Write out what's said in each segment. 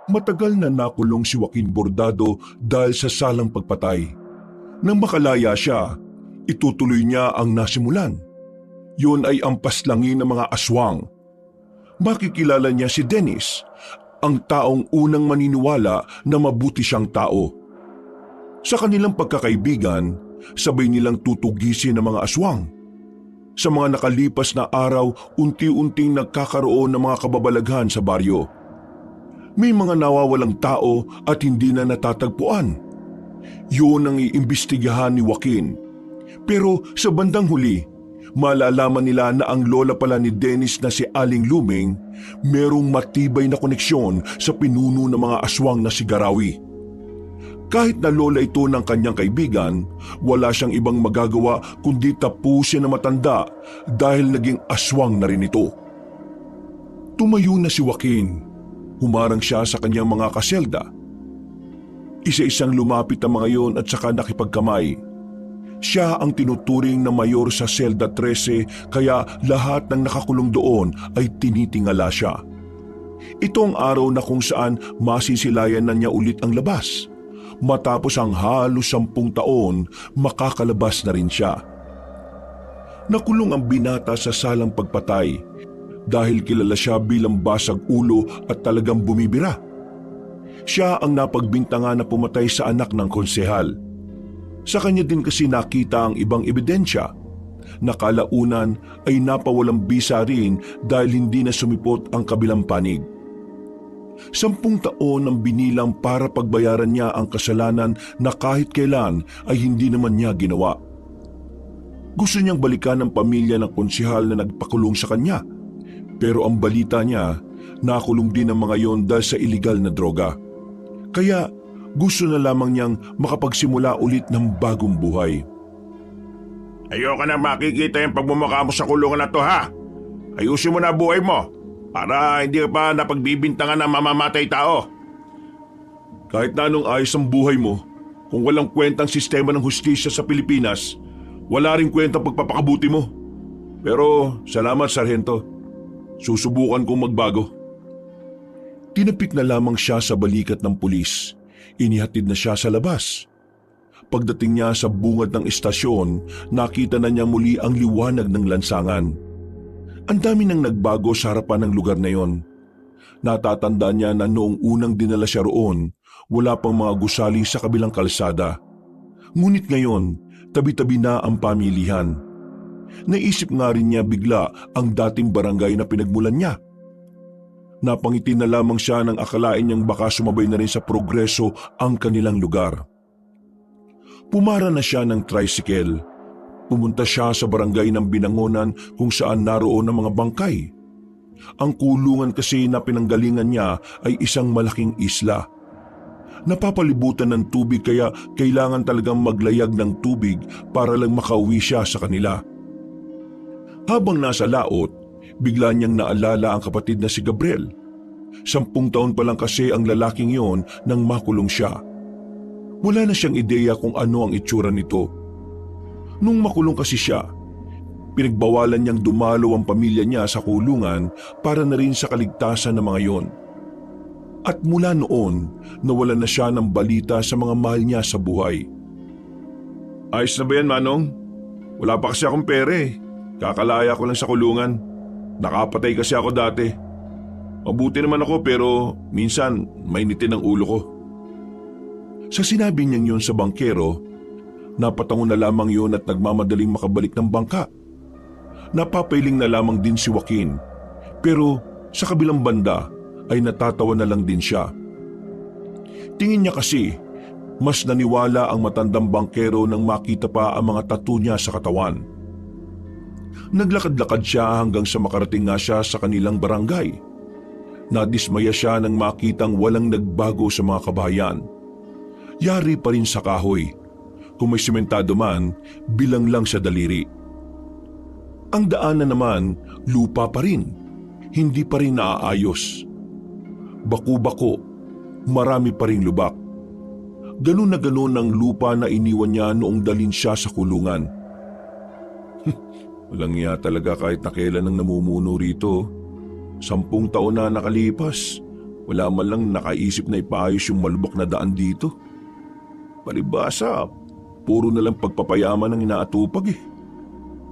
Matagal na nakulong si Joaquin Bordado dahil sa salang pagpatay. Nang makalaya siya, itutuloy niya ang nasimulan. Yun ay ang paslangin ng mga aswang. Makikilala niya si Dennis, ang taong unang maniniwala na mabuti siyang tao. Sa kanilang pagkakaibigan, sabay nilang tutugisin ng mga aswang. Sa mga nakalipas na araw, unti-unting nagkakaroon ng mga kababalaghan sa baryo. May mga nawawalang tao at hindi na natatagpuan. Yun ang iimbestigahan ni Joaquin. Pero sa bandang huli, malalaman nila na ang lola pala ni Dennis na si Aling Luming merong matibay na koneksyon sa pinuno ng mga aswang na si Garawi. Kahit na lola ito ng kanyang kaibigan, wala siyang ibang magagawa kundi tapusin na matanda dahil naging aswang na rin ito. Tumayo na si Joaquin. Humarang siya sa kanyang mga kaselda. Isa-isang lumapit ang mga yon at saka nakipagkamay. Siya ang tinuturing na mayor sa selda 13 kaya lahat ng nakakulong doon ay tinitingala siya. Ito ang araw na kung saan masisilayan na niya ulit ang labas. Matapos ang halos 10 taon, makakalabas na rin siya. Nakulong ang binata sa salang pagpatay dahil kilala siya bilang basag ulo at talagang bumibira. Siya ang napagbintangan na pumatay sa anak ng konsehal. Sa kanya din kasi nakita ang ibang ebidensya. Nakalaunan ay napawalang bisa rin dahil hindi na sumipot ang kabilang panig. 10 taon ang binilang para pagbayaran niya ang kasalanan na kahit kailan ay hindi naman niya ginawa. Gusto niyang balikan ang pamilya ng konsehal na nagpakulong sa kanya. Pero ang balita niya, nakulong din ang mga yon dahil sa iligal na droga. Kaya gusto na lamang niyang makapagsimula ulit ng bagong buhay. Ayoko na makikita yung pagmumukha mo sa kulungan na to, ha? Ayusin mo na buhay mo para hindi ka pa napagbibintangan ng mamamatay tao. Kahit na anong ayos ang buhay mo, kung walang kwentang sistema ng hustisya sa Pilipinas, wala rin kwentang pagpapakabuti mo. Pero salamat, Sargento. Susubukan kong magbago. Tinapik na lamang siya sa balikat ng pulis. Inihatid na siya sa labas. Pagdating niya sa bungad ng istasyon, nakita na niya muli ang liwanag ng lansangan. Ang dami nang nagbago sa harapan ng lugar na yon. Natatanda niya na noong unang dinala siya roon, wala pang mga gusali sa kabilang kalsada. Ngunit ngayon, tabi-tabi na ang pamilihan. Naisip nga rin niya bigla ang dating barangay na pinagmulan niya. Napangiti na lamang siya nang akalain niyang baka sumabay na rin sa progreso ang kanilang lugar. Pumara na siya ng tricycle. Pumunta siya sa barangay ng Binangonan kung saan naroon ang mga bangkay. Ang kulungan kasi na pinanggalingan niya ay isang malaking isla. Napapalibutan ng tubig kaya kailangan talagang maglayag ng tubig para lang makauwi siya sa kanila. Habang nasa laot, bigla niyang naalala ang kapatid na si Gabriel. 10 taon pa lang kasi ang lalaking yon nang makulong siya. Wala na siyang ideya kung ano ang itsura nito. Nung makulong kasi siya, pinagbawalan niyang dumalo ang pamilya niya sa kulungan para na rin sa kaligtasan ng mga yon. At mula noon, nawalan na siya ng balita sa mga mahal niya sa buhay. Ayos na ba yan, Manong? Wala pa kasi akong pera eh. Kakalaya ko lang sa kulungan. Nakapatay kasi ako dati. Mabuti naman ako pero minsan mainitin ang ulo ko. Sa sinabi niyang yun sa bangkero, napatango na lamang yun at nagmamadaling makabalik ng bangka. Napapailing na lamang din si Joaquin. Pero sa kabilang banda ay natatawa na lang din siya. Tingin niya kasi mas naniwala ang matandang bangkero nang makita pa ang mga tattoo niya sa katawan. Naglakad-lakad siya hanggang sa makarating nga siya sa kanilang barangay. Nadismaya siya nang makitang walang nagbago sa mga kabahayan. Yari pa rin sa kahoy. Kung may simentado man, bilang lang sa daliri. Ang daanan naman, lupa pa rin. Hindi pa rin naaayos. Baku-bako, marami pa rin lubak. Ganun na ganun ang lupa na iniwan niya noong dalhin siya sa kulungan. Walang iya talaga kahit na kailan ang namumuno rito. 10 taon na nakalipas, Wala man lang nakaisip na ipaayos yung malubak na daan dito. Palibasa, puro na lang pagpapayaman ang inaatupag eh.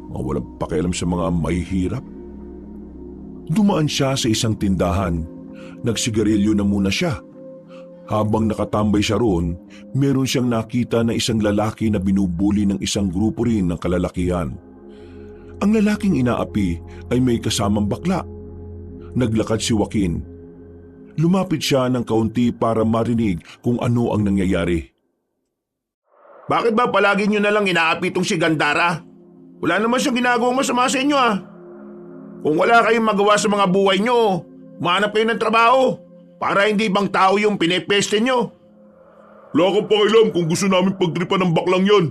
Mga walang pakialam sa mga mahihirap. Dumaan siya sa isang tindahan. Nagsigarilyo na muna siya. Habang nakatambay siya roon, meron siyang nakita na isang lalaki na binubuli ng isang grupo rin ng kalalakihan. Ang lalaking inaapi ay may kasamang bakla. Naglakad si Joaquin. Lumapit siya ng kaunti para marinig kung ano ang nangyayari. Bakit ba palagi nyo na lang inaapi itong si Gandara? Wala naman siyang ginagawang masama sa inyo ah. Kung wala kayong magawa sa mga buhay nyo, mahanap kayo ng trabaho para hindi ibang tao yung pinepeste nyo. Wala kang pakialam kung gusto namin pagtripan ng baklang yon.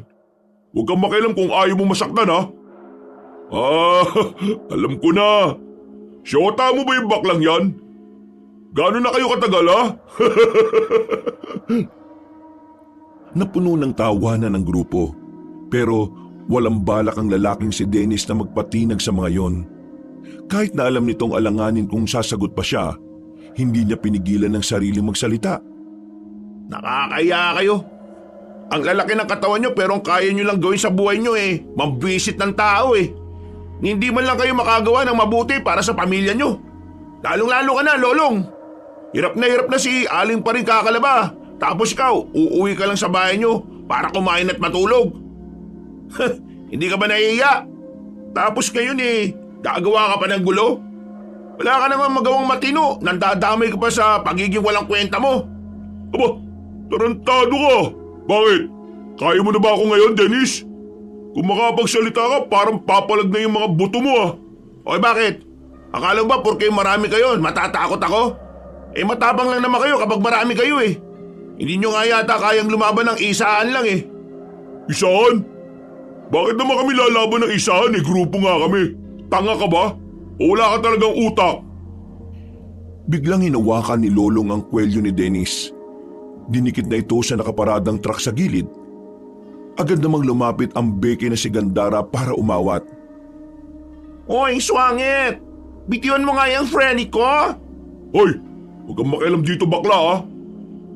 Huwag kang makialam kung ayaw mo masaktan ha. Alam ko na. Siyota mo ba yung baklang yan? Gano'n na kayo katagal ha? Napuno ng tawanan ng grupo, pero walang balak ang lalaking si Dennis na magpatinag sa mga yon. Kahit na alam nitong alanganin kung sasagot pa siya, hindi niya pinigilan ng sariling magsalita. Nakakaya kayo. Ang lalaki ng katawan nyo pero ang kaya nyo lang gawin sa buhay nyo eh, mambisit ng tao eh. Hindi man lang kayo makagawa ng mabuti para sa pamilya nyo. Lalong-lalo ka na, Lolong. Hirap na si Aling pa rin kakalaba. Tapos ikaw, uuwi ka lang sa bahay nyo para kumain at matulog. Hindi ka ba nahihiya? Tapos ngayon eh, gagawa ka pa ng gulo? Wala ka naman magawang matino, nandadamay ka pa sa pagiging walang kwenta mo. Aba, tarantado ka. Bakit? Kaya mo na ba ako ngayon, Dennis? Kung makapagsalita ka, parang papalag na yung mga buto mo ah. O bakit? Akala mo ba porke marami kayo, matatakot ako? Eh matapang lang naman kayo kapag marami kayo eh. Hindi nyo nga yata kayang lumaban ng isaan lang eh. Isaan? Bakit naman kami lalaban ng isaan eh? Grupo nga kami. Tanga ka ba? O wala ka talagang utak? Biglang hinawakan ni Lolong ang kwelyo ni Dennis. Dinikit na ito sa nakaparadang truck sa gilid. Agad namang lumapit ang beke na si Gandara para umawat. Hoy, swangit! Bitiwan mo nga yung friend ko! Hoy! Huwag kang makialam dito bakla ha!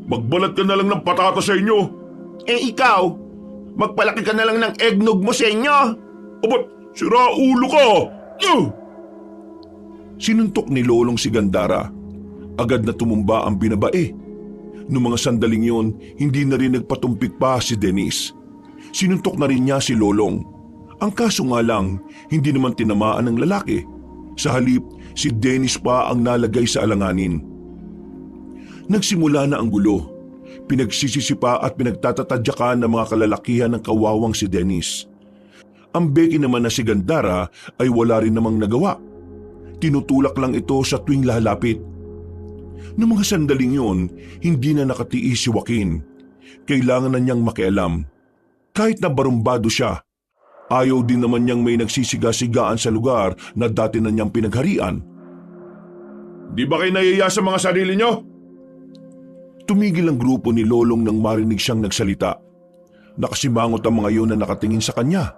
Magbalat ka na lang ng patata sa inyo! Eh ikaw, magpalaki ka na lang ng eggnog mo sa inyo! Abat, sira ulo ka! Sinuntok ni Lolong si Gandara. Agad na tumumba ang binabae. Noong mga sandaling yon, hindi na rin nagpatumpik pa si Dennis. Sinuntok na rin niya si Lolong. Ang kaso nga lang, hindi naman tinamaan ng lalaki. Sa halip, si Dennis pa ang nalagay sa alanganin. Nagsimula na ang gulo. Pinagsisisipa at pinagtatatadyakan ng mga kalalakihan ng kawawang si Dennis. Ang beki naman na si Gandara ay wala rin namang nagawa. Tinutulak lang ito sa tuwing lalapit. Noong mga sandaling yon, hindi na nakatiis si Joaquin. Kailangan na niyang makialam. Kahit na barumbado siya, ayaw din naman niyang may nagsisiga-sigaan sa lugar na dati na niyang pinagharian. Di ba kayo nahiya sa mga sarili niyo? Tumigil ang grupo ni Lolong nang marinig siyang nagsalita. Nakasimangot ang mga yon na nakatingin sa kanya.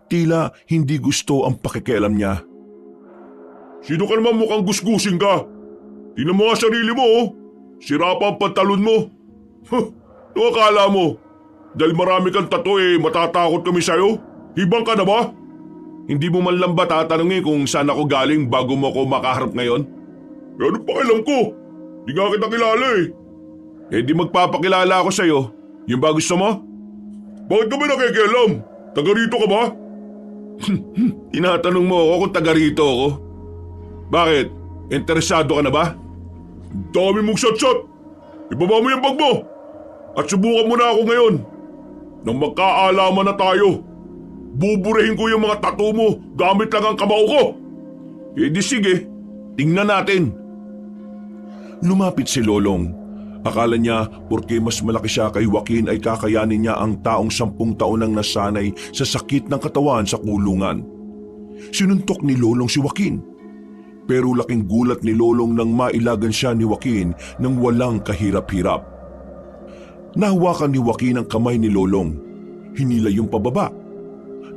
Tila hindi gusto ang pakikialam niya. Sino ka naman mukhang gusgusin ka? Tingnan mo nga sarili mo oh. Sira pa ang pantalon mo. Ano akala mo? Dahil marami kang tato eh matatakot kami sa'yo? Hibang ka na ba? Hindi mo man lang ba tatanungin kung saan ako galing bago mo ako makaharap ngayon? Ano pa alam ko? Di nga kita kilala eh. Eh di magpapakilala ako sa'yo. Yung ba gusto mo? Bakit ka ba nakikialam? Taga rito ka ba? Tinatanong mo ako kung taga rito ako. Bakit? Interesado ka na ba? Dami mong shot-shot. Ibaba mo yung bag mo. At subukan mo na ako ngayon. Nang magkaalaman na tayo. Buburahin ko yung mga tattoo mo gamit lang ang kamao ko. Eh di sige, tingnan natin. Lumapit si Lolong. Akala niya porque mas malaki siya kay Joaquin ay kakayanin niya ang taong 10 taon nang nasanay sa sakit ng katawan sa kulungan. Sinuntok ni Lolong si Joaquin. Pero laking gulat ni Lolong nang mailagan siya ni Joaquin nang walang kahirap-hirap. Nahawakan ni Joaquin ang kamay ni Lolong. Hinila yung pababa.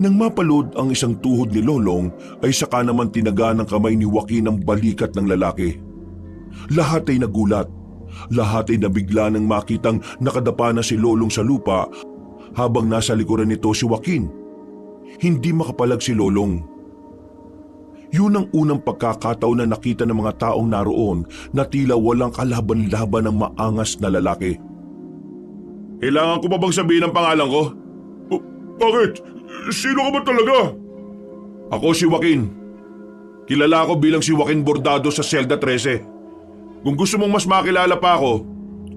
Nang mapalod ang isang tuhod ni Lolong ay saka naman tinaga ng kamay ni Joaquin ang balikat ng lalaki. Lahat ay nagulat. Lahat ay nabigla nang makitang nakadapa na si Lolong sa lupa habang nasa likuran nito si Joaquin. Hindi makapalag si Lolong. Yun ang unang pagkakataon na nakita ng mga taong naroon na tila walang kalaban-laban ng maangas na lalaki. Kailangan ko pa bang sabihin ang pangalan ko? Bakit? Sino ka ba talaga? Ako si Joaquin. Kilala ako bilang si Joaquin Bordado sa Selda 13. Kung gusto mong mas makilala pa ako,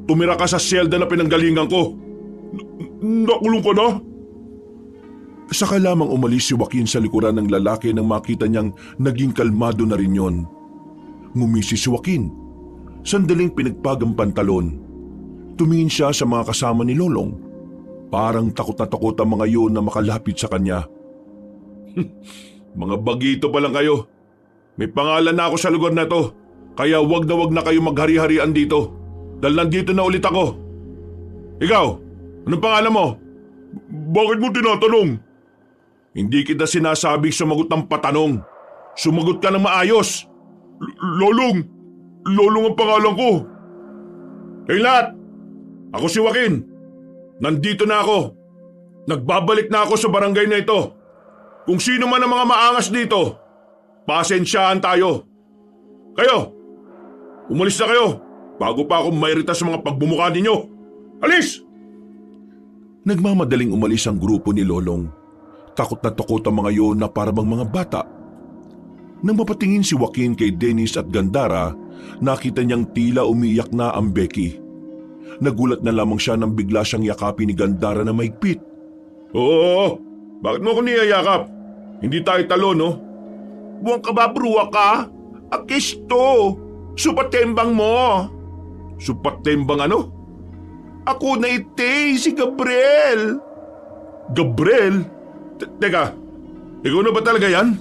tumira ka sa selda na pinanggalingan ko. Nakulong ka na? Saka lamang umalis si Joaquin sa likuran ng lalaki nang makita niyang naging kalmado na rin yon. Ngumisi si Joaquin. Sandaling pinagpag ang pantalon. Tumingin siya sa mga kasama ni Lolong. Parang takot na takot ang mga yun na makalapit sa kanya. Mga bagito pa lang kayo. May pangalan na ako sa lugar na to. Kaya wag na kayo maghari-harian dito. Dahil nandito na ulit ako. Ikaw, anong pangalan mo? Bakit mo tinatanong? Hindi kita sinasabing sumagot ng patanong. Sumagot ka ng maayos. Lolong ang pangalan ko. Kayong lahat, ako si Joaquin. Nandito na ako. Nagbabalik na ako sa barangay na ito. Kung sino man ang mga maangas dito, pasensyaan tayo. Kayo, umalis na kayo bago pa ako mairita sa mga pagbumuka ninyo. Alis! Nagmamadaling umalis ang grupo ni Lolong. Takot na takot ang mga yon na parabang mga bata. Nang mapatingin si Joaquin kay Dennis at Gandara, nakita niyang tila umiyak na ang Becky. Nagulat na lamang siya nang bigla siyang yakapin ni Gandara na mahigpit. Oo, bakit mo ako niyayakap? Hindi tayo talo, no? Buwang ka ba, bruwa ka? Akisto, supatembang mo. Supatembang ano? Ako na ite, si Gabriel. Gabriel? Teka, ikaw na ba talaga yan?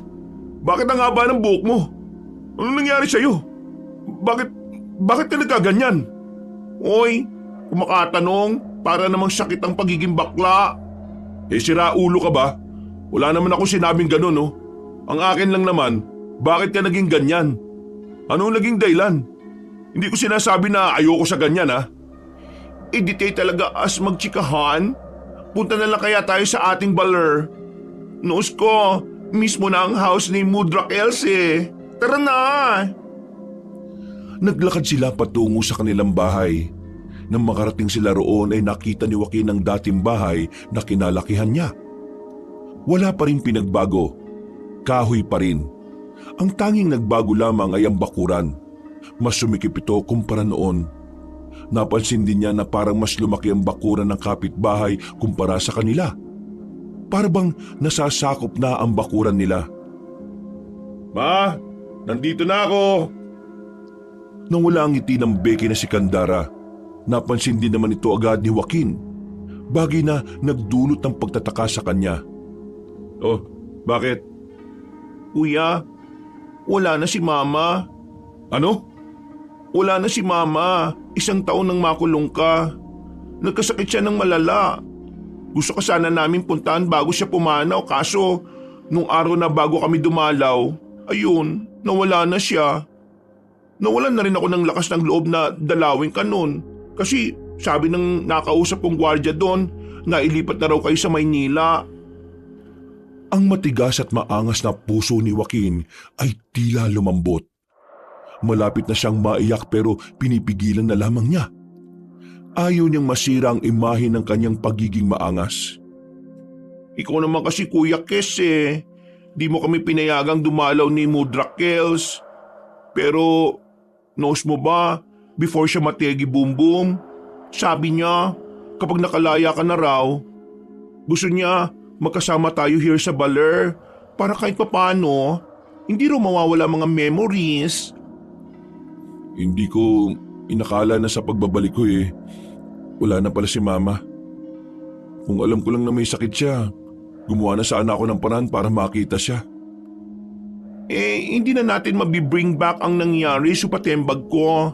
Bakit ang haba ng buhok mo? Ano nangyari sa'yo? Bakit ka nagkaganyan? Oy, kumakatanong para namang sakit ang pagiging bakla. Sira ulo ka ba? Wala naman ako sinabing ganun, no? Ang akin lang naman, bakit ka naging ganyan? Anong naging dahilan? Hindi ko sinasabi na ayoko sa ganyan, ha? Di tayo talaga as magtsikahan. Punta na lang kaya tayo sa ating baler. Noos ko, mismo na ang house ni Mudrak Else. Tara na! Naglakad sila patungo sa kanilang bahay. Nang makarating sila roon ay nakita ni Joaquin ang dating bahay na kinalakihan niya. Wala pa rin pinagbago. Kahoy pa rin. Ang tanging nagbago lamang ay ang bakuran. Mas sumikip ito kumpara noon. Napansin din niya na parang mas lumaki ang bakuran ng kapitbahay kumpara sa kanila. Para bang nasasakop na ang bakuran nila. Ma, nandito na ako. Nang wala ang ngiti ng Becky na si Gandara, napansin din naman ito agad ni Joaquin. Bagay na nagdulot ng pagtataka sa kanya. Oh, bakit? Kuya, wala na si Mama. Ano? Wala na si Mama. 1 taon nang makulong ka. Nagkasakit siya ng malala. Gusto ka sana namin puntahan bago siya pumanaw kaso nung araw na bago kami dumalaw, ayun, nawala na siya. Nawalan na rin ako ng lakas ng loob na dalawin ka nun. Kasi sabi ng nakausap kong gwardiya doon na ilipat na raw kayo sa Maynila. Ang matigas at maangas na puso ni Joaquin ay tila lumambot. Malapit na siyang maiyak pero pinipigilan na lamang niya. Ayaw niyang masira ang imahe ng kanyang pagiging maangas. Ikaw naman kasi Kuya Kes eh. Di mo kami pinayagang dumalaw ni Mudrak Kels. Pero, knows mo ba, before siya mategi boom boom, sabi niya, kapag nakalaya ka na raw, gusto niya magkasama tayo here sa baler para kahit papano, hindi raw mawawala mga memories. Hindi ko inakala na sa pagbabalik ko wala na pala si Mama. Kung alam ko lang na may sakit siya, gumawa na sana ako ng paraan para makita siya. Hindi na natin mabibring back ang nangyari sa patembag ko.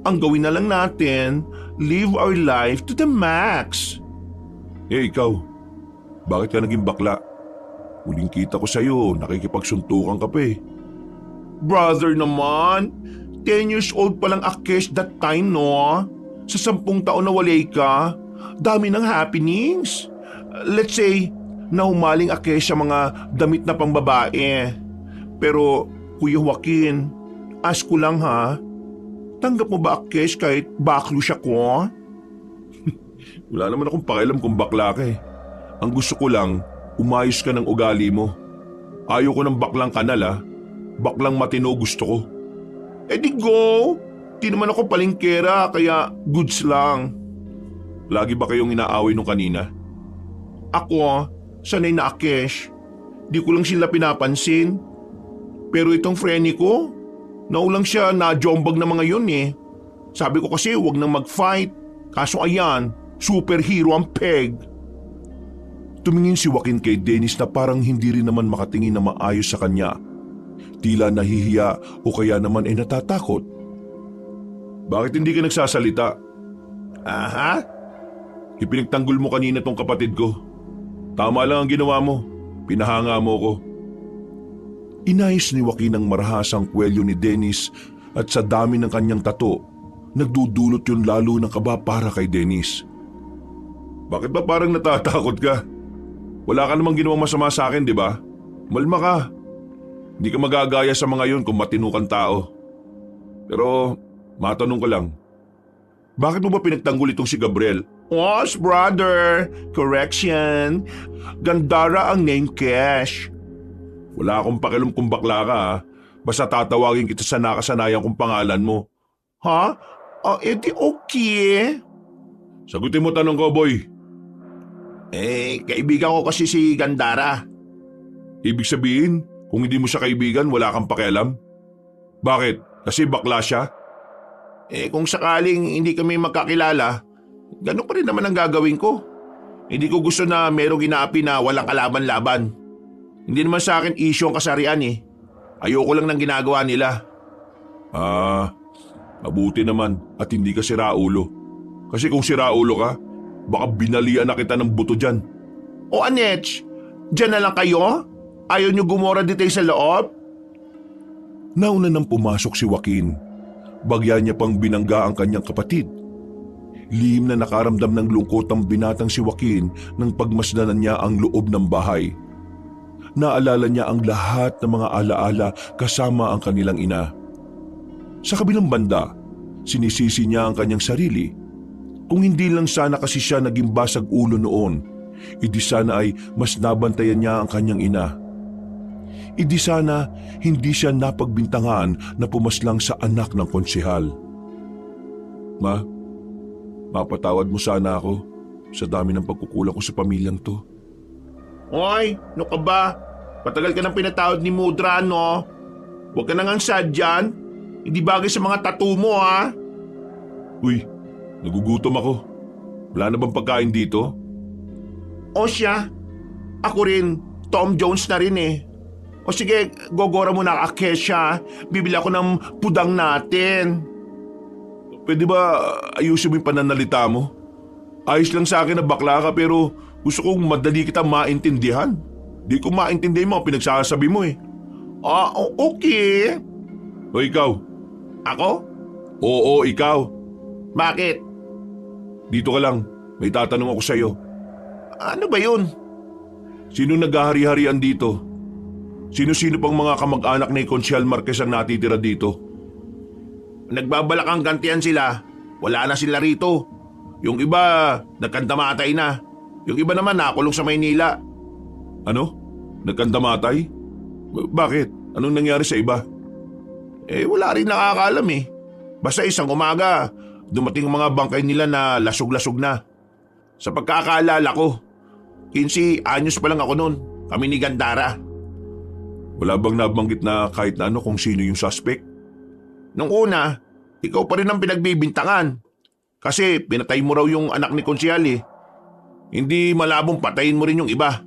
Ang gawin na lang natin, live our life to the max. Ikaw, bakit ka naging bakla? Huling kita ko sa'yo, nakikipagsuntukan ka pa Brother naman, 10 years old palang Akesh that time, no? Sa 10 taon na walay ka, dami ng happenings. Let's say, nahumaling Akesh sa mga damit na pangbabae. Pero, Kuya Joaquin, ask ko lang ha, tanggap mo ba Akesh kahit baklo siya ko? Wala naman akong pakialam kung bakla ka eh. Ang gusto ko lang, umayos ka ng ugali mo. Ayaw ko ng baklang kanal ah. Baklang matino gusto ko. Eh di go! Di naman ako palingkera kaya goods lang. Lagi ba kayong inaaway nung kanina? Ako, sanay na Akesh. Di ko lang sila pinapansin. Pero itong friend ko, naulang siya na jombag na mga yun eh. Sabi ko kasi wag nang mag-fight. Kaso ayan, superhero ang peg. Tumingin si Joaquin kay Dennis na parang hindi rin naman makatingin na maayos sa kanya. Tila nahihiya o kaya naman ay natatakot. Bakit hindi ka nagsasalita? Aha? Ipinagtanggol mo kanina tong kapatid ko. Tama lang ang ginawa mo. Pinahanga mo ko. Inayos ni Joaquin ang marahasang kwelyo ni Dennis at sa dami ng kanyang tato, nagdudulot yun lalo ng kaba para kay Dennis. Bakit ba parang natatakot ka? Wala ka namang ginawang masama sa akin, di ba? Malma ka. Hindi ka magagaya sa mga yun kung matino kang tao. Pero, matanong ko lang. Bakit mo ba pinagtanggol itong si Gabriel? Os, brother. Correction. Gandara ang name Cash. Wala akong pakialam kung bakla ka ha. Basta tatawagin kita sa nakasanayan kong pangalan mo. Ha? Edi okay. Sagutin mo tanong ko, boy. Kaibigan ko kasi si Gandara. Ibig sabihin, kung hindi mo siya kaibigan, wala kang pakialam? Bakit? Kasi bakla siya? Kung sakaling hindi kami magkakilala, ganun pa rin naman ang gagawin ko. Hindi ko gusto na merong inaapi na walang kalaban-laban. Hindi naman sa akin issue ang kasarian eh. Ayoko lang ng ginagawa nila. Mabuti naman at hindi ka siraulo. Kasi kung siraulo ka, baka binalian na kita ng buto dyan. O Anech, dyan na lang kayo? Ayaw nyo gumora dito sa loob? Nauna nang pumasok si Joaquin. Bagya niya pang binangga ang kanyang kapatid. Lihim na nakaramdam ng lungkot ang binatang si Joaquin nang pagmasdanan niya ang loob ng bahay. Naalala niya ang lahat ng mga alaala kasama ang kanilang ina. Sa kabilang banda, sinisisi niya ang kanyang sarili. Kung hindi lang sana kasi siya naging basag ulo noon, idi sana ay mas nabantayan niya ang kanyang ina. Idi sana hindi siya napagbintangan na pumaslang sa anak ng konsehal. Ma, mapatawad mo sana ako sa dami ng pagkukulang ko sa pamilyang to. Hoy, ano ka ba? Patagal ka nang pinatawad ni Mudra, no? Huwag ka nang sad dyan. Hindi bagay sa mga tattoo mo, ha? Uy, nagugutom ako. Wala na bang pagkain dito? O siya, ako rin, Tom Jones na rin eh. O sige, gogora mo na Akesha. Bibili ako ng pudang natin. Pwede ba ayusin mo yung pananalita mo? Ayos lang sa akin na bakla ka pero gusto kong madali kita maintindihan. Di ko maintindihan mo ang pinagsasabi mo eh. Okay. O ikaw? Ako? Oo, ikaw. Bakit? Dito ka lang. May tatanong ako sa'yo. Ano ba yun? Sino naghahari-harian dito? Sino-sino pang mga kamag-anak ni Consial Marquez ang natitira dito? Nagbabalakang gantian sila. Wala na sila rito. Yung iba, nagkandamatay na. Yung iba naman nakulong sa Maynila. Ano? Nagkandamatay? Bakit? Anong nangyari sa iba? Wala rin nakakaalam eh. Basta isang umaga, dumating ang mga bangkay nila na lasog-lasog na. Sa pagkakaalala ko, 15 anyos pa lang ako noon. Kami ni Gandara. Wala bang nabanggit na kahit na ano kung sino yung suspect? Nung una, ikaw pa rin ang pinagbibintangan. Kasi pinatay mo raw yung anak ni Konsyal eh. Hindi malabong patayin mo rin yung iba.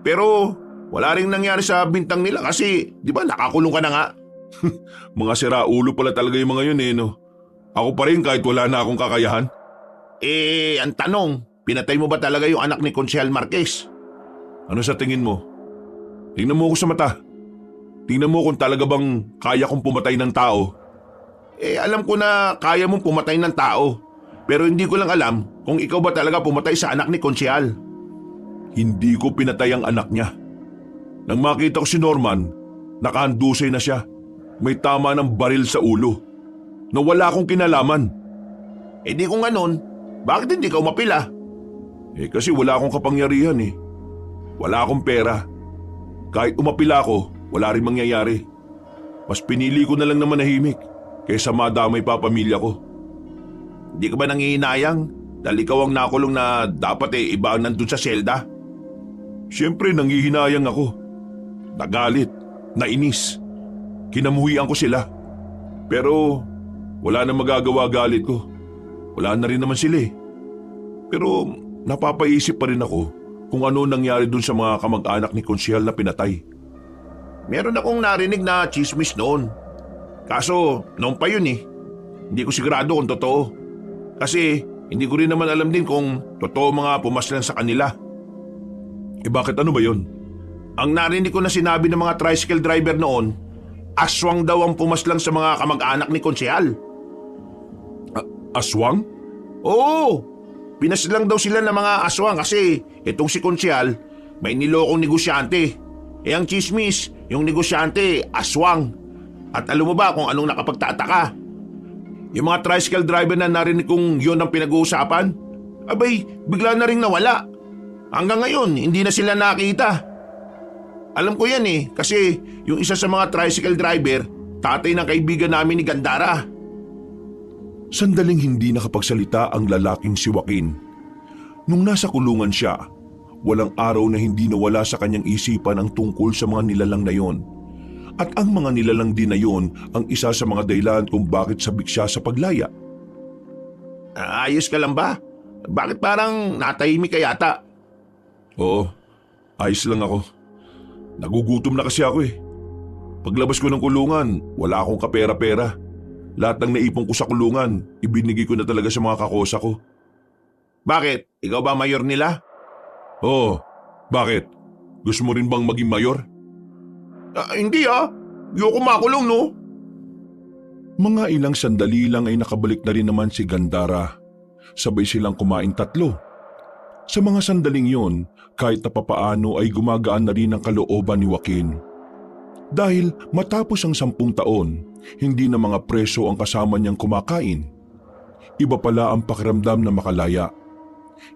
Pero wala rin nangyari sa bintang nila kasi di ba nakakulong ka na nga. Mga siraulo pala talaga yung mga yun eh no. Ako pa rin kahit wala na akong kakayahan. Ang tanong, pinatay mo ba talaga yung anak ni Consial Marquez? Ano sa tingin mo? Tingnan mo ako sa mata. Tingnan mo kung talaga bang kaya kong pumatay ng tao. Alam ko na kaya mong pumatay ng tao. Pero hindi ko lang alam kung ikaw ba talaga pumatay sa anak ni Konsyal. Hindi ko pinatay ang anak niya. Nang makita ko si Norman, nakahandusay na siya. May tama ng baril sa ulo. Na wala akong kinalaman. Di kung ganun, bakit hindi ka umapila? Kasi wala akong kapangyarihan eh. Wala akong pera. Kahit umapila ako, wala rin mangyayari. Mas pinili ko na lang na manahimik kaysa madamay pa pamilya ko. Hindi ka ba nangihinayang dahil ikaw ang nakulong na dapat iba ang nandun sa selda? Siyempre nangihinayang ako. Nagalit, nainis. Kinamuhian ko sila. Pero wala na magagawa galit ko. Wala na rin naman sila eh. Pero napapaisip pa rin ako kung ano nangyari dun sa mga kamag-anak ni Konsyal na pinatay. Meron akong narinig na chismis noon. Kaso noon pa yun eh. Hindi ko sigurado kung totoo. Kasi hindi ko rin naman alam din kung totoo mga pumaslan sa kanila. Bakit ano ba yun? Ang narinig ko na sinabi ng mga tricycle driver noon, aswang daw ang pumaslang sa mga kamag-anak ni Konsyal. Aswang? Oo! Pinaslang daw sila ng mga aswang kasi itong si Konsyal may nilokong negosyante. Ang chismis, yung negosyante, aswang. At alam mo ba kung anong nakapagtataka? Yung mga tricycle driver na narinig kong yun ang pinag-uusapan, abay, bigla na rin nawala. Hanggang ngayon, hindi na sila nakita. Alam ko yan kasi yung isa sa mga tricycle driver, tatay ng kaibigan namin ni Gandara. Sandaling hindi nakapagsalita ang lalaking si Joaquin. Nung nasa kulungan siya, walang araw na hindi nawala sa kanyang isipan ang tungkol sa mga nilalang na yon. At ang mga nilalang din na yon ang isa sa mga dahilan kung bakit sabik siya sa paglaya. Ayos ka lang ba? Bakit parang natahimik ka yata? Oo, ayos lang ako. Nagugutom na kasi ako eh. Paglabas ko ng kulungan, wala akong kapera-pera. Lahat ng naipon ko sa kulungan, ibinigay ko na talaga sa mga kakosa ko. Bakit? Ikaw ba mayor nila? Oo, bakit? Gusto mo rin bang maging mayor? Hindi Ayoko makulong no. Mga ilang sandali lang ay nakabalik na rin naman si Gandara. Sabay silang kumain tatlo. Sa mga sandaling yon, kahit na papaano ay gumagaan na rin ang kalooban ni Joaquin. Dahil matapos ang 10 taon, hindi na mga preso ang kasama niyang kumakain. Iba pala ang pakiramdam na makalaya.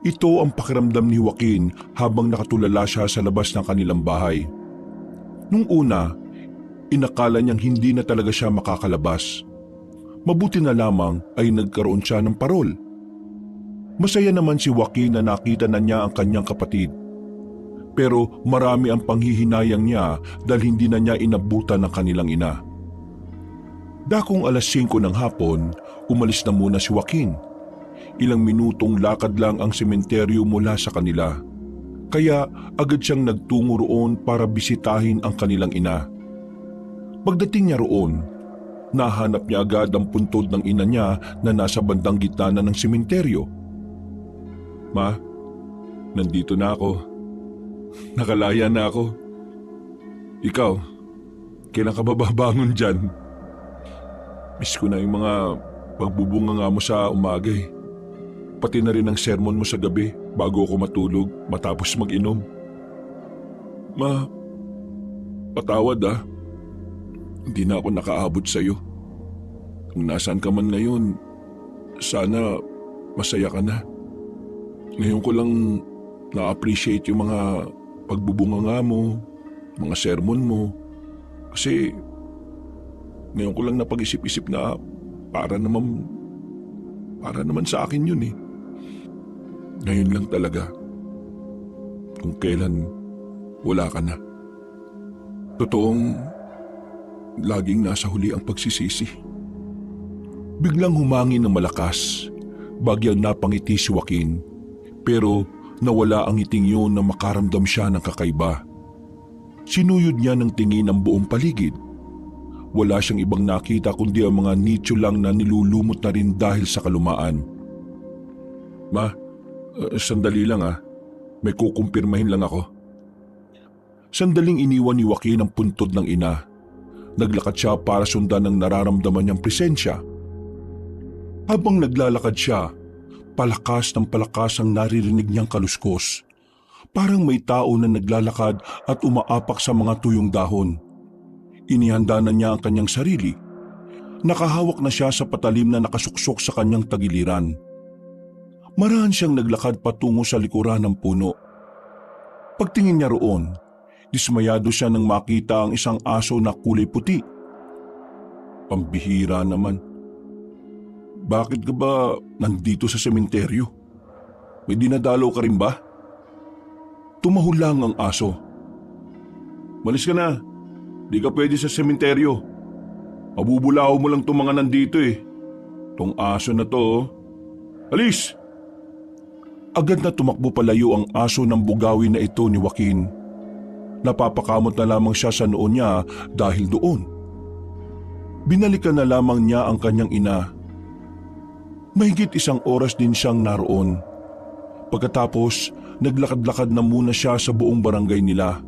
Ito ang pakiramdam ni Joaquin habang nakatulala siya sa labas ng kanilang bahay. Nung una, inakala niyang hindi na talaga siya makakalabas. Mabuti na lamang ay nagkaroon siya ng parol. Masaya naman si Joaquin na nakita na niya ang kanyang kapatid. Pero marami ang panghihinayang niya dahil hindi na niya inabutan ng kanilang ina. Dakong 5:00 ng hapon, umalis na muna si Joaquin. Ilang minutong lakad lang ang sementeryo mula sa kanila. Kaya agad siyang nagtungo roon para bisitahin ang kanilang ina. Pagdating niya roon, nahanap niya agad ang puntod ng ina niya na nasa bandang gitna na ng sementeryo. Ma, nandito na ako. Nakalaya na ako. Ikaw, kailan ka ba babangon dyan? Miss ko na yung mga pagbubunga mo sa umaga eh. Pati na rin ang sermon mo sa gabi bago ako matulog matapos mag-inom. Ma, patawad Hindi na ako nakaabot sa'yo. Kung nasaan ka man ngayon, sana masaya ka na. Ngayon ko lang na-appreciate yung mga pagbubunga mo, mga sermon mo. Kasi ngayon ko lang napag-isip-isip na para naman sa akin yun eh. Ngayon lang talaga. Kung kailan wala ka na. Totoong laging nasa huli ang pagsisisi. Biglang humangin ng malakas. Bagyang napangiti si Joaquin. Pero nawala ang ngiting yun na makaramdam siya ng kakaiba. Sinuyod niya ng tingin ang buong paligid. Wala siyang ibang nakita kundi ang mga nicho lang na nilulumot na rin dahil sa kalumaan. Ma, sandali lang May kukumpirmahin lang ako. Sandaling iniwan ni Joaquin ang puntod ng ina. Naglakad siya para sundan ang nararamdaman niyang presensya. Habang naglalakad siya, palakas ng palakas ang naririnig niyang kaluskos. Parang may tao na naglalakad at umaapak sa mga tuyong dahon. Inihanda na niya ang kanyang sarili. Nakahawak na siya sa patalim na nakasuksok sa kanyang tagiliran. Marahan siyang naglakad patungo sa likuran ng puno. Pagtingin niya roon, dismayado siya nang makita ang isang aso na kulay puti. Pambihira naman. Bakit ka ba nandito sa sementeryo? May dinadalaw ka rin ba? Tumahol lang ang aso. Malis ka na. Di ka pwede sa sementeryo. Mabubulaw mo lang itong mga nandito eh. Tong aso na to, oh. Alis! Agad na tumakbo palayo ang aso ng bugawi na ito ni Joaquin. Napapakamot na lamang siya sa noon niya dahil doon. Binalikan na lamang niya ang kanyang ina. Mahigit 1 oras din siyang naroon. Pagkatapos, naglakad-lakad na muna siya sa buong barangay nila.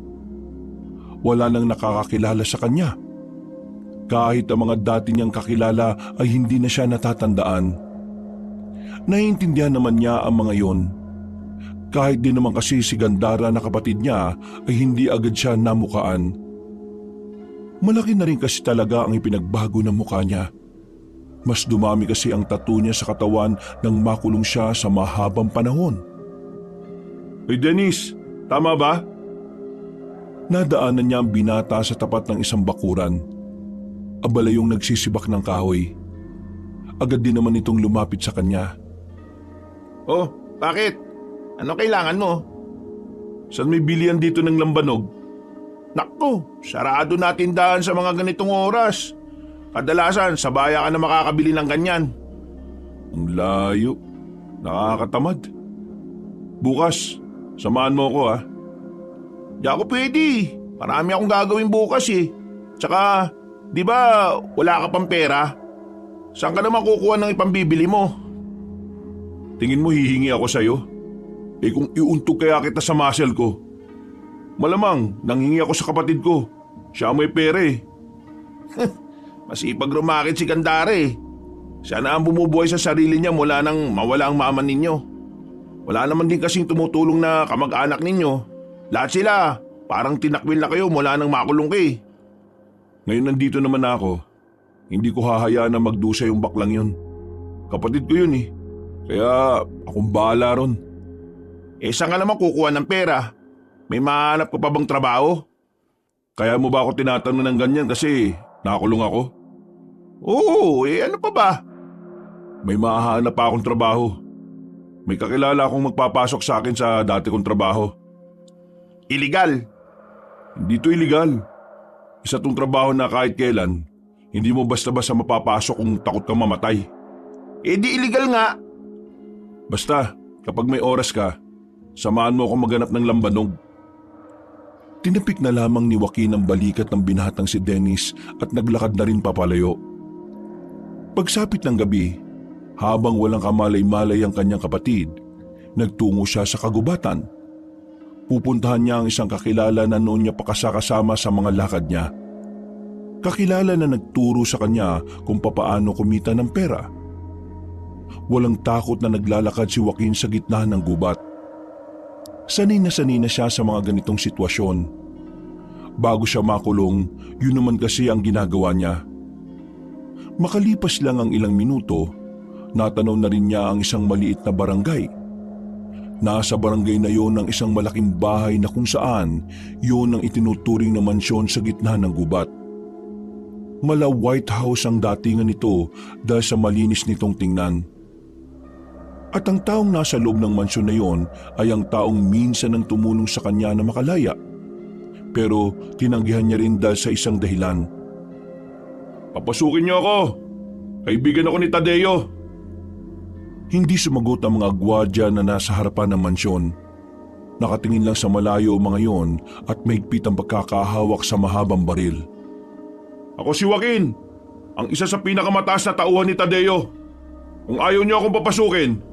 Wala nang nakakakilala sa kanya. Kahit ang mga dati niyang kakilala ay hindi na siya natatandaan. Naiintindihan naman niya ang mga yon. Kahit din naman kasi si Gandara na kapatid niya ay hindi agad siya namukaan. Malaki na rin kasi talaga ang ipinagbago ng mukha niya. Mas dumami kasi ang tattoo niya sa katawan nang makulong siya sa mahabang panahon. Hey Dennis, tama ba? Nadaanan niya ang binata sa tapat ng isang bakuran. Abala yung nagsisibak ng kahoy. Agad din naman itong lumapit sa kanya. Oh, bakit? Ano kailangan mo? Saan may bilihan dito ng lambanog? Naku, sarado na tindahan sa mga ganitong oras. Kadalasan, sa baya ka na makakabili ng ganyan. Ang layo. Nakakatamad. Bukas, samahan mo ako ha. Di ako pwede. Marami akong gagawin bukas eh. Tsaka, di ba wala ka pang pera? Saan ka naman kukuha ng ipambibili mo? Tingin mo hihingi ako sa'yo? Eh kung iuntog kaya kita sa muscle ko. Malamang nanghingi ako sa kapatid ko. Siya may pera eh. Masipag rumakit si Gandare. Siya na ang bumubuhay sa sarili niya mula nang mawala ang mama ninyo. Wala naman din kasing tumutulong na kamag-anak ninyo. Lahat sila, parang tinakwil na kayo mula nang makulong kayo. Ngayon nandito naman ako. Hindi ko hahayaan na magdusa yung baklang yun. Kapatid ko yun eh. Kaya akong bahala ron. Eh saan ka naman kukuha ng pera? May mahanap ka pa bang trabaho? Kaya mo ba ako tinatanong ng ganyan kasi nakulong ako? Oo, eh ano pa ba? May mahahanap pa akong trabaho. May kakilala akong magpapasok sa akin sa dati kong trabaho. Illegal. Hindi to illegal. Isa tong trabaho na kahit kailan, hindi mo basta-basta mapapasok kung takot kang mamatay. Eh di illegal nga. Basta, kapag may oras ka, samahan mo akong maghanap ng lambanog. Tinapik na lamang ni Joaquin ang balikat ng binatang si Dennis at naglakad na rin papalayo. Pagsapit ng gabi, habang walang kamalay-malay ang kanyang kapatid, nagtungo siya sa kagubatan. Pupuntahan niya ang isang kakilala na noon niya pakasakasama sa mga lakad niya. Kakilala na nagturo sa kanya kung papaano kumita ng pera. Walang takot na naglalakad si Joaquin sa gitna ng gubat. Sanay na siya sa mga ganitong sitwasyon. Bago siya makulong, yun naman kasi ang ginagawa niya. Makalipas lang ang ilang minuto, natanaw na rin niya ang isang maliit na barangay. Nasa barangay na yon ang isang malaking bahay na kung saan yon ang itinuturing na mansyon sa gitna ng gubat. Mala White House ang datingan nito dahil sa malinis nitong tingnan. At ang taong nasa loob ng mansyon na yon ay ang taong minsan ang tumulong sa kanya na makalaya. Pero tinanggihan niya rin dahil sa isang dahilan. Papasukin niyo ako! Kaibigan ako ni Tadeo! Hindi sumagot ang mga gwardiya na nasa harapan ng mansyon. Nakatingin lang sa malayo ang mga yon at mahigpit ang pagkakahawak sa mahabang baril. Ako si Joaquin, ang isa sa pinakamataas na tauhan ni Tadeo. Kung ayaw niyo akong papasukin,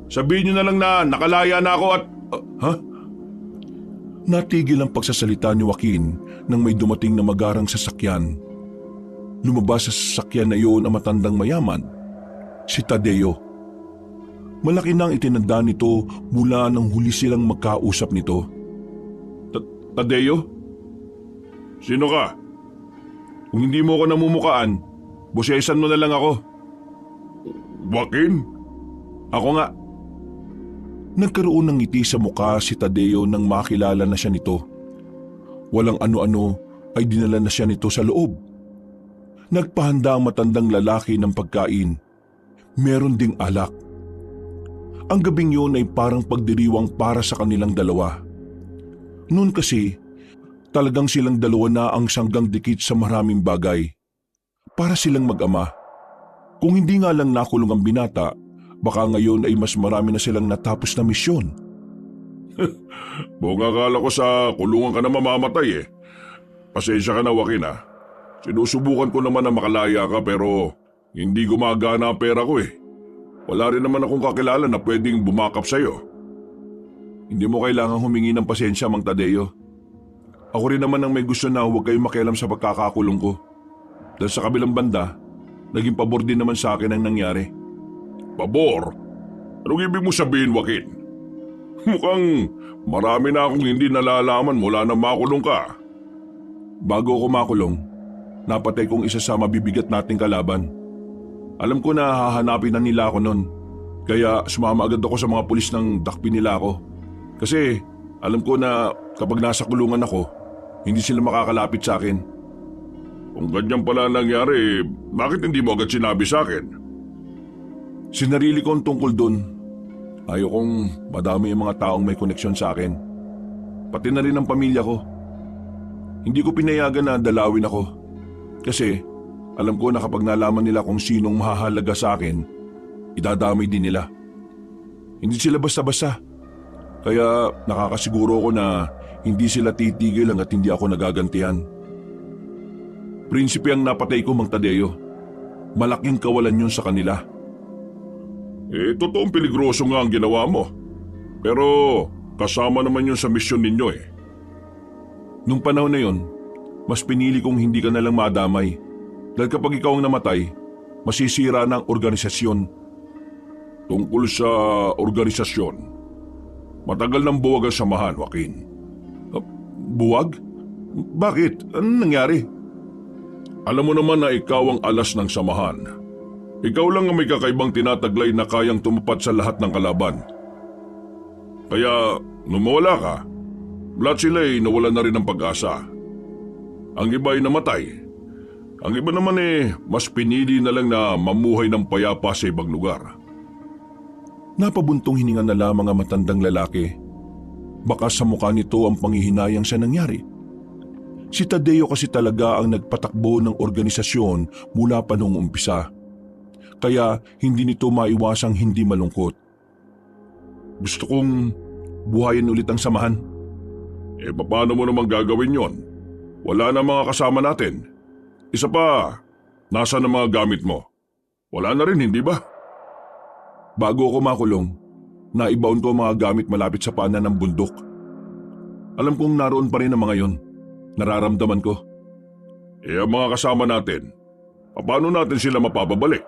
sabihin niyo na lang na nakalaya na ako at… ha? Natigil ang pagsasalita ni Joaquin nang may dumating na magarang sasakyan. Lumabas sa sasakyan na iyon ang matandang mayaman. si Tadeo. Malaki nang itinanda nito mula nang huli silang magkausap nito. Tadeo? Sino ka? Kung hindi mo ako namumukaan, busesan mo na lang ako. Joaquin? Ako nga. Nagkaroon ng ngiti sa mukha si Tadeo nang makilala na siya nito. Walang ano-ano ay dinala na siya nito sa loob. Nagpahanda ang matandang lalaki ng pagkain. Meron ding alak. Ang gabing yun ay parang pagdiriwang para sa kanilang dalawa. Noon kasi, talagang silang dalawa na ang sanggang dikit sa maraming bagay. Para silang mag-ama. Kung hindi nga lang nakulong ang binata, baka ngayon ay mas marami na silang natapos na misyon. Buong akala ko sa kulungan ka na mamamatay eh. Pasensya ka na, Joaquin ah. Sinusubukan ko naman na makalaya ka pero hindi gumagana ang pera ko eh. Wala rin naman akong kakilala na pwedeng bumakap sa'yo. Hindi mo kailangang humingi ng pasensya, Mang Tadeo. Ako rin naman ang may gusto na huwag kayong makialam sa pagkakakulong ko. Dahil sa kabilang banda, naging pabor din naman sa akin ang nangyari. Pabor? Anong ibig mo sabihin, Joaquin? Mukhang marami na akong hindi nalalaman mula na makulong ka. Bago ako makulong, napatay kong isa sa mabibigat nating kalaban. Alam ko na hahanapin na nila ako noon. Kaya sumama agad ako sa mga pulis nang dakpin nila ako. Kasi alam ko na kapag nasa kulungan ako, hindi sila makakalapit sa akin. Kung ganyan pala nangyari, bakit hindi mo agad sinabi sa akin? Sinarili ko ang tungkol doon. Ayaw kong madami yung mga taong may koneksyon sa akin. Pati na rin ang pamilya ko. Hindi ko pinayagan na dalawin ako. Kasi alam ko na kapag nalaman nila kung sinong mahahalaga sa akin, idadamay din nila. Hindi sila basta-basta. Kaya nakakasiguro ko na hindi sila titigil hanggat hindi ako nagagantihan. Prinsipe ang napatay ko, Mang Tadeo. Malaking kawalan yun sa kanila. Totoong peligroso nga ang ginawa mo. Pero kasama naman yun sa misyon ninyo eh. Nung panahon na yun, mas pinili kong hindi ka nalang madamay. Dahil kapag ikaw ang namatay, masisira na ang organisasyon. Tungkol sa organisasyon, matagal ng buwag ang samahan, Joaquin. Buwag? Bakit? Anong nangyari? Alam mo naman na ikaw ang alas ng samahan. Ikaw lang ang may kakaibang tinataglay na kayang tumapat sa lahat ng kalaban. Kaya, nung mawala ka, lahat sila ay nawalan na rin ng pag-asa. Ang iba ay namatay. Ang iba naman mas pinili na lang na mamuhay ng payapa sa ibang lugar. Napabuntong hininga na lamang ang matandang lalaki. Baka sa mukha nito ang panghihinayang sa nangyari. Si Tadeo kasi talaga ang nagpatakbo ng organisasyon mula pa noong umpisa. Kaya hindi nito maiwasang hindi malungkot. Gusto kong buhayin ulit ang samahan. Paano mo naman gagawin yon? Wala na mga kasama natin. Isa pa, nasaan ang mga gamit mo? Wala na rin, hindi ba? Bago ako makulong, naibaon ko ang mga gamit malapit sa paanan ng bundok. Alam kong naroon pa rin ang mga yon. Nararamdaman ko. Ang mga kasama natin, paano natin sila mapapabalik?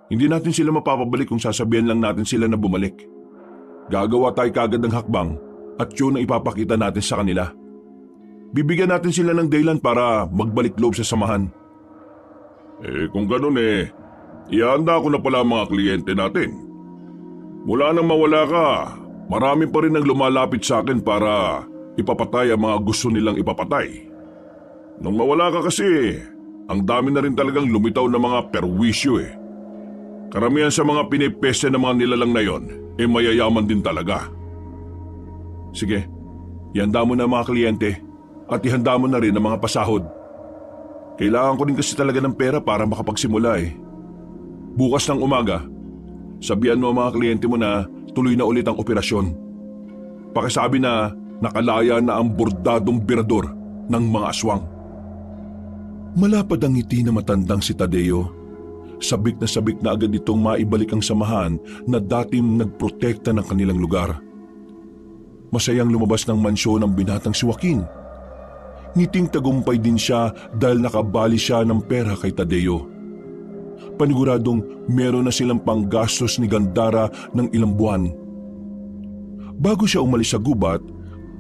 Hindi natin sila mapapabalik kung sasabihan lang natin sila na bumalik. Gagawa tayo kagad ng hakbang at yun ang ipapakita natin sa kanila. Bibigyan natin sila ng dahilan para magbalik loob sa samahan. Kung ganun ihanda ko na pala ang mga kliyente natin. Mula nang mawala ka, marami pa rin ang lumalapit sa akin para ipapatay ang mga gusto nilang ipapatay. Nung mawala ka kasi, ang dami na rin talagang lumitaw na mga perwisyo Karamihan sa mga pinipeste ng mga nilalang na yon, mayayaman din talaga. Sige, ihanda mo na ang mga kliyente. At ihanda mo na rin ang mga pasahod. Kailangan ko rin kasi talaga ng pera para makapagsimula Bukas ng umaga, sabihan mo ang mga kliyente mo na tuloy na ulit ang operasyon. Pakisabi na nakalaya na ang bordadong birador ng mga aswang. Malapad ang ngiti na matandang si Tadeo. Sabik na agad itong maibalik ang samahan na dating nagprotekta ng kanilang lugar. Masayang lumabas ng mansyon ng binatang si Joaquin. Ngiting tagumpay din siya dahil nakabali siya ng pera kay Tadeo. Paniguradong meron na silang panggastos ni Gandara ng ilang buwan. Bago siya umalis sa gubat,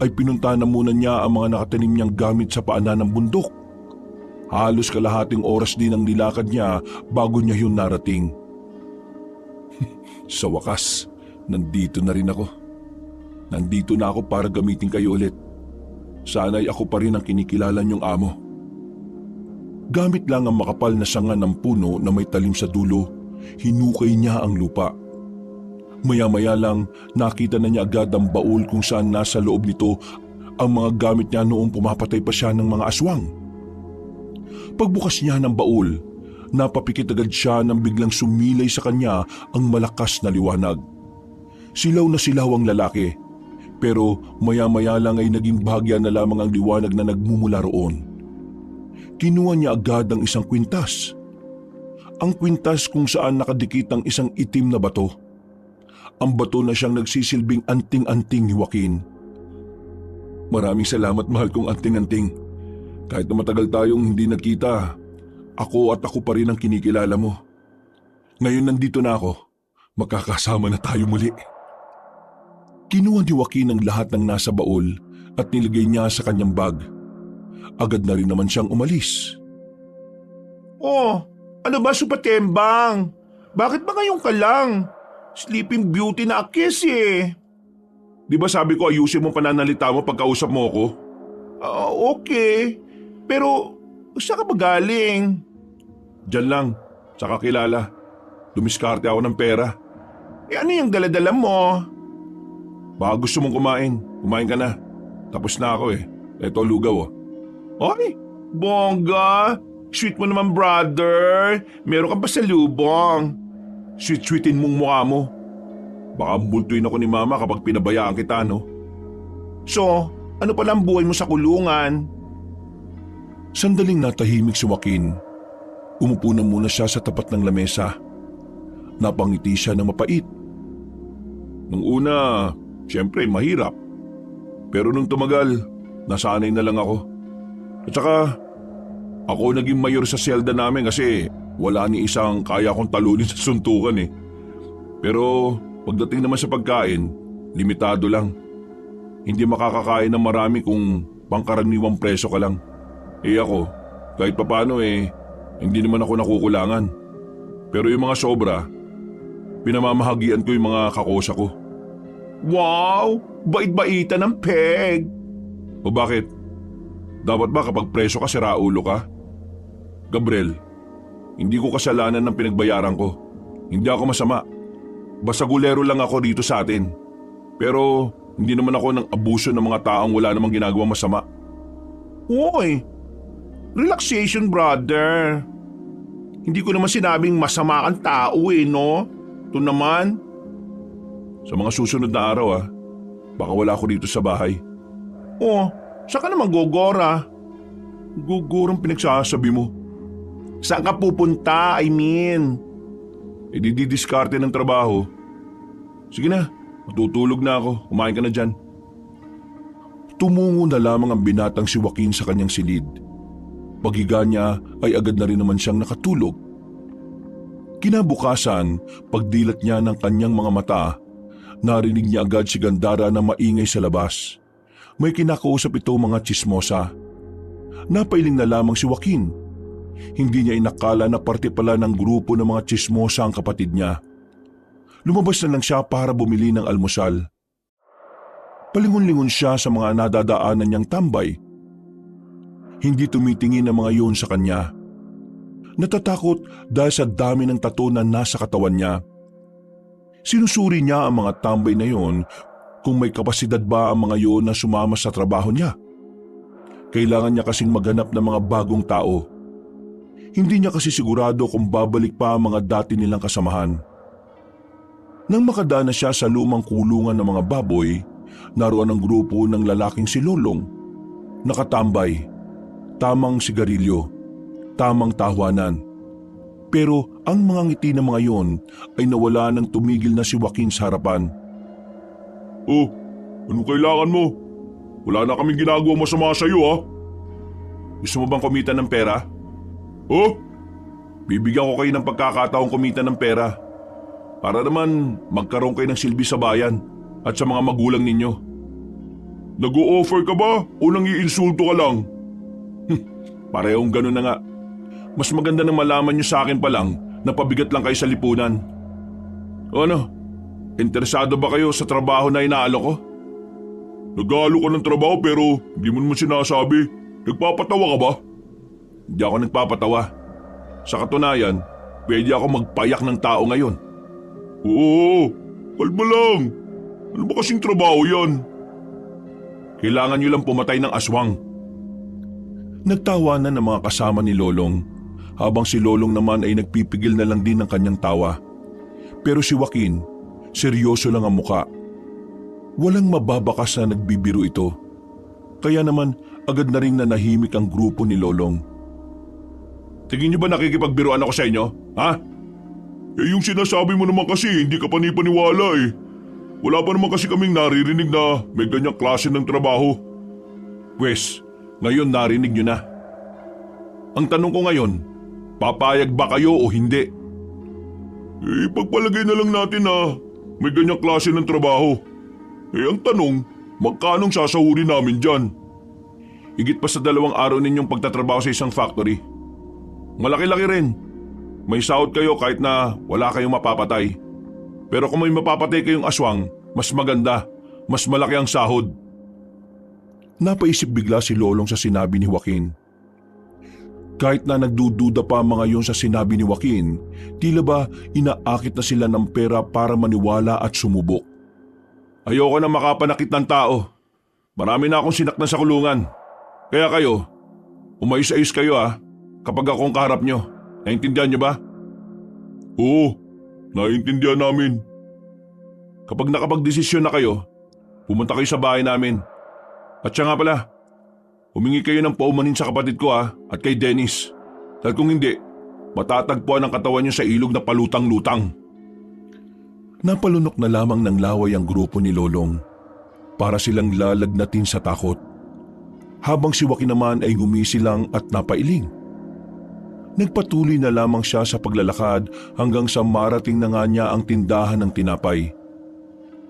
ay pinunta na muna niya ang mga nakatanim niyang gamit sa paanan ng bundok. Halos kalahating oras din ang nilakad niya bago niya yun narating. Sa wakas, nandito na rin ako. Nandito na ako para gamitin kayo ulit. Sana'y ako pa rin ang kinikilala niyong amo. Gamit lang ang makapal na sanga ng puno na may talim sa dulo, hinukay niya ang lupa. Maya-maya lang nakita na niya agad ang baul kung saan nasa loob nito ang mga gamit niya noong pumapatay pa siya ng mga aswang. Pagbukas niya ng baul, napapikit agad siya nang biglang sumilay sa kanya ang malakas na liwanag. Silaw na silaw ang lalaki, pero maya-maya lang ay naging bahagya na lamang ang liwanag na nagmumula roon. Kinuha niya agad ang isang kwintas. Ang kwintas kung saan nakadikit ang isang itim na bato. Ang bato na siyang nagsisilbing anting-anting ni Joaquin. Maraming salamat, mahal kong anting-anting. Kahit na matagal tayong hindi nagkita, ako pa rin ang kinikilala mo. Ngayon nandito na ako, magkakasama na tayo muli. Kinuha ni Joaquin ang lahat ng nasa baul at nilagay niya sa kanyang bag. Agad na rin naman siyang umalis. Oh, ano ba Supatembang? Bakit ba ngayon ka lang? Sleeping Beauty na akis eh. Di ba sabi ko ayusin mo pananalita mo pagkausap mo ako? Okay. Pero saan ka ba galing? Diyan lang, sa kakilala. Dumiskarte ako ng pera. Ano yung daladala mo? Baka gusto mong kumain. Kumain ka na. Tapos na ako eh. Eto lugaw oh. Ay, bongga. Sweet mo naman brother. Meron kang pasalubong. Sweet-sweetin mong mukha mo. Baka multuin ako ni mama kapag pinabayaan kita, no? So, ano pala ang buhay mo sa kulungan? Sandaling natahimik si Joaquin. Umupo na muna siya sa tapat ng lamesa. Napangiti siya na mapait. Nung una, siyempre mahirap. Pero nung tumagal, nasanay na lang ako. At saka, ako naging mayor sa selda namin kasi wala ni isang kaya kong talunin sa suntukan eh. Pero pagdating naman sa pagkain, limitado lang. Hindi makakakain ng marami kung pangkaraniwang preso ka lang. Ako, kahit papano hindi naman ako nakukulangan. Pero yung mga sobra, pinamamahagian ko yung mga kakosa ko. Wow! Bait-baita ng peg! O bakit? Dapat ba kapag preso ka, siraulo ka? Gabriel, hindi ko kasalanan ng pinagbayaran ko. Hindi ako masama. Basta gulero lang ako dito sa atin. Pero hindi naman ako ng abuso ng mga taong wala namang ginagawang masama. Hoy! Relaxation brother! Hindi ko naman sinabing masama kang tao no? Ito naman. Sa mga susunod na araw baka wala ako dito sa bahay. Oh, saan ka naman gogora? Gugurang pinagsasabi mo. Saan ka pupunta, I mean? Didiskarte ng trabaho. Sige na, matutulog na ako. Kumain ka na dyan. Tumungo na lamang ang binatang si Joaquin sa kanyang silid. Paghiga niya ay agad na rin naman siyang nakatulog. Kinabukasan, pagdilat niya ng kanyang mga mata, narinig niya agad si Gandara na maingay sa labas. May kinakausap ito mga tsismosa. Napailing na lamang si Joaquin. Hindi niya inakala na parte pala ng grupo ng mga tsismosa ang kapatid niya. Lumabas na lang siya para bumili ng almusal. Palingon-lingon siya sa mga nadadaanan niyang tambay. Hindi tumitingin ang mga yun sa kanya. Natatakot dahil sa dami ng tattoo na nasa katawan niya. Sinusuri niya ang mga tambay na yon kung may kapasidad ba ang mga yon na sumama sa trabaho niya. Kailangan niya kasing maghanap ng mga bagong tao. Hindi niya kasi sigurado kung babalik pa ang mga dati nilang kasamahan. Nang makadaan na siya sa lumang kulungan ng mga baboy, naroon ang grupo ng lalaking si Lolong. Nakatambay, tamang sigarilyo, tamang tawanan. Pero ang mga ngiti ng mga yon ay nawala nang tumigil na si Joaquin sa harapan. Oh, anong kailangan mo? Wala na kaming ginagawa masama sa iyo Gusto mo bang kumita ng pera? Oh, Bibigyan ko kayo ng pagkakataong kumita ng pera para naman magkaroon kayo ng silbi sa bayan at sa mga magulang ninyo. Nag-o-offer ka ba o nang-iinsulto ka lang? Parehong ganun na nga. Mas maganda na malaman nyo sa akin pa lang na pabigat lang kayo sa lipunan. O ano? Interesado ba kayo sa trabaho na inaalok ko? Nag-aalok ka ng trabaho pero hindi mo naman sinasabi. Nagpapatawa ka ba? Hindi ako nagpapatawa. Sa katunayan, pwede ako magpayak ng tao ngayon. Oo, kalma lang. Ano ba kasing trabaho yan? Kailangan nyo lang pumatay ng aswang. Nagtawanan ng mga kasama ni Lolong habang si Lolong naman ay nagpipigil na lang din ng kanyang tawa. Pero si Joaquin, seryoso lang ang muka. Walang mababakas na nagbibiro ito. Kaya naman agad na ring nanahimik ang grupo ni Lolong. Tingin niyo ba nakikipagbiruan ako sa inyo? Ha? Eh yung sinasabi mo naman kasi hindi ka panipaniwala eh. Wala pa naman kasi kaming naririnig na may ganyang klase ng trabaho. Pwes, ngayon narinig nyo na. Ang tanong ko ngayon, papayag ba kayo o hindi? Eh pagpalagay na lang natin na may ganyang klase ng trabaho. Eh ang tanong, magkanong sasahurin namin dyan? Higit pa sa 2 araw ninyong pagtatrabaho sa isang factory. Malaki-laki rin. May sahod kayo kahit na wala kayong mapapatay. Pero kung may mapapatay kayong aswang, mas maganda, mas malaki ang sahod. Napaisip bigla si Lolong sa sinabi ni Joaquin. Kahit na nagdududa pa mga yon sa sinabi ni Joaquin, tila ba inaakit na sila ng pera para maniwala at sumubok. Ayoko na makapanakit ng tao. Marami na akong sinaktan sa kulungan. Kaya kayo, umayos-ayos kayo kapag akong kaharap nyo. Naintindihan nyo ba? Oo, naiintindihan namin. Kapag nakapagdesisyon na kayo, pumunta kayo sa bahay namin. At siya nga pala, humingi kayo ng paumanin sa kapatid ko at kay Dennis. Dahil kung hindi, matatagpuan ang katawan niyo sa ilog na palutang-lutang. Napalunok na lamang ng laway ang grupo ni Lolong para silang lalagnatin sa takot. Habang si Joaquin naman ay gumisilang at napailing. Nagpatuloy na lamang siya sa paglalakad hanggang sa marating na nga niya ang tindahan ng tinapay.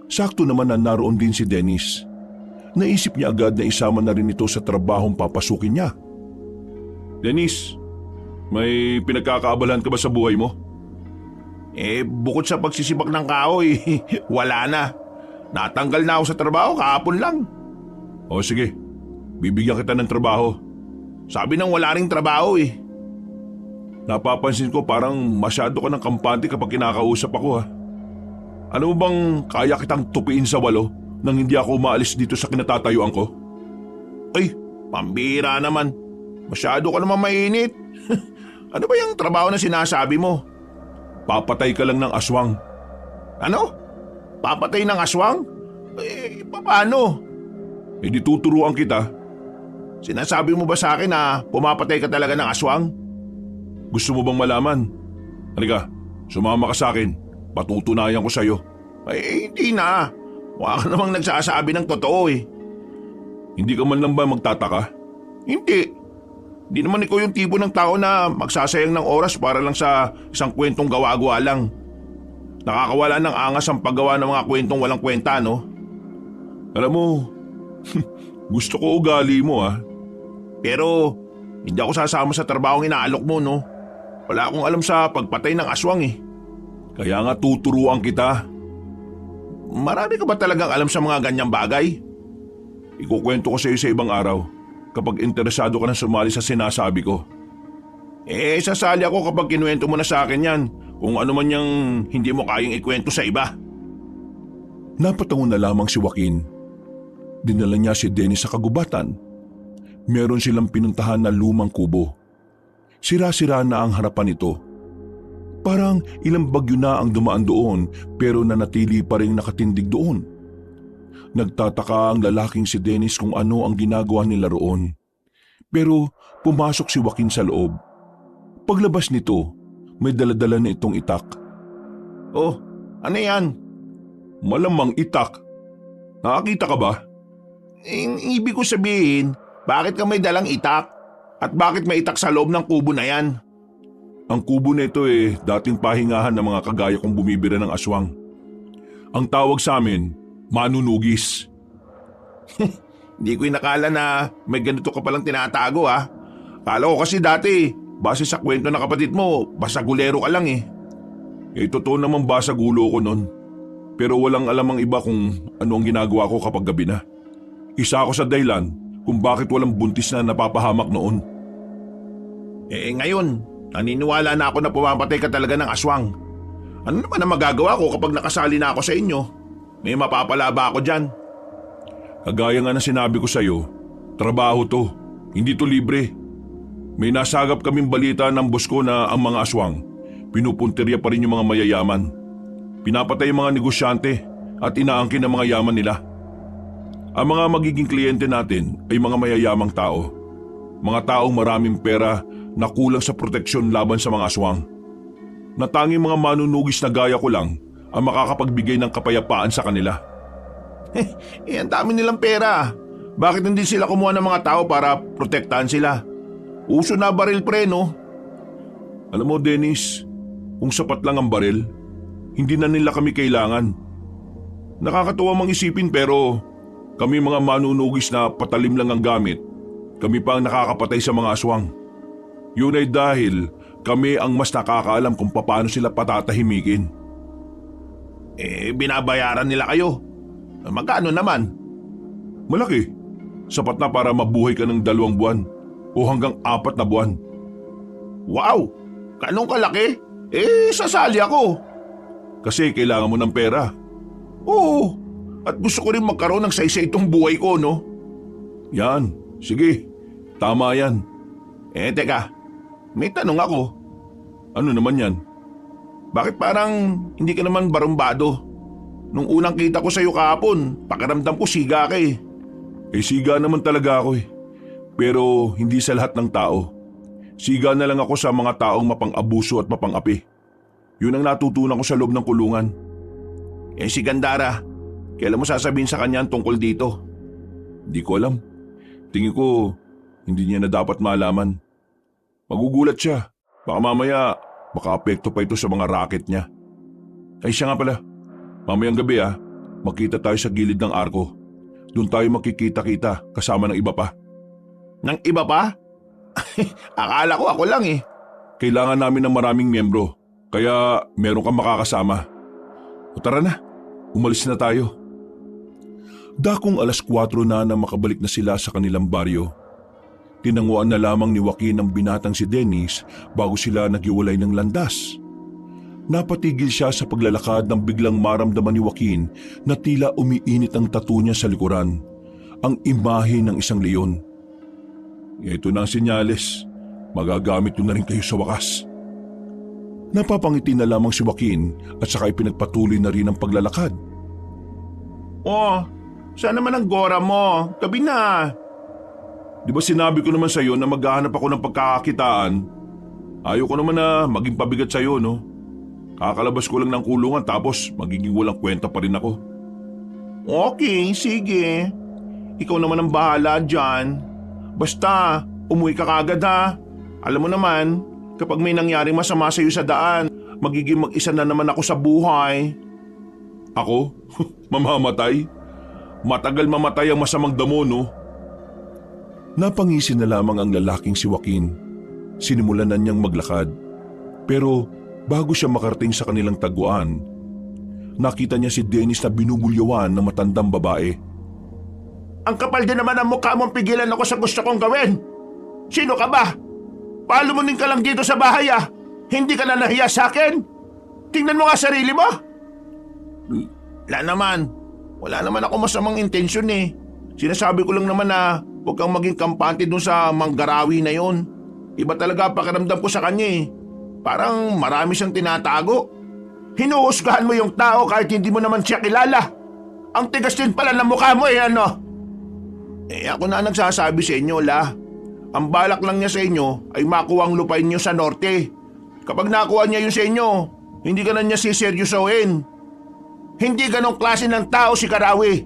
Sakto naman na naroon din si Dennis. Naisip niya agad na isama na rin ito sa trabahong papasukin niya. Dennis, may pinagkakaabalahan ka ba sa buhay mo? Bukod sa pagsisibak ng kahoy, wala na. Natanggal na ako sa trabaho kahapon lang. O sige, bibigyan kita ng trabaho. Sabi nang wala ring trabaho Napapansin ko parang masyado ka ng kampante kapag kinakausap ako Ano mo bang kaya kitang tupiin sa walo nang hindi ako umaalis dito sa kinatatayuan ko? Ay, pambira naman. Masyado ka naman mainit. Ano ba yung trabaho na sinasabi mo? Papatay ka lang ng aswang. Ano? Papatay ng aswang? Paano? Di tuturuan kita. Sinasabi mo ba sa akin na pumapatay ka talaga ng aswang? Gusto mo bang malaman? Halika, sumama ka sa akin. Patutunayan ko sa'yo. Hindi na. Mukha ka namang nagsasabi ng totoo Hindi ka man lang ba magtataka? Hindi. Hindi naman ikaw yung tipo ng tao na magsasayang ng oras para lang sa isang kwentong gawa-gawa lang. Nakakawala ng angas ang paggawa ng mga kwentong walang kwenta, no? Alam mo, gusto ko ugali mo Pero hindi ako sasama sa trabahong inaalok mo, no? Wala akong alam sa pagpatay ng aswang Kaya nga tuturuan kita. Marami ka ba talagang alam sa mga ganyang bagay? Ikukwento ko sa iyo sa ibang araw kapag interesado ka na sumali sa sinasabi ko. Sasali ako kapag kinuwento mo na sa akin yan kung ano man yung hindi mo kayang ikwento sa iba. Napatango na lamang si Joaquin. Dinala niya si Dennis sa kagubatan. Meron silang pinuntahan na lumang kubo. Sira-sira na ang harapan nito. Parang ilang bagyo na ang dumaan doon pero nanatili pa rin nakatindig doon. Nagtataka ang lalaking si Dennis kung ano ang ginagawa nila roon. Pero pumasok si Joaquin sa loob. Paglabas nito, may daladala na itong itak. Oh, ano yan? Malamang itak. Nakakita ka ba? Ibig ko sabihin, bakit ka may dalang itak? At bakit may itak sa loob ng kubo na yan? Ang kubo nito dating pahingahan ng mga kagaya kong bumibira ng aswang. Ang tawag sa amin, manunugis. Hindi ko inakala na may ganito ka palang tinatago ha. Kala ko kasi dati, base sa kwento ng kapatid mo, basagulero ka lang eh. Totoo naman basag ulo ko nun. Pero walang alam ang iba kung ano ang ginagawa ko kapag gabi na. Isa ako sa dahilan kung bakit walang buntis na napapahamak noon. Ngayon, naniniwala na ako na pumamatay ka talaga ng aswang. Ano naman ang magagawa ko kapag nakasali na ako sa inyo? May mapapala ba ako dyan? Kagaya nga na sinabi ko sa'yo, trabaho to, hindi to libre. May nasagap kaming balita ng boss ko na ang mga aswang, pinupuntirya pa rin yung mga mayayaman. Pinapatay yung mga negosyante at inaangkin ang mga yaman nila. Ang mga magiging kliyente natin ay mga mayayamang tao. Mga taong maraming pera na kulang sa proteksyon laban sa mga aswang. Natanging mga manunugis na gaya ko lang ang makakapagbigay ng kapayapaan sa kanila. Ang dami nilang pera. Bakit hindi sila kumuha ng mga tao para protektahan sila? Uso na baril pre, no? Alam mo Dennis, kung sapat lang ang baril, hindi na nila kami kailangan. Nakakatuwa mang isipin pero kami mga manunugis na patalim lang ang gamit, kami pa ang nakakapatay sa mga aswang. Yun ay dahil kami ang mas nakakaalam kung paano sila patatahimikin. Binabayaran nila kayo. Magkano naman? Malaki. Sapat na para mabuhay ka ng 2 buwan o hanggang 4 na buwan. Wow! Ganong kalaki? Sasali ako. Kasi kailangan mo ng pera. Oo, at gusto ko rin magkaroon ng saysay itong buhay ko, no? Yan, sige. Tama yan. Teka, may tanong ako. Ano naman yan? Bakit parang hindi ka naman barumbado? Nung unang kita ko sa'yo kahapon, pakiramdam ko siga ka eh. Siga naman talaga ako . Pero hindi sa lahat ng tao. Siga na lang ako sa mga taong mapang-abuso at mapang-api. Yun ang natutunan ko sa loob ng kulungan. Si Gandara, kailan mo sasabihin sa kanya tungkol dito? Di ko alam. Tingin ko, hindi niya na dapat malaman. Magugulat siya. Baka mamaya, apekto pa ito sa mga racket niya. Siya nga pala. Mamayang gabi magkita tayo sa gilid ng arko. Doon tayo makikita-kita kasama ng iba pa. Ng iba pa? Akala ko ako lang eh. Kailangan namin ng maraming miyembro. Kaya meron kang makakasama. O tara na, umalis na tayo. Dakong 4:00 na makabalik na sila sa kanilang baryo. Tinanguan na lamang ni Joaquin ang binatang si Dennis bago sila naghiwalay ng landas. Napatigil siya sa paglalakad nang biglang maramdaman ni Joaquin na tila umiinit ang tattoo niya sa likuran, ang imahe ng isang leon. Ito na ang senyales, magagamit ko na rin kayo sa wakas. Napapangiti na lamang si Joaquin at saka ipinagpatuloy na rin ang paglalakad. Saan naman ang gora mo? Gabi na. Di ba sinabi ko naman sa'yo na maghahanap ako ng pagkakakitaan? Ayaw ko naman na maging pabigat sa'yo, no? Kakalabas ko lang ng kulungan tapos magiging walang kwenta pa rin ako. Okay, sige. Ikaw naman ang bahala dyan. Basta, umuwi ka kagad ha. Alam mo naman, kapag may nangyaring masama sa'yo sa daan, magiging mag-isa na naman ako sa buhay. Ako? Mamamatay? Matagal mamatay ang masamang damo, no? Napangisi na lamang ang lalaking si Joaquin. Sinimulan na niyang maglakad. Pero bago siya makarating sa kanilang taguan, nakita niya si Dennis na binubulyawan ng matandang babae. Ang kapal din naman ang mukha mong pigilan ako sa gusto kong gawin. Sino ka ba? Palumunin ka lang dito sa bahay Hindi ka na nahiya sa akin? Tingnan mo nga sarili mo. Wala naman ako masamang intensyon eh. Sinasabi ko lang naman na huwag kang maging kampante dun sa manggarawi na yon. Iba talaga pakiramdam ko sa kanya eh. Parang marami siyang tinatago. Hinuhusgahan mo yung tao kahit hindi mo naman siya kilala. Ang tigas din pala ng mukha mo ano? Ako na nagsasabi sa inyo, Ang balak lang niya sa inyo ay makuha ang lupain niyo sa norte. Kapag nakuha niya yun sa inyo, hindi ka na niya siseryosohin. Hindi ganong klase ng tao si Karawi.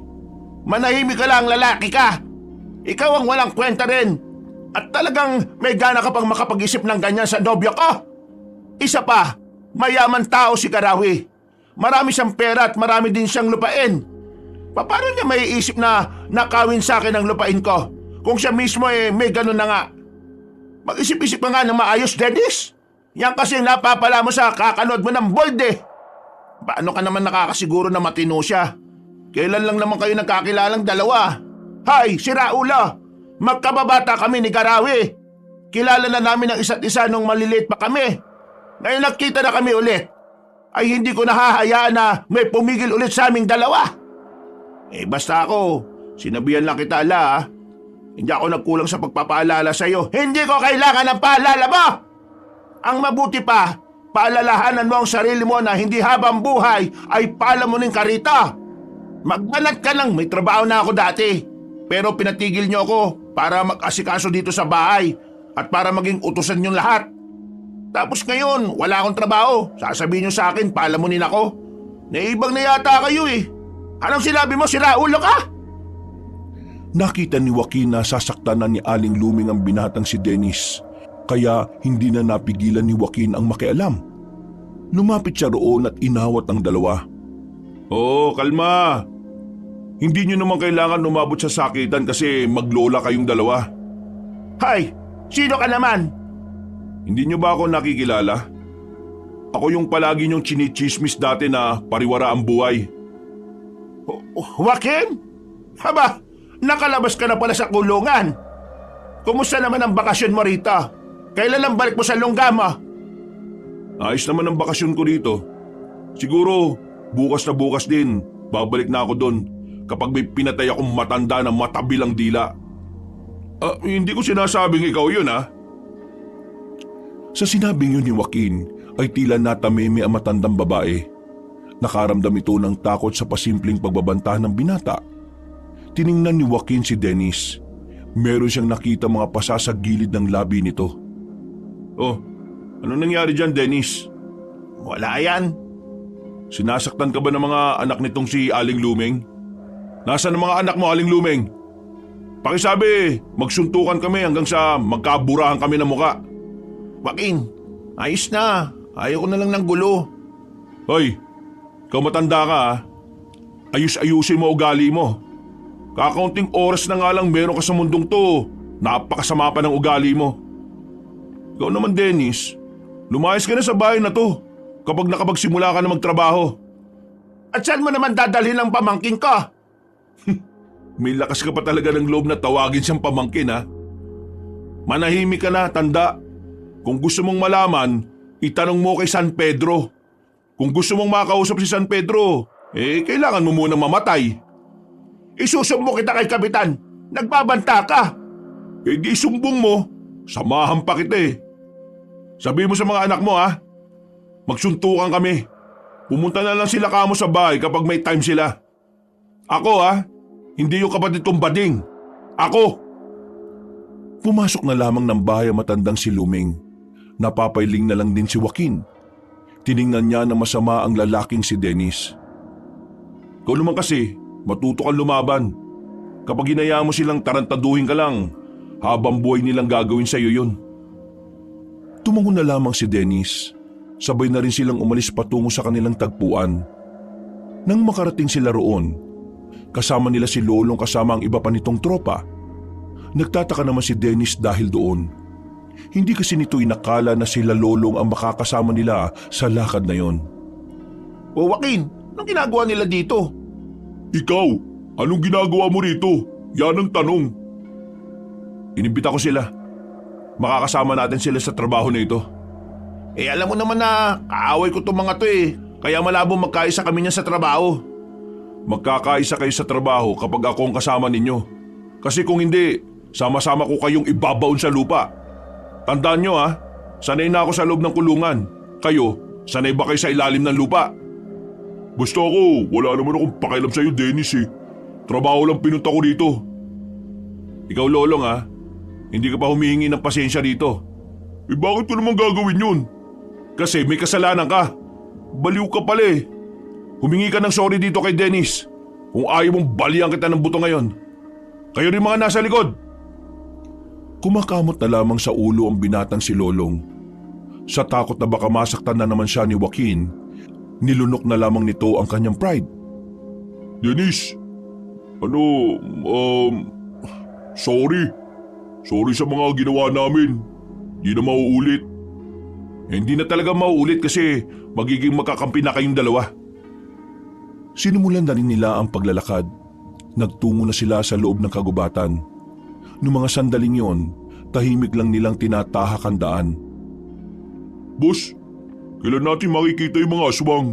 Manahimik ka lang, lalaki ka. Ikaw ang walang kwenta rin. At talagang may gana ka pang makapag-isip ng ganyan sa nobyo ko. Isa pa, mayaman tao si Karawi. Marami siyang pera at marami din siyang lupain. Paano niya may isip na nakawin sa akin ang lupain ko? Kung siya mismo may ganun na nga. Mag-isip-isip ka nga ng maayos, Dennis. Yan kasi napapala mo sa kakanood mo ng bold eh. Paano ka naman nakakasiguro na matino siya? Kailan lang naman kayo nagkakilalang dalawa? Hay, si Raulo! Magkababata kami ni Karawi. Kilala na namin ang isa't isa nung maliliit pa kami. Ngayon nagkita na kami ulit, ay hindi ko nahahayaan na may pumigil ulit sa aming dalawa. Basta ako, sinabihan lang kita ala. Hindi ako nagkulang sa pagpapaalala sa iyo. Hindi ko kailangan ng paalala mo! Ang mabuti pa, paalalahanan mo ang sarili mo na hindi habang buhay ay palamunin ka rito. Magbanat ka lang, may trabaho na ako dati. Pero pinatigil niyo ako para mag-asikaso dito sa bahay at para maging utusan niyong lahat. Tapos ngayon, wala akong trabaho. Sasabihin niyo sa akin, palamunin ako. Naibang na yata kayo eh. Anong sinabi mo, si Raulo ka? Nakita ni Joaquin na sasaktan na ni Aling Luming ang binatang si Dennis, kaya hindi na napigilan ni Joaquin ang makialam. Lumapit siya roon at inawat ang dalawa. Oo, kalma. Hindi nyo naman kailangan umabot sa sakitan kasi maglola kayong dalawa. Hay, sino ka naman? Hindi nyo ba ako nakikilala? Ako yung palagi nyong chinichismis dati na pariwara ang buhay. Joaquin? Haba, nakalabas ka na pala sa kulungan. Kumusta naman ang bakasyon mo rito? Kailan ang balik mo sa Lungama? Ayos naman ang bakasyon ko rito. Siguro, bukas na bukas din, babalik na ako doon kapag may pinatay akong matanda na matabil ang dila. Hindi ko sinasabing ikaw yun ha. Sa sinabing yun ni Joaquin ay tila natameme ang matandang babae. Nakaramdam ito ng takot sa pasimpleng pagbabanta ng binata. Tiningnan ni Joaquin si Dennis. Meron siyang nakita mga pasa sa gilid ng labi nito. Oh, ano nangyari dyan, Dennis? Wala yan. Sinasaktan ka ba ng mga anak nitong si Aling Lumeng? Nasaan ang mga anak mo, Aling Lumeng? Pakisabi, magsuntukan kami hanggang sa magkaburahan kami ng muka. Joaquin, ayos na. Ayaw ko na lang ng gulo. Hoy, ikaw matanda ka ha. Ayus-ayusin mo ugali mo. Kakaunting oras na nga lang meron ka sa mundong to. Napakasama pa ng ugali mo. Ikaw naman, Dennis, lumayas ka na sa bahay na to kapag nakapagsimula ka na magtrabaho. At saan mo naman dadalhin ang pamangkin ko? May lakas ka pa talaga ng loob na tawagin siyang pamangkin ha. Manahimik ka na, tanda. Kung gusto mong malaman, itanong mo kay San Pedro. Kung gusto mong makausap si San Pedro, kailangan mo munang mamatay. Isusumbo kita kay Kapitan. Nagbabanta ka. Di sumbong mo. Samahan pa kita eh. Sabi mo sa mga anak mo ha. Magsuntukan kami. Pumunta na lang sila kamo sa bahay kapag may time sila. Ako ha. Hindi yung kapatid kong bading. Ako. Pumasok na lamang ng bahay ang matandang si Luming. Napapailing na lang din si Joaquin. Tiningnan niya na masama ang lalaking si Dennis. Ikaw naman kasi, matuto kang lumaban. Kapag hinayaan mo silang tarantaduhin ka lang, habang buhay nilang gagawin sa iyo yun. Tumango na lamang si Dennis. Sabay na rin silang umalis patungo sa kanilang tagpuan. Nang makarating sila roon, kasama nila si Lolong kasama ang iba pa nitong tropa. Nagtataka naman si Dennis dahil doon. Hindi kasi nito inakala na sila Lolong ang makakasama nila sa lakad na yon. O Joaquin, anong ginagawa nila dito? Ikaw, anong ginagawa mo rito? Yan ang tanong. Inimbita ko sila. Makakasama natin sila sa trabaho na ito. Alam mo naman na kaaway ko itong mga to eh. Kaya malabo magkaisa kami niya sa trabaho. Magkakaisa kayo sa trabaho kapag ako ang kasama ninyo. Kasi kung hindi, sama-sama ko kayong ibabaon sa lupa. Tandaan nyo ha, sanay na ako sa loob ng kulungan. Kayo, sanay ba kayo sa ilalim ng lupa? Basta ako, wala naman akong pakialam sa'yo, Dennis eh. Trabaho lang pinunta ko dito. Ikaw, Lolong ha, hindi ka pa humihingi ng pasensya dito. Bakit ko naman gagawin yun? Kasi may kasalanan ka. Baliw ka pala eh. Humingi ka ng sorry dito kay Dennis. Kung ayaw mong balian kita ng buto ngayon. Kayo rin mga nasa likod. Kumakamot na lamang sa ulo ang binatang si Lolong. Sa takot na baka masaktan na naman siya ni Joaquin, nilunok na lamang nito ang kanyang pride. Dennis, sorry. Sorry sa mga ginawa namin. Di na mauulit. Hindi na talaga mauulit kasi magiging magkakampi na kayong dalawa. Sinimulan na rin nila ang paglalakad. Nagtungo na sila sa loob ng kagubatan. Noong mga sandaling yon, tahimik lang nilang tinatahak ang daan. Boss, kailan natin makikita yung mga aswang?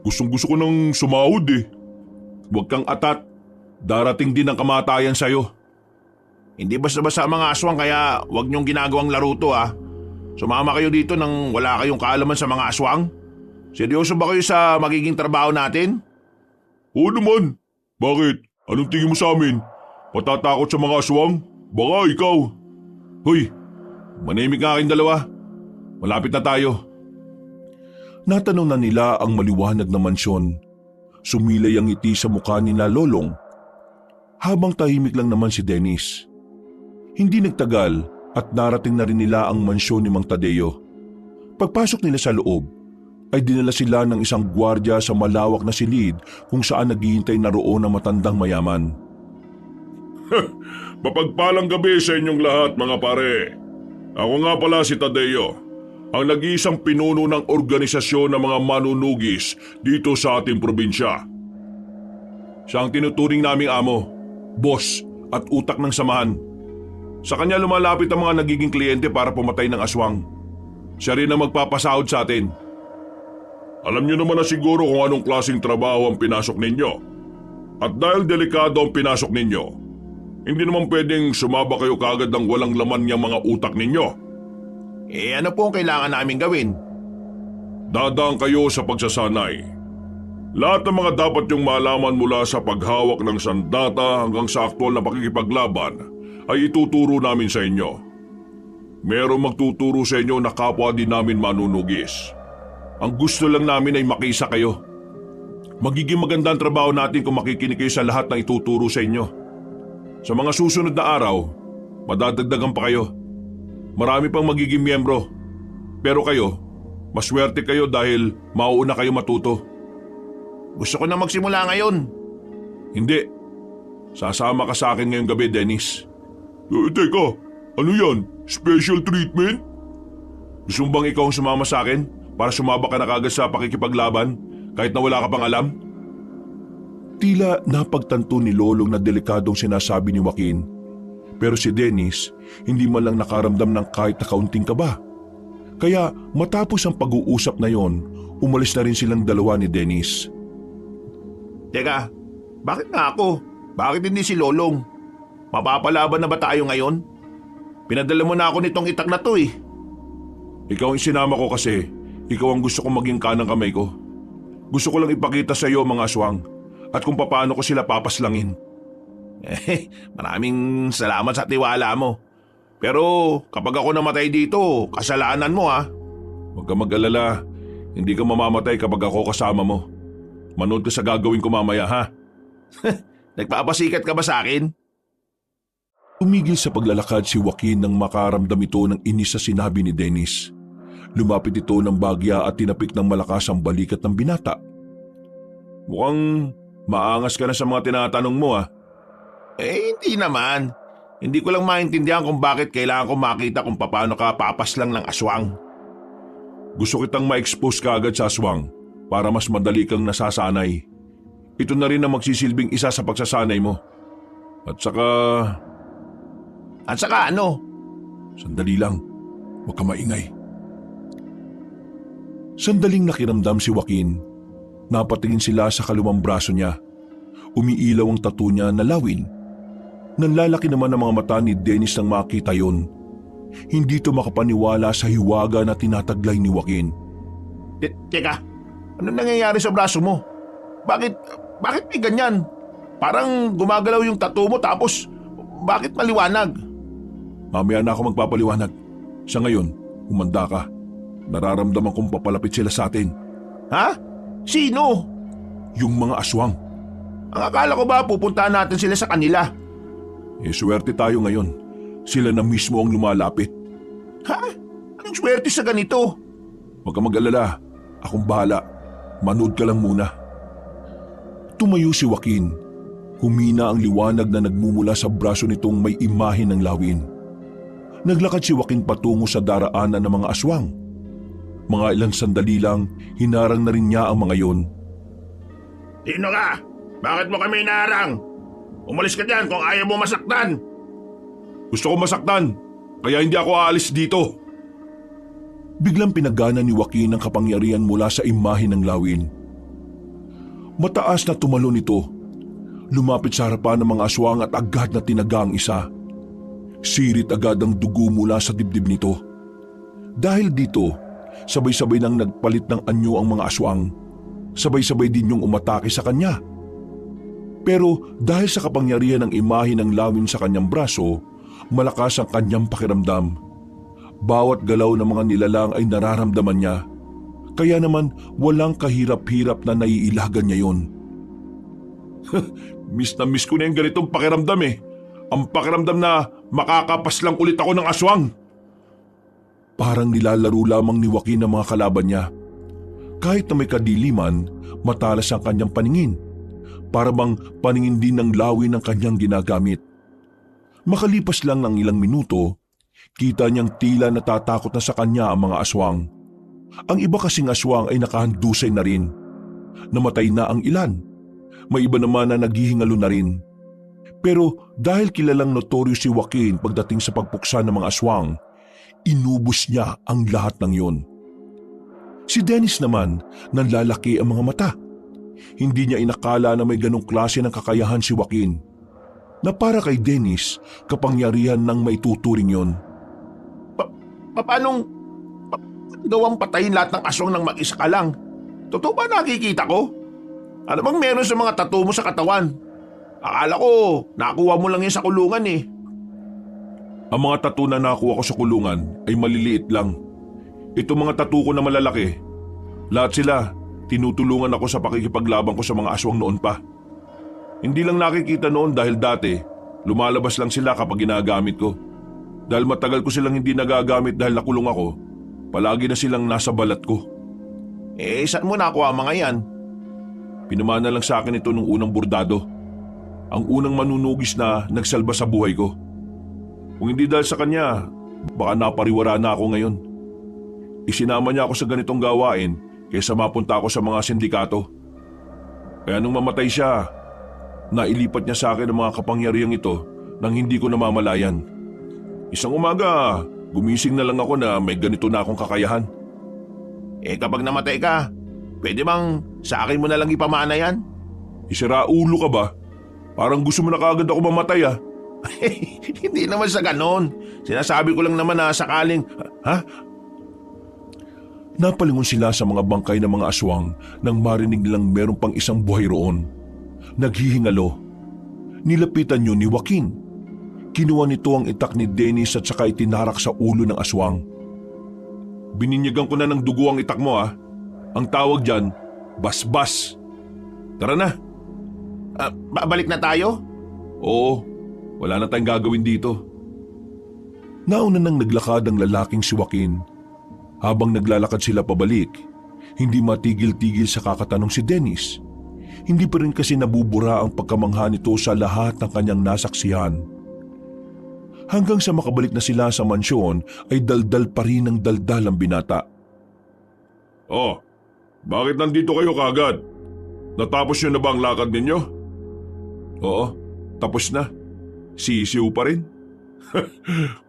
Gustong-gusto ko nang sumahod eh. Huwag kang atat. Darating din ang kamatayan sa'yo. Hindi basta-basta ang mga aswang kaya huwag niyong ginagawang laro to ha. Sumama kayo dito nang wala kayong kaalaman sa mga aswang? Seryoso ba kayo sa magiging trabaho natin? Oo naman. Bakit? Anong tingin mo sa amin? Patatakot sa mga aswang? Baka ikaw. Hoy, manahimik nga kayong dalawa. Malapit na tayo. Natanong na nila ang maliwanag na mansyon. Sumilay ang ngiti sa mukha ni na Lolong. Habang tahimik lang naman si Dennis. Hindi nagtagal at narating na rin nila ang mansyon ni Mang Tadeo. Pagpasok nila sa loob, ay dinala sila ng isang gwardya sa malawak na silid kung saan naghihintay na roon ang matandang mayaman. Mapagpalang gabi sa inyong lahat mga pare. Ako nga pala si Tadeo, ang nag-iisang pinuno ng organisasyon ng mga manunugis dito sa ating probinsya. Siya ang tinuturing naming amo, boss at utak ng samahan. Sa kanya lumalapit ang mga nagiging kliyente para pumatay ng aswang. Siya rin ang magpapasahod sa atin. Alam niyo naman na siguro kung anong klaseng trabaho ang pinasok ninyo. At dahil delikado ang pinasok ninyo, hindi naman pwedeng sumaba kayo kagad ng walang laman niyang mga utak ninyo. Ano po ang kailangan namin gawin? Dadaan kayo sa pagsasanay. Lahat ng mga dapat yung malaman mula sa paghawak ng sandata hanggang sa aktwal na pakikipaglaban ay ituturo namin sa inyo. Merong magtuturo sa inyo na kapwa din namin manunugis. Ang gusto lang namin ay makisa kayo. Magiging maganda ang trabaho natin kung makikinig kayo sa lahat ng ituturo sa inyo. Sa mga susunod na araw, madadagdagan pa kayo. Marami pang magiging miyembro. Pero kayo, maswerte kayo dahil mauuna kayo matuto. Gusto ko na magsimula ngayon. Hindi. Sasama ka sa akin ngayong gabi, Dennis. Teka, ano yan? Special treatment? Gusto mo bang ikaw ang sumama sa akin para sumaba ka na kagad sa pakikipaglaban kahit na wala ka pang alam? Tila napagtanto ni Lolong na delikadong sinasabi ni Joaquin. Pero si Dennis hindi man lang nakaramdam ng kahit na kaunting kaba. Kaya matapos ang pag-uusap na yon, umalis na rin silang dalawa ni Dennis. Teka, bakit nga ako? Bakit hindi si Lolong? Mapapalaban na ba tayo ngayon? Pinadala mo na ako nitong itak na to eh. Ikaw ang sinama ko kasi ikaw ang gusto kong maging kanang kamay ko. Gusto ko lang ipakita sa iyo mga aswang at kung paano ko sila papaslangin. Maraming salamat sa tiwala mo. Pero kapag ako namatay dito, kasalanan mo ha. Huwag ka mag-alala, hindi ka mamamatay kapag ako kasama mo. Manood ka sa gagawin ko mamaya ha. Nagpapasikat ka ba sa akin? Umigil sa paglalakad si Joaquin nang makaramdam ito ng inis sa sinabi ni Dennis. Lumapit ito ng bagya at tinapik ng malakas ang balikat ng binata. Mukhang maangas ka na sa mga tinatanong mo ah. Hindi naman. Hindi ko lang maintindihan kung bakit kailangan ko makita kung paano ka papaslang ng aswang. Gusto kitang ma-expose ka agad sa aswang para mas madali kang nasasanay. Ito na rin ang magsisilbing isa sa pagsasanay mo. At saka ano? Sandali lang, huwag ka maingay. Sandaling nakiramdam si Joaquin. Napatingin sila sa kaluwang braso niya. Umiilaw ang tattoo niya na lawin. Nanlalaki naman ang mga mata ni Dennis nang makita yon. Hindi ito makapaniwala sa hiwaga na tinataglay ni Joaquin. Teka, ano nangyayari sa braso mo? Bakit may ganyan? Parang gumagalaw yung tattoo mo tapos bakit maliwanag? Mamaya na ako magpapaliwanag. Sa ngayon, humanda ka. Nararamdaman kong papalapit sila sa atin. Ha? Sino? Yung mga aswang. Ang akala ko ba pupuntahan natin sila sa kanila? Swerte tayo ngayon. Sila na mismo ang lumalapit. Ha? Anong swerte sa ganito? Huwag ka mag-alala, akong bahala. Manood ka lang muna. Tumayo si Joaquin. Humina ang liwanag na nagmumula sa braso nitong may imahe ng lawin. Naglakad si Joaquin patungo sa daraanan ng mga aswang. Mga ilang sandali lang, hinarang na rin niya ang mga yon. Sino ka? Bakit mo kami inaarang? Umalis ka dyan kung ayaw mo masaktan. Gusto ko masaktan, kaya hindi ako aalis dito. Biglang pinagana ni Joaquin ang kapangyarihan mula sa imahe ng lawin. Mataas na tumalon ito. Lumapit sa harapan ng mga aswang at agad na tinaga ang isa. Sirit agad ang dugo mula sa dibdib nito. Dahil dito, sabay-sabay nang nagpalit ng anyo ang mga aswang. Sabay-sabay din yung umatake sa kanya. Pero dahil sa kapangyarihan ng imahe ng lawin sa kanyang braso, malakas ang kanyang pakiramdam. Bawat galaw ng mga nilalang ay nararamdaman niya. Kaya naman walang kahirap-hirap na naiilagan niya yon. Miss na miss ko na yung ganitong pakiramdam eh. Ang pakiramdam na makakapas lang ulit ako ng aswang. Parang nilalaro lamang ni Joaquin ang mga kalaban niya. Kahit na may kadiliman, matalas ang kanyang paningin. Para bang paningin din ng lawin ang kanyang ginagamit. Makalipas lang ng ilang minuto, kita niyang tila natatakot na sa kanya ang mga aswang. Ang iba kasing aswang ay nakahandusay na rin. Namatay na ang ilan. May iba naman na naghihingalo na rin. Pero dahil kilalang notoryo si Joaquin pagdating sa pagpuksa ng mga aswang, inubos niya ang lahat ng yon. Si Dennis naman, nanlalaki ang mga mata. Hindi niya inakala na may ganong klase ng kakayahan si Joaquin. Na para kay Dennis, kapangyarihan ng maituturing yon. Paanong gawang patayin lahat ng aswang ng mag-isa ka lang? Totoo ba nakikita ko? Ano bang meron sa mga tattoo mo sa katawan? Akala ko, nakuha mo lang yan sa kulungan eh. Ang mga tattoo na nakuha ko sa kulungan ay maliliit lang. Itong mga tattoo ko na malalaki, lahat sila tinutulungan ako sa pakikipaglaban ko sa mga aswang noon pa. Hindi lang nakikita noon dahil dati, lumalabas lang sila kapag ginagamit ko. Dahil matagal ko silang hindi nagagamit dahil nakulong ako, palagi na silang nasa balat ko. Saan mo nakuha mga yan? Pinamana lang sa akin ito nung unang bordado. Ang unang manunugis na nagsalba sa buhay ko. Kung hindi dahil sa kanya, baka napariwara na ako ngayon. Isinama niya ako sa ganitong gawain kaysa mapunta ako sa mga sindikato. Kaya nung mamatay siya, nailipat niya sa akin ang mga kapangyarihang ito nang hindi ko namamalayan. Isang umaga, gumising na lang ako na may ganito na akong kakayahan. Kapag namatay ka, pwede bang sa akin mo na lang ipamana yan? Isira ulo ka ba? Parang gusto mo na kaagad ako mamatay ah. Hindi naman sa ganon. Sinasabi ko lang naman na sakaling... Ha? Napalingon sila sa mga bangkay ng mga aswang nang marinig nilang meron pang isang buhay roon. Naghihingalo. Nilapitan yun ni Joaquin. Kinuha nito ang itak ni Dennis at saka itinarak sa ulo ng aswang. Bininyagan ko na ng dugo ang itak mo ah. Ang tawag dyan, basbas. Tara na. Balik na tayo? Oo, wala na tayong gagawin dito. Nauna nang naglakad ang lalaking si Joaquin. Habang naglalakad sila pabalik, hindi matigil-tigil sa kakatanong si Dennis. Hindi pa rin kasi nabubura ang pagkamangha nito sa lahat ng kanyang nasaksihan. Hanggang sa makabalik na sila sa mansyon ay daldal pa rin ang daldal ang binata. Oh, bakit nandito kayo kagad? Natapos nyo na ba ang lakad ninyo? Oo, tapos na. Sisiw pa rin.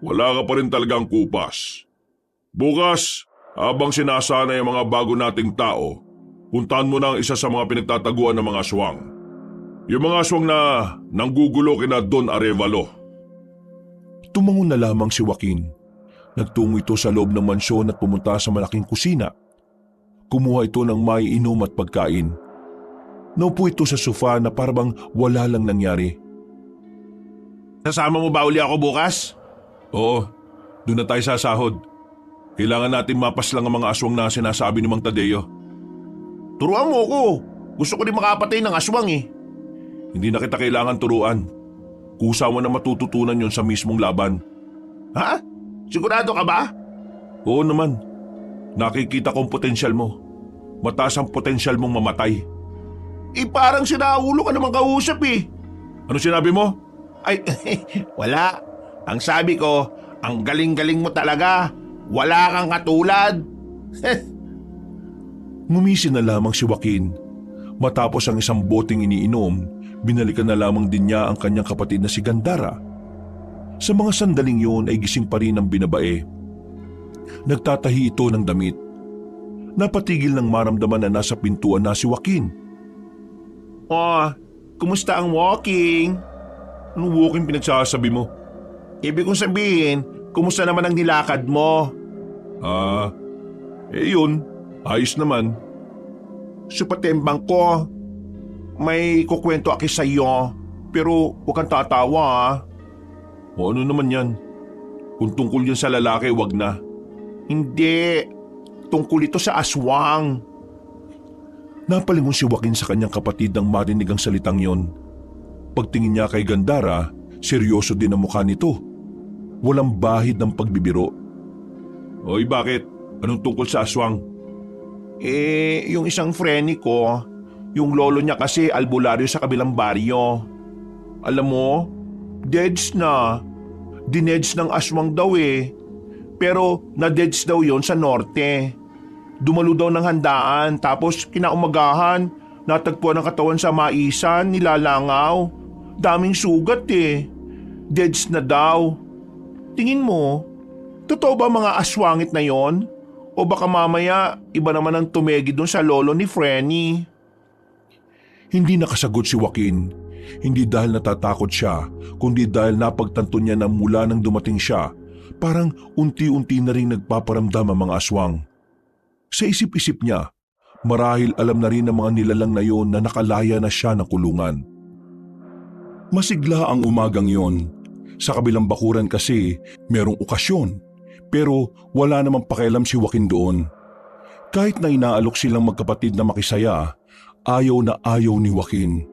Wala ka pa rin talagang kupas. Bukas, habang sinasanay ang mga bago nating tao, puntahan mo na ang isa sa mga pinagtataguan ng mga aswang. Yung mga aswang na nanggugulo kina Don Arevalo. Tumangon na lamang si Joaquin. Nagtungo ito sa loob ng mansyon at pumunta sa malaking kusina. Kumuha ito ng maiinom at pagkain. Naupo ito sa sofa na parang wala lang nangyari. Sasama mo ba uli ako bukas? Oo, doon na tayo sasahod. Kailangan natin mapas lang ang mga aswang na sinasabi ni Mang Tadeo. Turuan mo ko. Gusto ko din makapatay ng aswang eh. Hindi na kita kailangan turuan. Kusa mo na matututunan yon sa mismong laban. Ha? Sigurado ka ba? Oo naman. Nakikita ko ang potensyal mo. Mataas ang potensyal mong mamatay. Parang sinaulo ka naman kausap eh. Ano sinabi mo? Ay, wala. Ang sabi ko, ang galing-galing mo talaga. Wala kang katulad. Ngumisi na lamang si Joaquin. Matapos ang isang boteng iniinom, binalikan na lamang din niya ang kanyang kapatid na si Gandara. Sa mga sandaling yun ay gising pa rin ang binabae. Nagtatahi ito ng damit. Napatigil ng maramdaman na nasa pintuan na si Joaquin. Oh, kumusta ang walking? Anong walking pinagsasabi mo? Ibig kong sabihin, kumusta naman ang nilakad mo? Yun. Ayos naman. Sa patembang ko, may kukwento aki sa iyo, pero huwag kang tatawa ah. O ano naman yan? Kung tungkol yan sa lalaki, wag na. Hindi, tungkol ito sa aswang. Napalingon si Joaquin sa kanyang kapatid nang marinig ang salitang yon. Pagtingin niya kay Gandara, seryoso din ang mukha nito. Walang bahid ng pagbibiro. Oy, bakit? Anong tungkol sa aswang? Yung isang freni ko, yung lolo niya kasi albularyo sa kabilang baryo. Alam mo, deads na. Dineds ng aswang daw eh. Pero na-deads daw yon sa norte. Dumalo daw ng handaan tapos kinaumagahan, natagpuan ang katawan sa maisan, nilalangaw. Daming sugat eh. Deads na daw. Tingin mo, totoo ba mga aswangit na yon? O baka mamaya iba naman ang tumegi doon sa lolo ni Frenny? Hindi nakasagot si Joaquin. Hindi dahil natatakot siya, kundi dahil napagtanto niya na mula nang dumating siya, parang unti-unti na rin nagpaparamdam ang mga aswang. Sa isip-isip niya, marahil alam na rin ng mga nilalang na yon na nakalaya na siya ng kulungan. Masigla ang umagang yon. Sa kabilang bakuran kasi, merong okasyon. Pero wala namang pakialam si Joaquin doon. Kahit na inaalok silang magkapatid na makisaya, ayaw na ayaw ni Joaquin.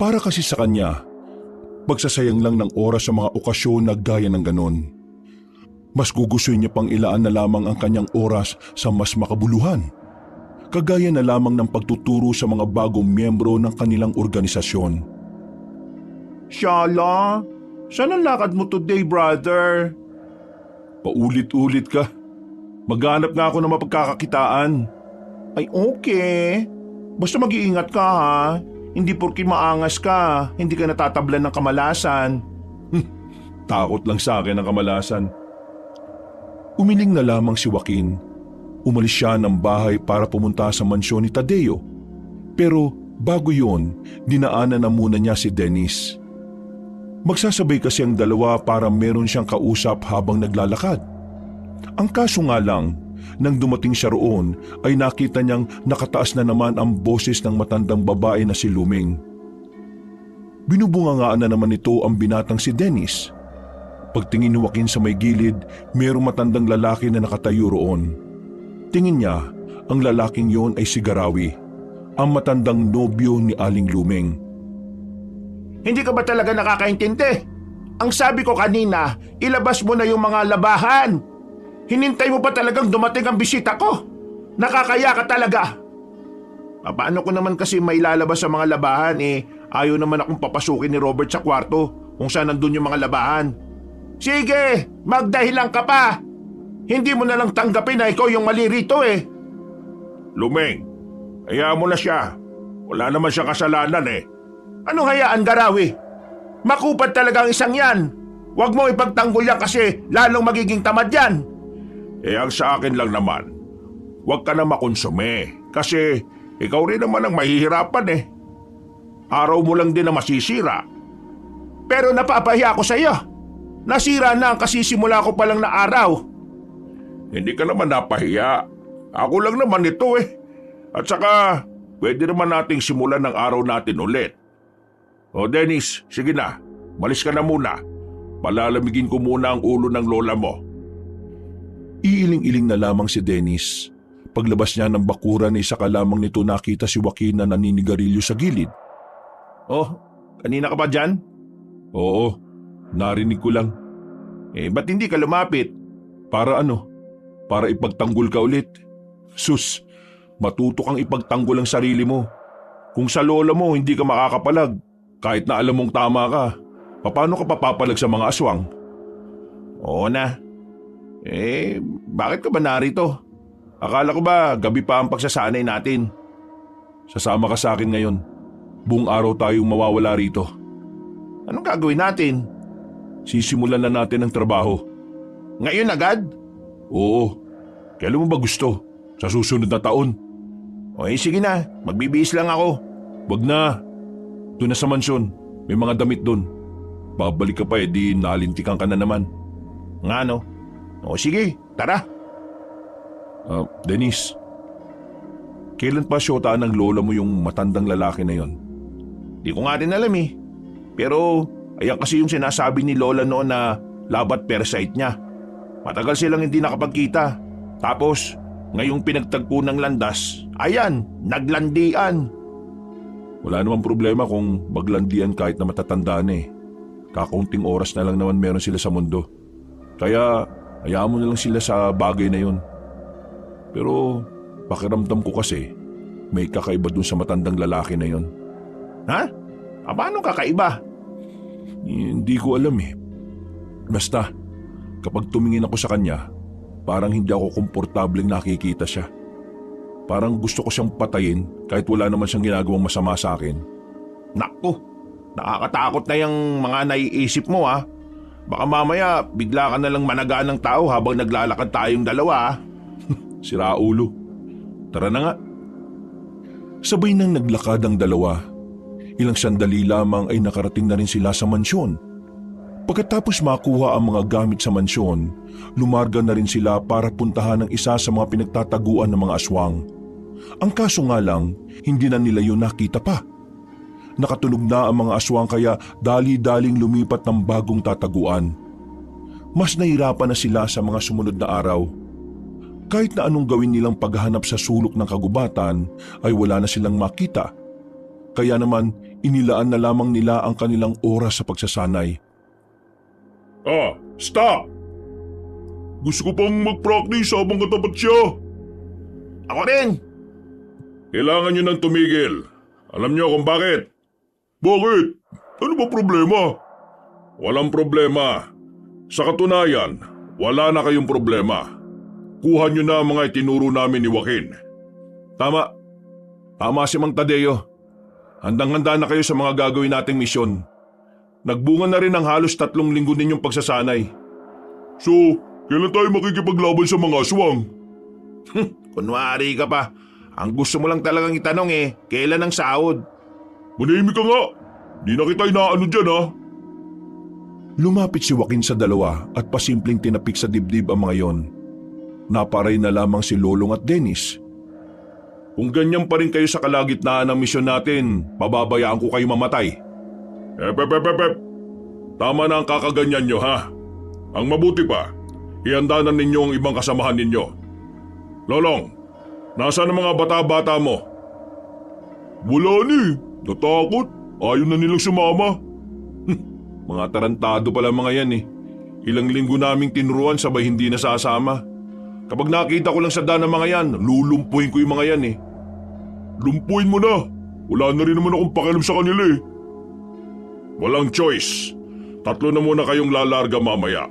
Para kasi sa kanya, pagsasayang lang ng oras sa mga okasyon na gaya ng ganon. Mas gugustuhin niya pang ilaan na lamang ang kanyang oras sa mas makabuluhan. Kagaya na lamang ng pagtuturo sa mga bagong miyembro ng kanilang organisasyon. Shala, saan ang lakad mo today, brother? Paulit-ulit ka. Maghanap nga ako ng mapagkakakitaan. Ay okay. Basta mag-iingat ka ha. Hindi porke maangas ka, hindi ka natatablan ng kamalasan. Takot lang sa akin ang kamalasan. Umiling na lamang si Joaquin. Umalis siya ng bahay para pumunta sa mansyon ni Tadeo. Pero bago yon, dinaanan na muna niya si Dennis. Magsasabay kasi ang dalawa para meron siyang kausap habang naglalakad. Ang kaso nga lang, nang dumating siya roon ay nakita niyang nakataas na naman ang boses ng matandang babae na si Luming. Binubungangaan na naman ito ang binatang si Dennis. Pagtingin ni Joaquin sa may gilid, mayroong matandang lalaki na nakatayo roon. Tingin niya, ang lalaking yon ay si Garawi, ang matandang nobyo ni Aling Luming. Hindi ka ba talaga nakakaintindi? Ang sabi ko kanina, ilabas mo na yung mga labahan. Hinintay mo pa talagang dumating ang bisita ko. Nakakaya ka talaga. Paano ko naman kasi mailalabas sa mga labahan ayaw naman akong papasukin ni Robert sa kwarto kung saan nandun yung mga labahan. Sige, magdahilan ka pa. Hindi mo na lang tanggapin na ikaw yung mali rito eh. Lumeng, hayaan mo na siya. Wala naman siyang kasalanan eh. Anong hayaan, Garawi? Makupad talaga ang isang yan. Huwag mo ipagtanggol yan kasi lalong magiging tamad yan. Ang sa akin lang naman, huwag ka na makonsume kasi ikaw rin naman ang mahihirapan eh. Araw mo lang din na masisira. Pero napapahiya ako sa iyo. Nasira na ang kasisimula ko palang na araw. Hindi ka naman napahiya. Ako lang naman ito eh. At saka, pwede naman nating simulan ng araw natin ulit. O Dennis, sige na. Malis ka na muna. Palalamigin ko muna ang ulo ng lola mo. Iiling-iling na lamang si Dennis. Paglabas niya ng bakuran ay saka lamang nito nakita si Joaquin na naninigarilyo sa gilid. Oh, kanina ka ba dyan? Oo, narinig ko lang. Ba't hindi ka lumapit? Para ano? para ipagtanggol ka ulit. Sus, matuto kang ipagtanggol ang sarili mo. Kung sa lola mo hindi ka makakapalag, kahit na alam mong tama ka, paano ka papapalag sa mga aswang? Oo na. Bakit ka ba narito? Akala ko ba gabi pa ang pagsasanay natin? Sasama ka sa akin ngayon. Buong araw tayong mawawala rito. Anong gagawin natin? Sisimulan na natin ang trabaho. Ngayon agad? Oo. Kailan mo ba gusto? Sa susunod na taon? Sige na, magbibihis lang ako. Wag na. Doon na sa mansyon. May mga damit doon. Babalik ka pa di nalintikan ka na naman. Nga no? Sige, tara. Denise, kailan pa syotaan ng lola mo yung matandang lalaki na yon? Di ko nga rin alam eh. Pero ayan kasi yung sinasabi ni lola noon na labat parasite niya. Matagal silang hindi nakapagkita. Tapos, ngayong pinagtagpo ng landas, ayan, naglandian. Wala namang problema kung maglandian kahit na matatanda na eh. Kakaunting oras na lang naman meron sila sa mundo. Kaya, hayaan mo na lang sila sa bagay na yon. Pero, pakiramdam ko kasi, may kakaiba dun sa matandang lalaki na yon. Ha? Paano kakaiba? Hindi ko alam eh. Basta, kapag tumingin ako sa kanya, parang hindi ako komportableng nakikita siya. Parang gusto ko siyang patayin kahit wala naman siyang ginagawang masama sa akin. Naku, nakakatakot na yung mga naiisip mo ha. Baka mamaya bigla ka na lang managaan ng tao habang naglalakad tayong dalawa. Sira ulo. Tara na nga. Sabay nang naglakad ang dalawa. Ilang sandali lamang ay nakarating na rin sila sa mansyon. Pagkatapos makuha ang mga gamit sa mansyon, lumarga na rin sila para puntahan ang isa sa mga pinagtataguan ng mga aswang. Ang kaso nga lang, hindi na nila yun nakita pa. Nakatunog na ang mga aswang kaya dali-daling lumipat ng bagong tataguan. Mas nahirapan na sila sa mga sumunod na araw. Kahit na anong gawin nilang paghahanap sa sulok ng kagubatan ay wala na silang makita. Kaya naman inilaan na lamang nila ang kanilang oras sa pagsasanay. Stop! Gusto ko pang mag-practice habang katapat siya. Ako rin! Kailangan nyo nang tumigil. Alam nyo kung bakit? Bakit? Ano ba problema? Walang problema. Sa katunayan, wala na kayong problema. Kuha nyo na ang mga itinuro namin ni Joaquin. Tama. Tama si Mang Tadeo. Handang-handa na kayo sa mga gagawin nating misyon. Nagbunga na rin ang halos 3 linggo ninyong pagsasanay. So, kailan tayo makikipaglaban sa mga aswang? Kunwari ka pa. Ang gusto mo lang talagang itanong kailan ang sahod? Manahimik ka nga. Di na kita inaano dyan ha. Lumapit si Joaquin sa dalawa at pasimpleng tinapik sa dibdib ang mga yon. Naparay na lamang si Lolong at Dennis. Kung ganyan pa rin kayo sa kalagitnaan ng misyon natin, pababayaan ko kayo mamatay. Tama na ang kakaganyan nyo ha. Ang mabuti pa, ihanda na ninyo ang ibang kasamahan ninyo. Lolong, nasaan ang mga bata-bata mo? Wala ni, natakot. Ayaw na nilang sumama. Mga tarantado pala mga yan eh. Ilang linggo naming tinuruan sabay hindi nasasama. Kapag nakita ko lang sa daan ng mga yan, lulumpuin ko yung mga yan eh. Lumpuin mo na. Wala na rin naman akong pakialam sa kanila eh. Walang choice. 3 na muna kayong lalarga mamaya.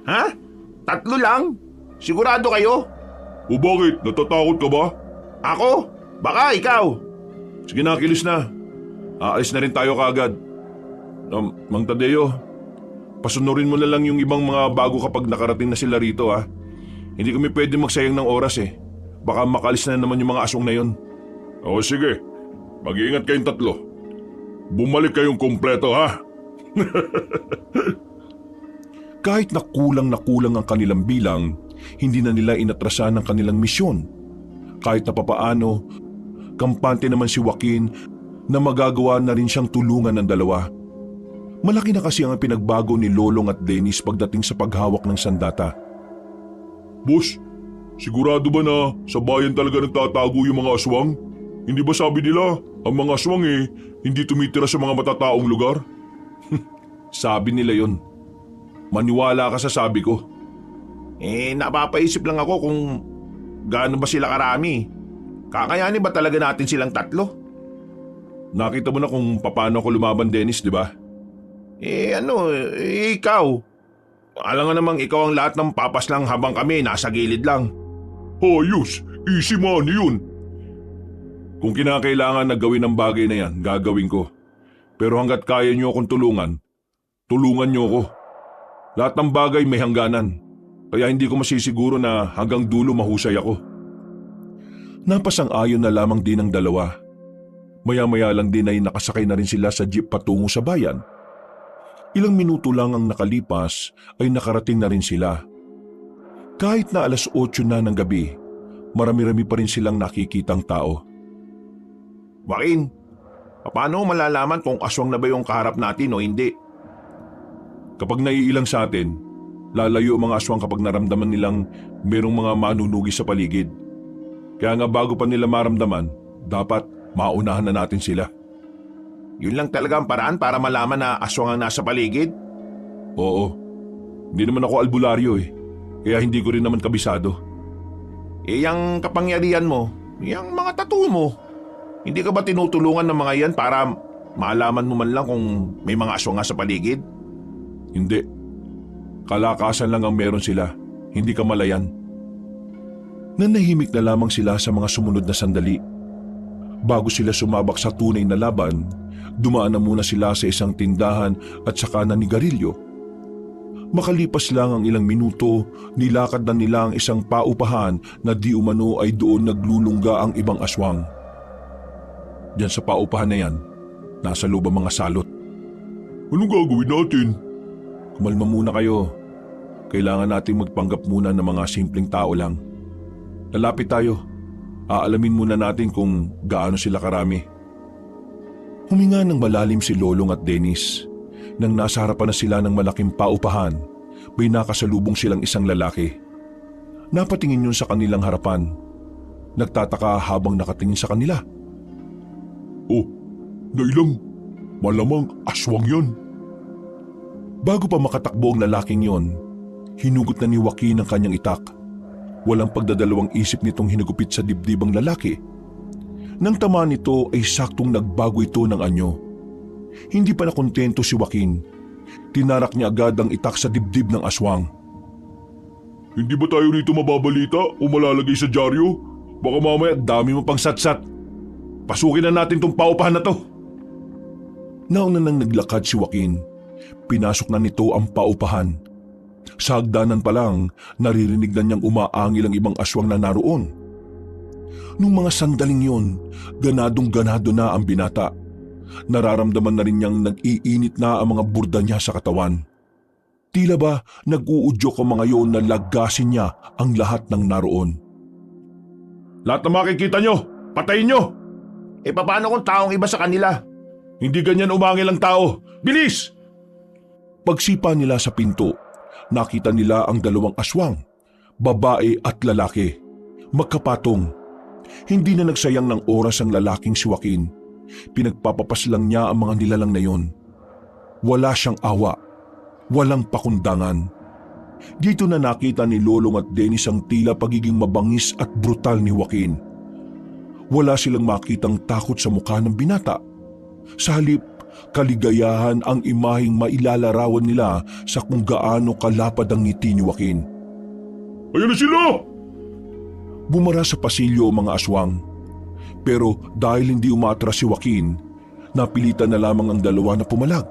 Ha? 3 lang? Sigurado kayo? O bakit? Natatakot ka ba? Ako? Baka ikaw? Sige na, kilos na. Aalis na rin tayo kaagad. Mang Tadeo, pasunurin mo na lang yung ibang mga bago kapag nakarating na sila rito ha. Hindi kami pwede magsayang ng oras eh. Baka makalis na naman yung mga aswang na yon. O sige, mag-iingat kayong 3. Bumalik kayong kumpleto ha. Kahit na kulang ang kanilang bilang, hindi na nila inatrasan ang kanilang misyon. Kahit na papaano, kampante naman si Joaquin na magagawa na rin siyang tulungan ng dalawa. Malaki na kasi ang pinagbago ni Lolong at Dennis pagdating sa paghawak ng sandata. Boss, sigurado ba na sa bayan talaga nagtatago yung mga aswang? Hindi ba sabi nila, ang mga aswang hindi tumitira sa mga matataong lugar? Sabi nila yon. Maniwala ka sa sabi ko. Napapaisip lang ako kung gaano ba sila karami. Kakayanin ba talaga natin silang 3? Nakita mo na kung paano ako lumaban, Dennis, di ba? Ikaw. Alam nga namang ikaw ang lahat ng papas lang habang kami nasa gilid lang. Ayos, easy money yun. Kung kinakailangan na gawin ang bagay na yan, gagawin ko. Pero hanggat kaya niyo akong tulungan, tulungan niyo ako. Lahat ng bagay may hangganan. Kaya hindi ko masisiguro na hanggang dulo mahusay ako. Napasang-ayon na lamang din ang dalawa. Maya-maya lang din ay nakasakay na rin sila sa jeep patungo sa bayan. Ilang minuto lang ang nakalipas ay nakarating na rin sila. Kahit na 8:00 na ng gabi, marami-rami pa rin silang nakikitang tao. Joaquin, paano malalaman kung aswang na ba yung kaharap natin o hindi? Kapag naiilang sa atin, lalayo ang mga aswang kapag naramdaman nilang merong mga manunugi sa paligid. Kaya nga bago pa nila maramdaman, dapat maunahan na natin sila. Yun lang talaga ang paraan para malaman na aswang ang nasa paligid? Oo, hindi naman ako albularyo kaya hindi ko rin naman kabisado. Yung kapangyarihan mo, yung mga tattoo mo, hindi ka ba tinutulungan ng mga yan para malaman mo man lang kung may mga aswang nga sa paligid? Hindi. Kalakasan lang ang meron sila, hindi kamalayan. Nanahimik na lamang sila sa mga sumunod na sandali. Bago sila sumabak sa tunay na laban, dumaan na muna sila sa isang tindahan at saka nanigarilyo. Makalipas lang ang ilang minuto, nilakad na nila ang isang paupahan na di umano ay doon naglulungga ang ibang aswang. Diyan sa paupahan na yan, nasa loob ang mga salot. Anong gagawin natin? Kumalma muna kayo. Kailangan nating magpanggap muna ng mga simpleng tao lang. Lalapit tayo. Aalamin muna natin kung gaano sila karami. Huminga ng malalim si Lolong at Dennis. Nang nasa harapan na sila ng malaking paupahan, may nakasalubong silang isang lalaki. Napatingin yun sa kanilang harapan. Nagtataka habang nakatingin sa kanila. Oh, nailang. Malamang aswang yan. Bago pa makatakbo ang lalaking yon, hinugot na ni Joaquin ang kanyang itak. Walang pagdadalawang isip nitong hinugupit sa dibdib ang lalaki. Nang tamaan nito ay saktong nagbago ito ng anyo. Hindi pa nakontento si Joaquin. Tinarak niya agad ang itak sa dibdib ng aswang. Hindi ba tayo rito mababalita o malalagay sa dyaryo? Baka mamaya dami mo pang satsat. Pasukin na natin tong paupahan na to. Nauna nang naglakad si Joaquin, pinasok na nito ang paupahan. Sa hagdanan pa lang, naririnig na niyang umaangil ang ibang aswang na naroon. Nung mga sandaling yun, ganadong-ganado na ang binata. Nararamdaman na rin niyang nag-iinit na ang mga burda niya sa katawan. Tila ba nag-uudyok ang mga yon na lagasin niya ang lahat ng naroon. Lahat na makikita nyo, patayin nyo! Paano kung taong iba sa kanila? Hindi ganyan umangil ang tao. Bilis! Pagsipa nila sa pinto, nakita nila ang dalawang aswang, babae at lalaki, magkapatong. Hindi na nagsayang ng oras ang lalaking si Joaquin. Pinagpapapas lang niya ang mga nilalang na yon. Wala siyang awa, walang pakundangan. Dito na nakita ni Lolong at Dennis ang tila pagiging mabangis at brutal ni Joaquin. Wala silang makitang takot sa mukha ng binata. Sa halip, kaligayahan ang imaheng mailalarawan nila sa kung gaano kalapad ang ngiti ni Joaquin. Ayun na sila! Bumara sa pasilyo ang mga aswang. Pero dahil hindi umatras si Joaquin, napilitan na lamang ang dalawa na pumalag.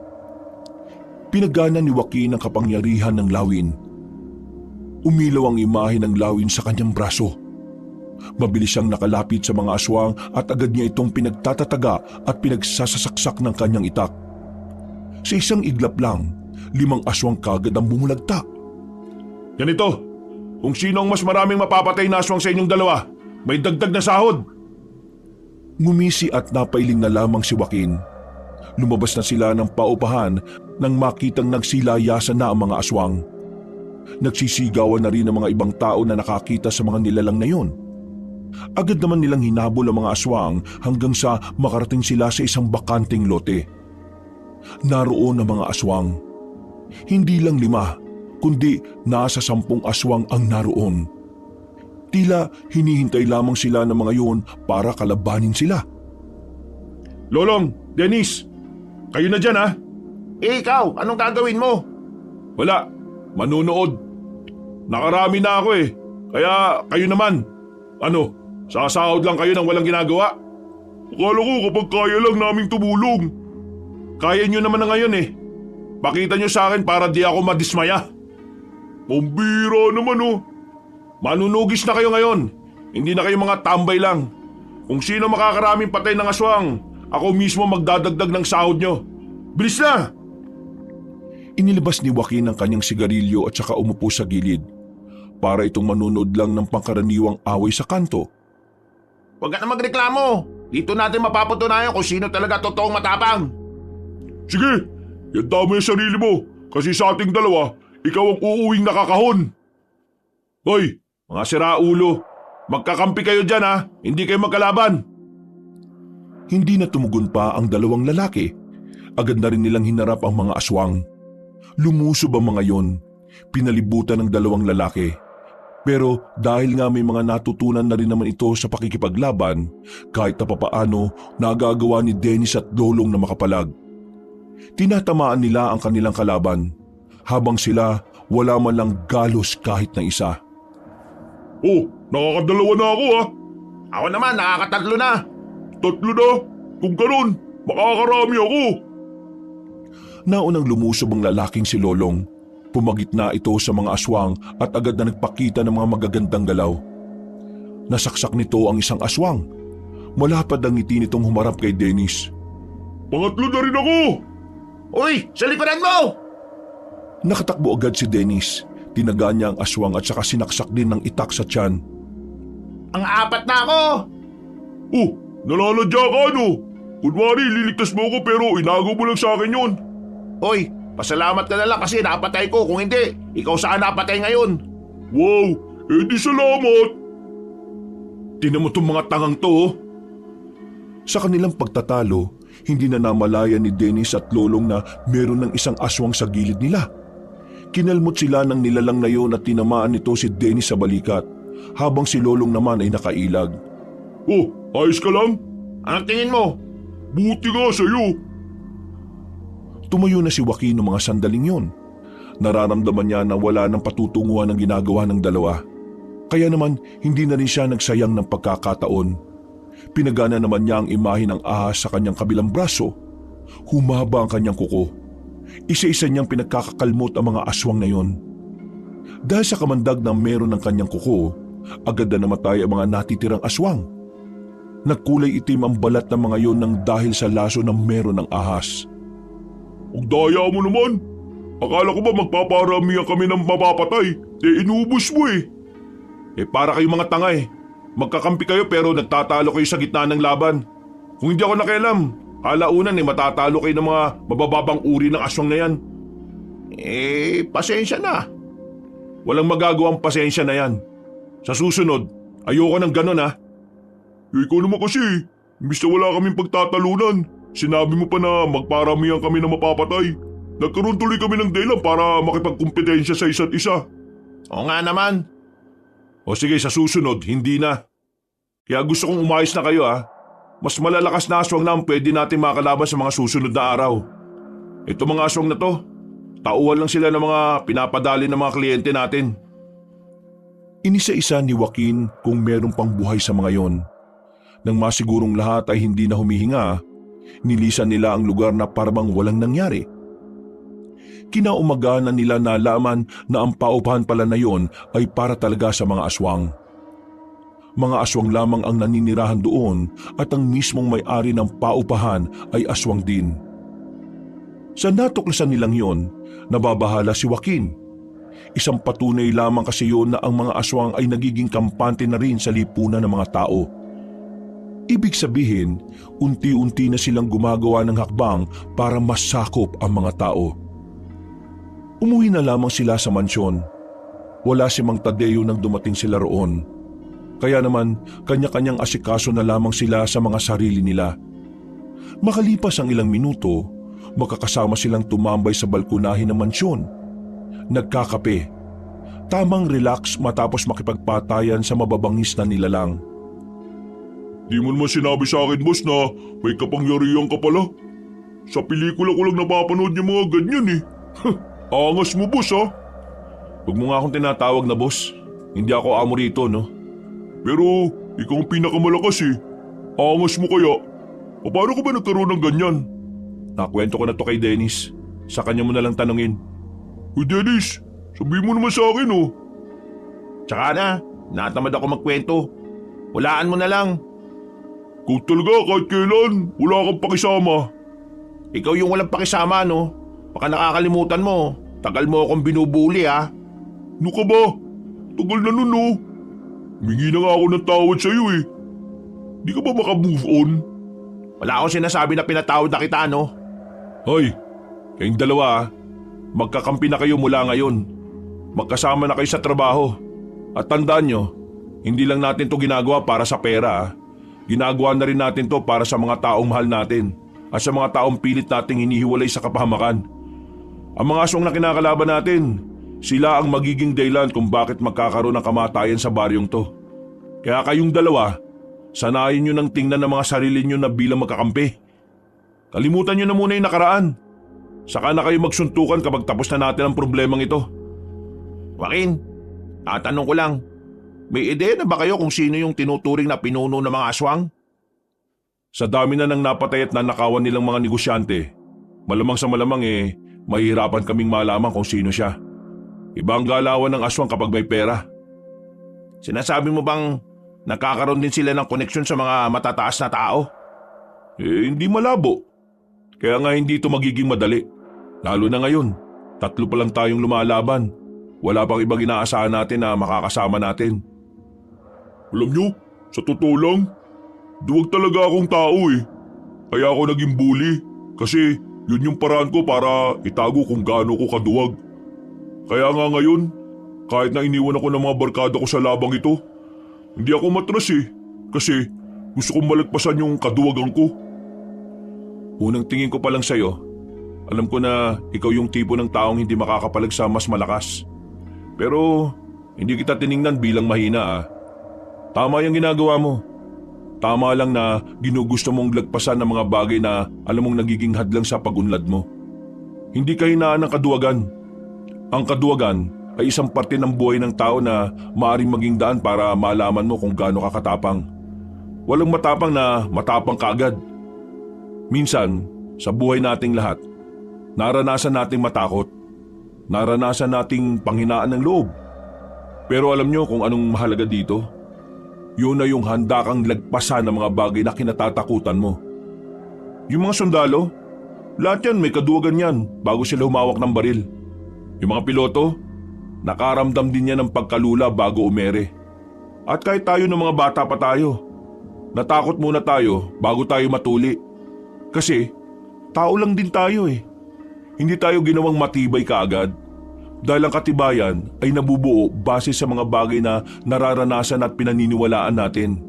Pinagana ni Joaquin ang kapangyarihan ng lawin. Umilaw ang imahe ng lawin sa kanyang braso. Mabilis siyang nakalapit sa mga aswang at agad niya itong pinagtatataga at pinagsasasaksak ng kanyang itak. Sa isang iglap lang, 5 aswang kagad ang bumulagta. Ganito, kung sino ang mas maraming mapapatay na aswang sa inyong dalawa, may dagdag na sahod. Ngumisi at napailing na lamang si Joaquin. Lumabas na sila ng paupahan nang makitang nagsilayasan na ang mga aswang. Nagsisigawan na rin ang mga ibang tao na nakakita sa mga nilalang na yon. Agad naman nilang hinabol ang mga aswang hanggang sa makarating sila sa isang bakanting lote. Naroon ang mga aswang. Hindi lang 5, kundi nasa 10 aswang ang naroon. Tila hinihintay lamang sila ng mga yun para kalabanin sila. Lolong, Dennis, kayo na dyan ha? Ikaw, anong gagawin mo? Wala, manunood. Nakarami na ako eh. Kaya kayo naman. Ano, sasahod lang kayo ng walang ginagawa? Akala ko kapag kaya lang naming tumulong. Kaya nyo naman na ngayon eh. Pakita nyo sa akin para di ako madismaya. Pambira naman oh. Manunugis na kayo ngayon. Hindi na kayo mga tambay lang. Kung sino makakaraming patay ng aswang, ako mismo magdadagdag ng sahod nyo. Bilis na! Inilabas ni Joaquin ang kanyang sigarilyo at saka umupo sa gilid para itong manunod lang ng pangkaraniwang away sa kanto. Huwag ka na magreklamo. Dito natin mapapatunayan kung sino talaga totoong matapang. Sige, yanda mo yung sarili mo. Kasi sa ating dalawa, ikaw ang uuwing nakakahon. Hoy, mga siraulo, magkakampi kayo dyan ha. Hindi kayo magkalaban. Hindi na tumugon pa ang dalawang lalaki. Agad na rin nilang hinarap ang mga aswang. Lumusob ang mga yon. Pinalibutan ng dalawang lalaki. Pero dahil nga may mga natutunan na rin naman ito sa pakikipaglaban, kahit na papaano nagagawa ni Dennis at Lolong na makapalag. Tinatamaan nila ang kanilang kalaban, habang sila wala man lang galos kahit na isa. Oh, nakakadalawa na ako ha. Ako naman, nakakatatlo na. 3 na. Kung ganun, makakarami ako. Naunang lumusob ang lalaking si Lolong. Pumagitna ito sa mga aswang at agad na nagpakita ng mga magagandang galaw. Nasaksak nito ang isang aswang. Malapad ang ngiti nitong humarap kay Dennis. Pangatlo na rin ako. Uy, sa likuran mo! Nakatakbo agad si Dennis. Tinaga niya ang aswang at saka sinaksak din ng itak sa tiyan. Ang 4 na ako! Oh, nalalagya ka ano? Kunwari, liligtas mo ako pero inago mo lang sa akin yun. Uy, pasalamat ka na lang kasi napatay ko. Kung hindi, ikaw saan napatay ngayon? Wow, edi salamat. Tingnan mo itong mga tangang to. Oh. Sa kanilang pagtatalo, hindi na namalaya ni Dennis at Lolong na meron ng isang aswang sa gilid nila. Kinalmot sila ng nilalang na yon at tinamaan nito si Dennis sa balikat, habang si Lolong naman ay nakailag. Oh, ayos ka lang? Anong tingin mo? Buti nga sa'yo. Tumayo na si Joaquin ng mga sandaling yon. Nararamdaman niya na wala ng patutunguhan ang ginagawa ng dalawa. Kaya naman hindi na rin siya nagsayang ng pagkakataon. Pinagana naman niya ang imahe ng ahas sa kanyang kabilang braso. Humaba ang kanyang kuko. Isa-isa niyang pinagkakakalmot ang mga aswang na yon. Dahil sa kamandag na meron ng kanyang kuko, agad na namatay ang mga natitirang aswang. Nagkulay itim ang balat ng mga yon nang dahil sa laso na meron ng ahas. Ang daya mo naman. Akala ko ba magpaparamihan kami ng mapapatay? Inubos mo eh. Para kayong mga tanga eh. Magkakampi kayo pero nagtatalo kayo sa gitna ng laban. Kung hindi ako nakialam, halaunan matatalo kayo ng mga mabababang uri ng aswang na yan. Pasensya na. Walang magagawang pasensya na yan. Sa susunod, ayoko ng ganun ha. Ikaw naman kasi, imbis na wala kaming pagtatalunan, sinabi mo pa na magparamihan kami ng mapapatay. Nagkaroon tuloy kami ng dahilan para makipagkumpetensya sa isa't isa. Oo nga naman. O sige, sa susunod, hindi na. Kaya gusto kong umayos na kayo ha. Mas malalakas na aswang na ang pwede natin makalaban sa mga susunod na araw. Ito mga aswang na to, tauhan lang sila ng mga pinapadali ng mga kliyente natin. Inisa-isa ni Joaquin kung meron pang buhay sa mga yon. Nang masigurong lahat ay hindi na humihinga, nilisan nila ang lugar na parang walang nangyari. Kinaumaga na nila nalaman na ang paupahan pala na yon ay para talaga sa mga aswang. Mga aswang lamang ang naninirahan doon at ang mismong may-ari ng paupahan ay aswang din. Sa natuklasan nilang yon, nababahala si Joaquin. Isang patunay lamang kasi yon na ang mga aswang ay nagiging kampante na rin sa lipunan ng mga tao. Ibig sabihin, unti-unti na silang gumagawa ng hakbang para masakop ang mga tao. Umuwi na lamang sila sa mansyon. Wala si Mang Tadeo nang dumating sila roon. Kaya naman, kanya-kanyang asikaso na lamang sila sa mga sarili nila. Makalipas ang ilang minuto, makakasama silang tumambay sa balkonahe ng mansyon. nagkakape. Tamang relax matapos makipagpatayan sa mababangis na nilalang. Di mo naman sinabi sa akin, boss, na may kapangyarihan ka pala. Sa pelikula ko lang napapanood yung mga ganyan eh. Angas mo, boss, ha? Huwag mo nga akong tinatawag na boss. Hindi ako amo rito, no? Pero ikaw ang pinakamalakas eh. Angas mo kaya? Paano ka ba nagkaroon ng ganyan? Nakwento ko na to kay Dennis. Sa kanya mo na lang tanungin. Uy, Dennis, sabihin mo naman sa akin, oh. Tsaka na, natamad ako magkwento. Walaan mo na lang. Ikaw talaga kahit kailan, wala kang pakisama. Ikaw yung walang pakisama, no? Baka nakakalimutan mo. Tagal mo akong binubuli, ha? Ano ka ba? Tagal na nun, no? Humingi na nga ako ng tawad sa'yo eh. Di ka ba maka-move on? Wala akong sinasabi na pinatawad na kita, no? Hoy, kayong dalawa, magkakampi na kayo mula ngayon. Magkasama na kayo sa trabaho. At tandaan nyo, hindi lang natin to ginagawa para sa pera. Ginagawa na rin natin to para sa mga taong mahal natin at sa mga taong pilit nating hinihiwalay sa kapahamakan. Ang mga aswang na kinakalaban natin, sila ang magiging dahilan kung bakit magkakaroon ng kamatayan sa baryong to. Kaya kayong dalawa, sanayin nyo ng tingnan ng mga sarili nyo na bilang magkakampi. Kalimutan nyo na muna yung nakaraan. Saka na kayo magsuntukan kapag tapos na natin ang problemang ito. Joaquin, tatanong ko lang. May ideya na ba kayo kung sino yung tinuturing na pinuno ng mga aswang? Sa dami na ng napatay at nanakawan nilang mga negosyante, malamang sa malamang mahihirapan kaming malaman kung sino siya. Iba ang galawan ng aswang kapag may pera. Sinasabi mo bang nagkakaroon din sila ng koneksyon sa mga matataas na tao? Hindi malabo. Kaya nga hindi ito magiging madali. Lalo na ngayon, 3 pa lang tayong lumalaban. Wala pang ibang inaasahan natin na makakasama natin. Alam nyo, sa totoo lang, duwag talaga akong tao eh. Kaya ako naging bully kasi yun yung paraan ko para itago kung gaano ko kaduwag. Kaya nga ngayon, kahit na iniwan ako ng mga barkada ko sa labang ito, hindi ako matras eh kasi gusto kong malagpasan yung kaduwagan ko. Unang tingin ko pa lang sa'yo, alam ko na ikaw yung tipo ng taong hindi makakapalag sa mas malakas. Pero hindi kita tiningnan bilang mahina ah. Tama yung ginagawa mo. Tama lang na ginugusto mong lagpasan ng mga bagay na alam mong nagiging hadlang sa pag-unlad mo. Hindi ka hinaan ng kaduwagan. Ang kaduwagan ay isang parte ng buhay ng tao na maaaring maging daan para malaman mo kung gaano ka katapang. Walang matapang na matapang kaagad. Minsan, sa buhay nating lahat, naranasan nating matakot. Naranasan nating panghinaan ng loob. Pero alam nyo kung anong mahalaga dito? Yun na yung handa kang lagpasan ng mga bagay na kinatatakutan mo. Yung mga sundalo, lahat yan may kaduwagan yan bago sila humawak ng baril. Yung mga piloto, nakaramdam din yan ng pagkalula bago umere. At kahit tayo ng mga bata pa tayo, natakot muna tayo bago tayo matuli. Kasi tao lang din tayo eh. Hindi tayo ginawang matibay kaagad. Dahil ang katibayan ay nabubuo base sa mga bagay na nararanasan at pinaniniwalaan natin.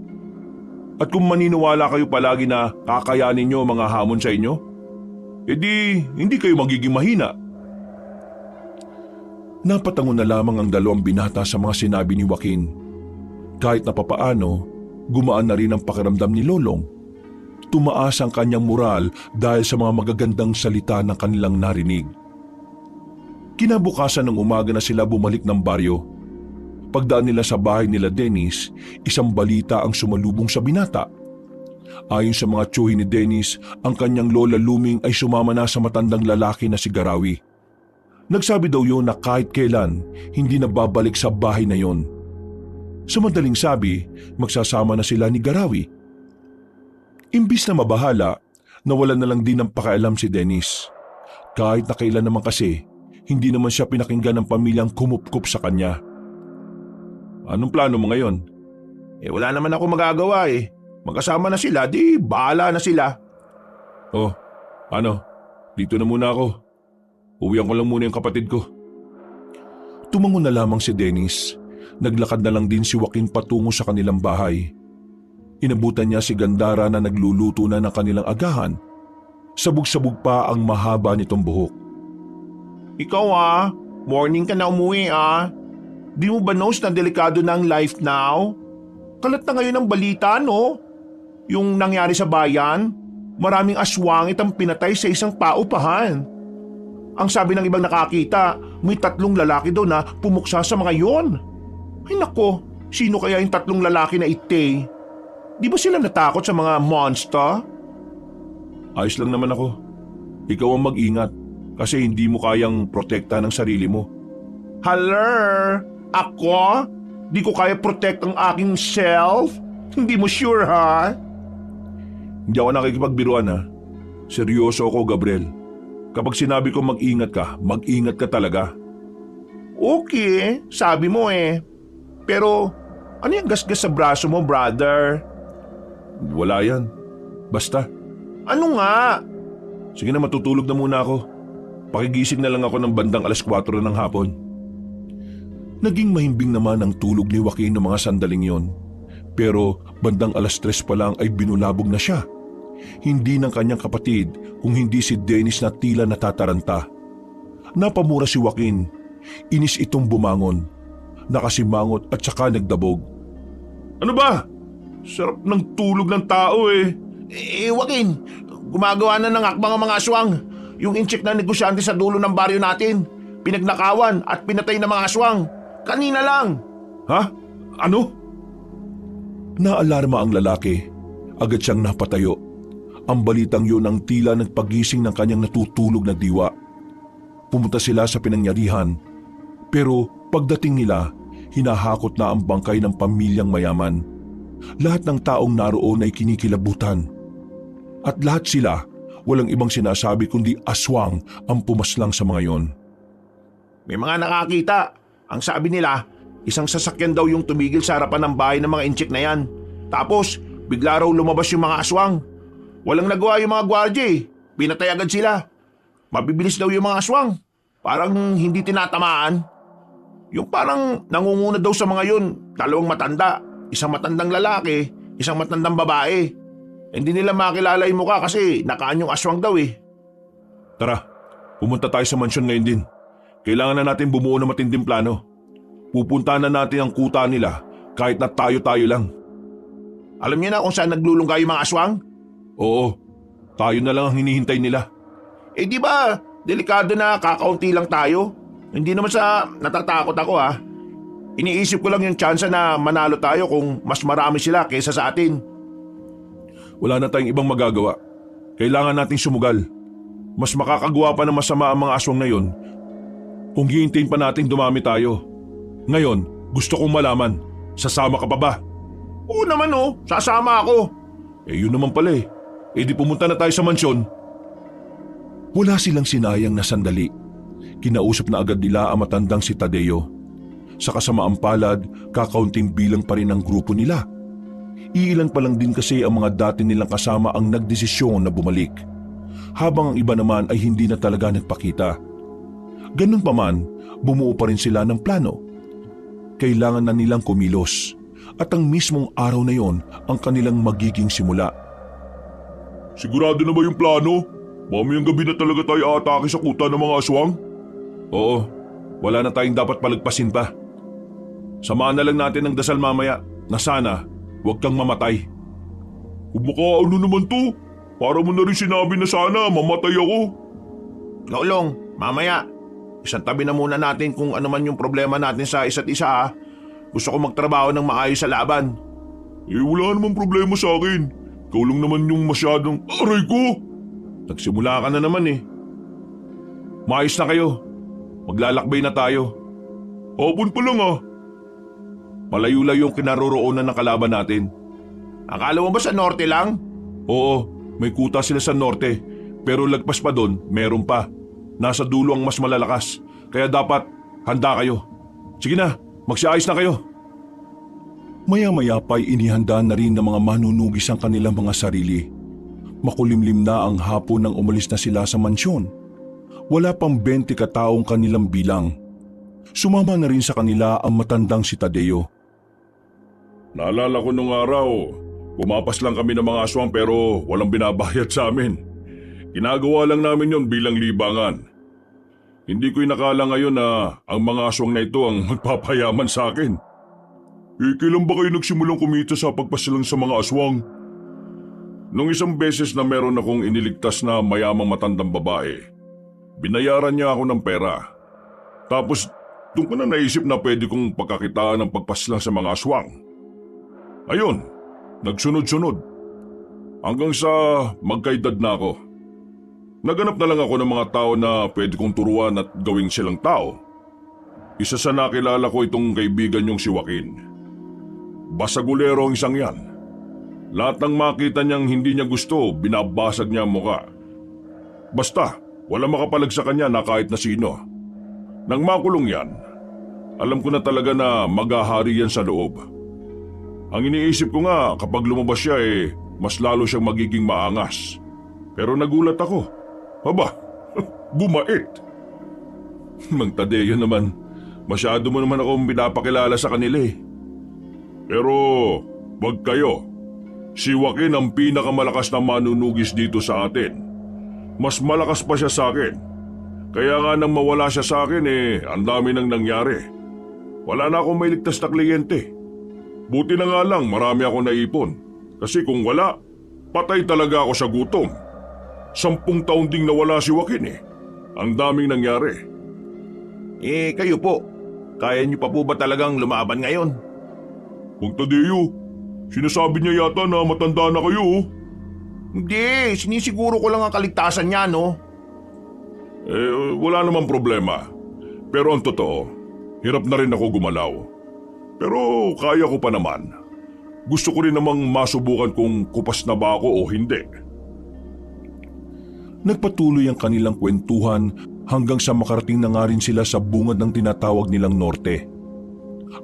At kung maniniwala kayo palagi na kakayanin nyo mga hamon sa inyo, edi hindi kayo magiging mahina. Napatango na lamang ang 2 binata sa mga sinabi ni Joaquin. Kahit na papaano, gumaan na rin ang pakiramdam ni Lolong. Tumaas ang kanyang moral dahil sa mga magagandang salita ng kanilang narinig. Kinabukasan ng umaga na sila bumalik ng baryo. Pagdaan nila sa bahay nila Dennis, isang balita ang sumalubong sa binata. Ayon sa mga tiyuhin ni Dennis, ang kanyang lola Luming ay sumama na sa matandang lalaki na si Garawi. Nagsabi daw yun na kahit kailan, hindi na babalik sa bahay na yon. Sa madaling sabi, magsasama na sila ni Garawi. Imbis na mabahala, nawalan na lang din ng pakialam si Dennis. Kahit na kailan naman kasi, hindi naman siya pinakinggan ng pamilyang kumupkup sa kanya. Anong plano mo ngayon? Wala naman ako magagawa eh. Magkasama na sila, di bahala na sila. Oh, dito na muna ako. Uwihan ko lang muna yung kapatid ko. Tumango na lamang si Dennis. Naglakad na lang din si Joaquin patungo sa kanilang bahay. Inabutan niya si Gandara na nagluluto na ng kanilang agahan. Sabog-sabog pa ang mahaba nitong buhok. Ikaw Morning ka na umuwi Di mo ba knows na delikado na ang life now? Kalat na ngayon ang balita, no? Yung nangyari sa bayan, maraming aswangit ang pinatay sa isang paupahan. Ang sabi ng ibang nakakita, may 3 lalaki daw na pumuksa sa mga yon. Ay nako, sino kaya yung 3 lalaki na ite? Di ba sila natakot sa mga monster? Ayos lang naman ako. Ikaw ang mag-ingat kasi hindi mo kayang protekta ng sarili mo. Haller, ako? Di ko kaya protect ang aking self? Hindi mo sure ha? Hindi ako nakikipagbiruan ha. Seryoso ako, Gabriel. Kapag sinabi ko mag-ingat ka talaga. Okay, sabi mo Pero ano yung gasgas sa braso mo, brother? Wala yan. Basta. Ano nga? Sige na, matutulog na muna ako. Pakigising na lang ako ng bandang 4:00 ng hapon. Naging mahimbing naman ang tulog ni Joaquin ng mga sandaling yon. Pero bandang 3:00 pa lang ay binulabog na siya. Hindi ng kanyang kapatid kung hindi si Dennis na tila natataranta. Napamura si Joaquin. Inis itong bumangon. Nakasimangot at saka nagdabog. Ano ba? Sarap ng tulog ng tao Joaquin, gumagawa na ng akbang ang mga aswang. Yung incheck na negosyante sa dulo ng baryo natin. Pinagnakawan at pinatay ng mga aswang. Kanina lang. Ha? Ano? Naalarma ang lalaki. Agad siyang napatayo. Ang balitang yun ang tila nagpagising ng kanyang natutulog na diwa. Pumunta sila sa pinangyarihan. Pero pagdating nila, hinahakot na ang bangkay ng pamilyang mayaman. Lahat ng taong naroon ay kinikilabutan. At lahat sila, walang ibang sinasabi kundi aswang ang pumaslang sa mga yon. May mga nakakita. Ang sabi nila, isang sasakyan daw yung tumigil sa harapan ng bahay ng mga incheck na yan. Tapos, bigla raw lumabas yung mga aswang. Walang nagawa yung mga gwardya Pinatay agad sila. Mabibilis daw yung mga aswang. Parang hindi tinatamaan. Yung parang nangunguna daw sa mga yun, 2 matanda. Isang matandang lalaki, isang matandang babae. Hindi nila makilala yung mukha kasi nakaan yung aswang daw Tara, pumunta tayo sa mansyon ngayon din. Kailangan na natin bumuo ng matinding plano. Pupuntahan na natin ang kuta nila kahit na tayo-tayo lang. Alam niyo na kung saan naglulungga yung mga aswang? Oo, tayo na lang ang hinihintay nila. Di ba, delikado na kakaunti lang tayo? Hindi naman sa natatakot ako Iniisip ko lang yung tsansa na manalo tayo kung mas marami sila kaysa sa atin. Wala na tayong ibang magagawa. Kailangan nating sumugal. Mas makakagawa pa ng masama ang mga aswang na yon kung hihintayin pa nating dumami tayo. Ngayon, gusto kong malaman, sasama ka pa ba? Oo naman sasama ako. Yun naman pala di pumunta na tayo sa mansyon. Wala silang sinayang na sandali. Kinausap na agad nila ang matandang si Tadeo. Sa kasamaang palad, kakaunting bilang pa rin ang grupo nila. Iilan pa lang din kasi ang mga dati nilang kasama ang nagdesisyon na bumalik. Habang ang iba naman ay hindi na talaga nagpakita. Ganun pa man, bumuo pa rin sila ng plano. Kailangan na nilang kumilos at ang mismong araw na yon ang kanilang magiging simula. Sigurado na ba yung plano? Mamayang gabi na talaga tayo atake sa kuta ng mga aswang? Oo, wala na tayong dapat palagpasin pa. Samahan na lang natin ng dasal mamaya na sana huwag kang mamatay. Ano naman to? Para mo na rin sinabi na sana mamatay ako. Gaulong, mamaya. Isang tabi na muna natin kung ano man yung problema natin sa isa't isa Gusto ko magtrabaho ng maayos sa laban. Wala namang problema sa akin. Ikaw lang naman yung masyadong aray ko. Nagsimula ka na naman Maayos na kayo. Maglalakbay na tayo. Hapon pa lang Malayo-layo yung kinaroroonan ng kalaban natin. Akala mo ba sa norte lang? Oo, may kuta sila sa norte. Pero lagpas pa doon, meron pa. Nasa dulo ang mas malalakas. Kaya dapat handa kayo. Sige na, magsiayos na kayo. Maya-maya pa'y inihanda na rin ng mga manunugis ang kanilang mga sarili. Makulimlim na ang hapon nang umalis na sila sa mansyon. Wala pang 20 kataong kanilang bilang. Sumama na rin sa kanila ang matandang si Tadeo. Naalala ko nung araw, pumapas lang kami ng mga aswang pero walang binabayad sa amin. Ginagawa lang namin yon bilang libangan. Hindi ko inakala ngayon na ang mga aswang na ito ang magpapayaman sa akin. Kailan ba kayo nagsimulang kumita sa pagpasilang sa mga aswang? Nung isang beses na meron akong iniligtas na mayamang matandang babae, binayaran niya ako ng pera. Tapos doon ko na naisip na pwede kong pagkakitaan ng pagpasilang sa mga aswang. Ayun, nagsunod-sunod. Hanggang sa magkaedad na ako. Naganap na lang ako ng mga tao na pwede kong turuan at gawing silang tao. Isa sa nakilala ko itong kaibigan yung si Joaquin. Basagulero ang isang yan. Lahat ng makita niyang hindi niya gusto, binabasag niya ang muka. Basta, wala makapalag sa kanya na kahit na sino. Nang makulong yan, alam ko na talaga na maghahari yan sa loob. Ang iniisip ko nga kapag lumabas siya mas lalo siyang magiging maangas. Pero nagulat ako. Aba, bumait. Mang Tadeo naman, masyado mo naman akong pinapakilala sa kanila eh. Pero, wag kayo. Si Joaquin ang pinakamalakas na manunugis dito sa atin. Mas malakas pa siya sa akin. Kaya nga nang mawala siya sa akin ang dami nang nangyari. Wala na akong may ligtas na kliyente. Buti na nga lang marami akong naipon. Kasi kung wala, patay talaga ako sa gutom. 10 taon ding nawala si Joaquin Ang daming nangyari. Kayo po, kaya niyo pa po ba talagang lumaban ngayon? Mang Tadeo, sinasabi niya yata na matanda na kayo. Hindi, sinisiguro ko lang ang kaligtasan niya, no? Wala namang problema. Pero ang totoo, hirap na rin ako gumalaw. Pero kaya ko pa naman. Gusto ko rin namang masubukan kung kupas na ba ako o hindi. Nagpatuloy ang kanilang kwentuhan hanggang sa makarating na nga rin sila sa bungad ng tinatawag nilang Norte.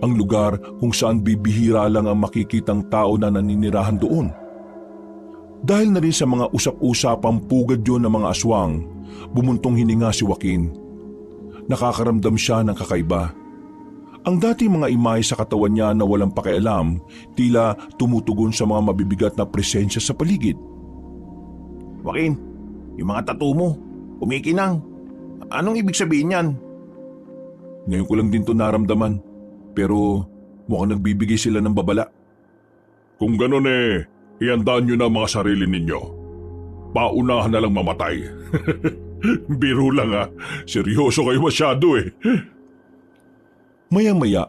Ang lugar kung saan bibihira lang ang makikitang tao na naninirahan doon. Dahil na rin sa mga usap-usapang pugad yun ng mga aswang, bumuntong hininga si Joaquin. Nakakaramdam siya ng kakaiba. Ang dating mga imahe sa katawan niya na walang pakialam, tila tumutugon sa mga mabibigat na presensya sa paligid. Joaquin, yung mga tattoo mo, kumikinang. Anong ibig sabihin yan? Ngayon ko lang din to naramdaman, pero mukhang nagbibigay sila ng babala. Kung ganon iandaan nyo na ang mga sarili ninyo. Paunahan na lang mamatay. Biro lang seryoso kayo masyado Maya-maya,